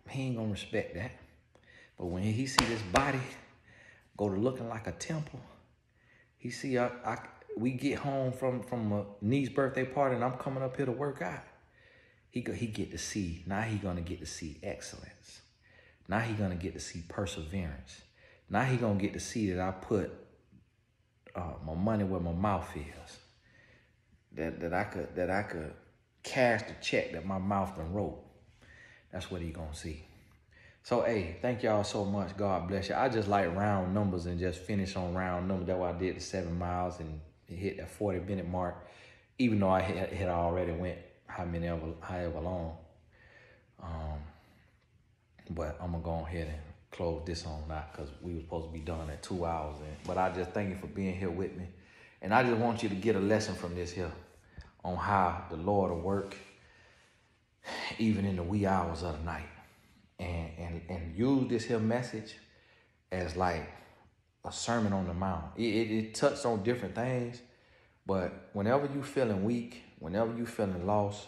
He ain't gonna respect that. But when he see this body go to looking like a temple, he see we get home from a niece's birthday party and I'm coming up here to work out. He get to see, now he gonna get to see excellence. Now he gonna get to see perseverance. Now he gonna get to see that I put my money where my mouth is. That I could cash the check that my mouth done wrote. That's what he gonna see. So, hey, thank y'all so much. God bless you. I just like round numbers and just finish on round numbers. That's why I did the 7 miles and hit that 40-minute mark, even though I had already went however long. But I'm gonna go ahead and close this on now because we were supposed to be done at 2 hours. But I just thank you for being here with me. And I just want you to get a lesson from this here on how the Lord will work even in the wee hours of the night. And use this here message as like a sermon on the mount. It touched on different things, but whenever you feeling weak, whenever you feeling lost,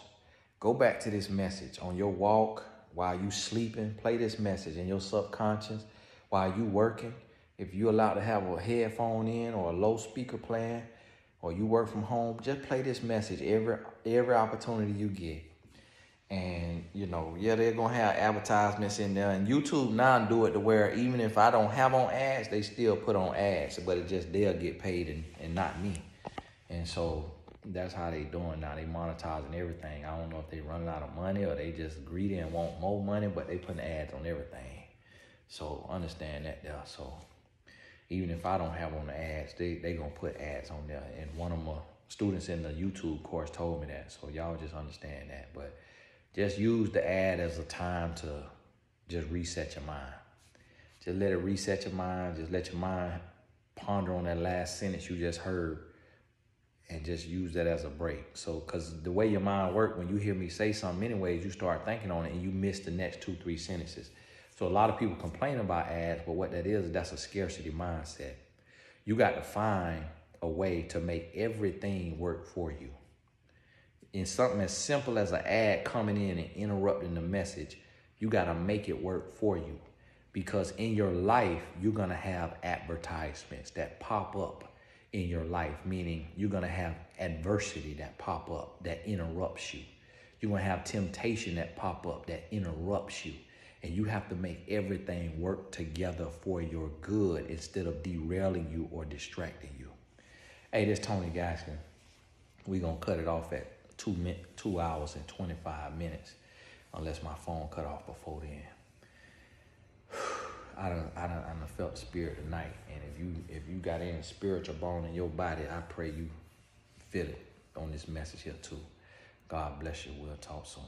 go back to this message on your walk, while you sleeping. Play this message in your subconscious while you working. If you're allowed to have a headphone in or a low speaker playing, or you work from home, just play this message every opportunity you get. And, you know, yeah, they're going to have advertisements in there. And YouTube now do it to where even if I don't have on ads, they still put on ads. But it just they'll get paid and not me. And so that's how they doing now. They monetizing everything. I don't know if they running out of money or they just greedy and want more money, but they putting ads on everything. So understand that there. So even if I don't have on the ads, they going to put ads on there. And one of my students in the YouTube course told me that. So y'all just understand that. But just use the ad as a time to just reset your mind. Just let it reset your mind. Just let your mind ponder on that last sentence you just heard and just use that as a break. So, because the way your mind works, when you hear me say something anyways, you start thinking on it and you miss the next 2-3 sentences. So a lot of people complain about ads, but what that is, that's a scarcity mindset. You got to find a way to make everything work for you. In something as simple as an ad coming in and interrupting the message, you got to make it work for you. Because in your life, you're going to have advertisements that pop up in your life, meaning you're going to have adversity that pop up that interrupts you. You're going to have temptation that pop up that interrupts you. And you have to make everything work together for your good instead of derailing you or distracting you. Hey, this is Tony Gaskin. We're going to cut it off at 2 hours and 25 minutes, unless my phone cut off before then. I done felt the spirit tonight, and if you got any spiritual bone in your body, I pray you feel it on this message here too. God bless you. We'll talk soon.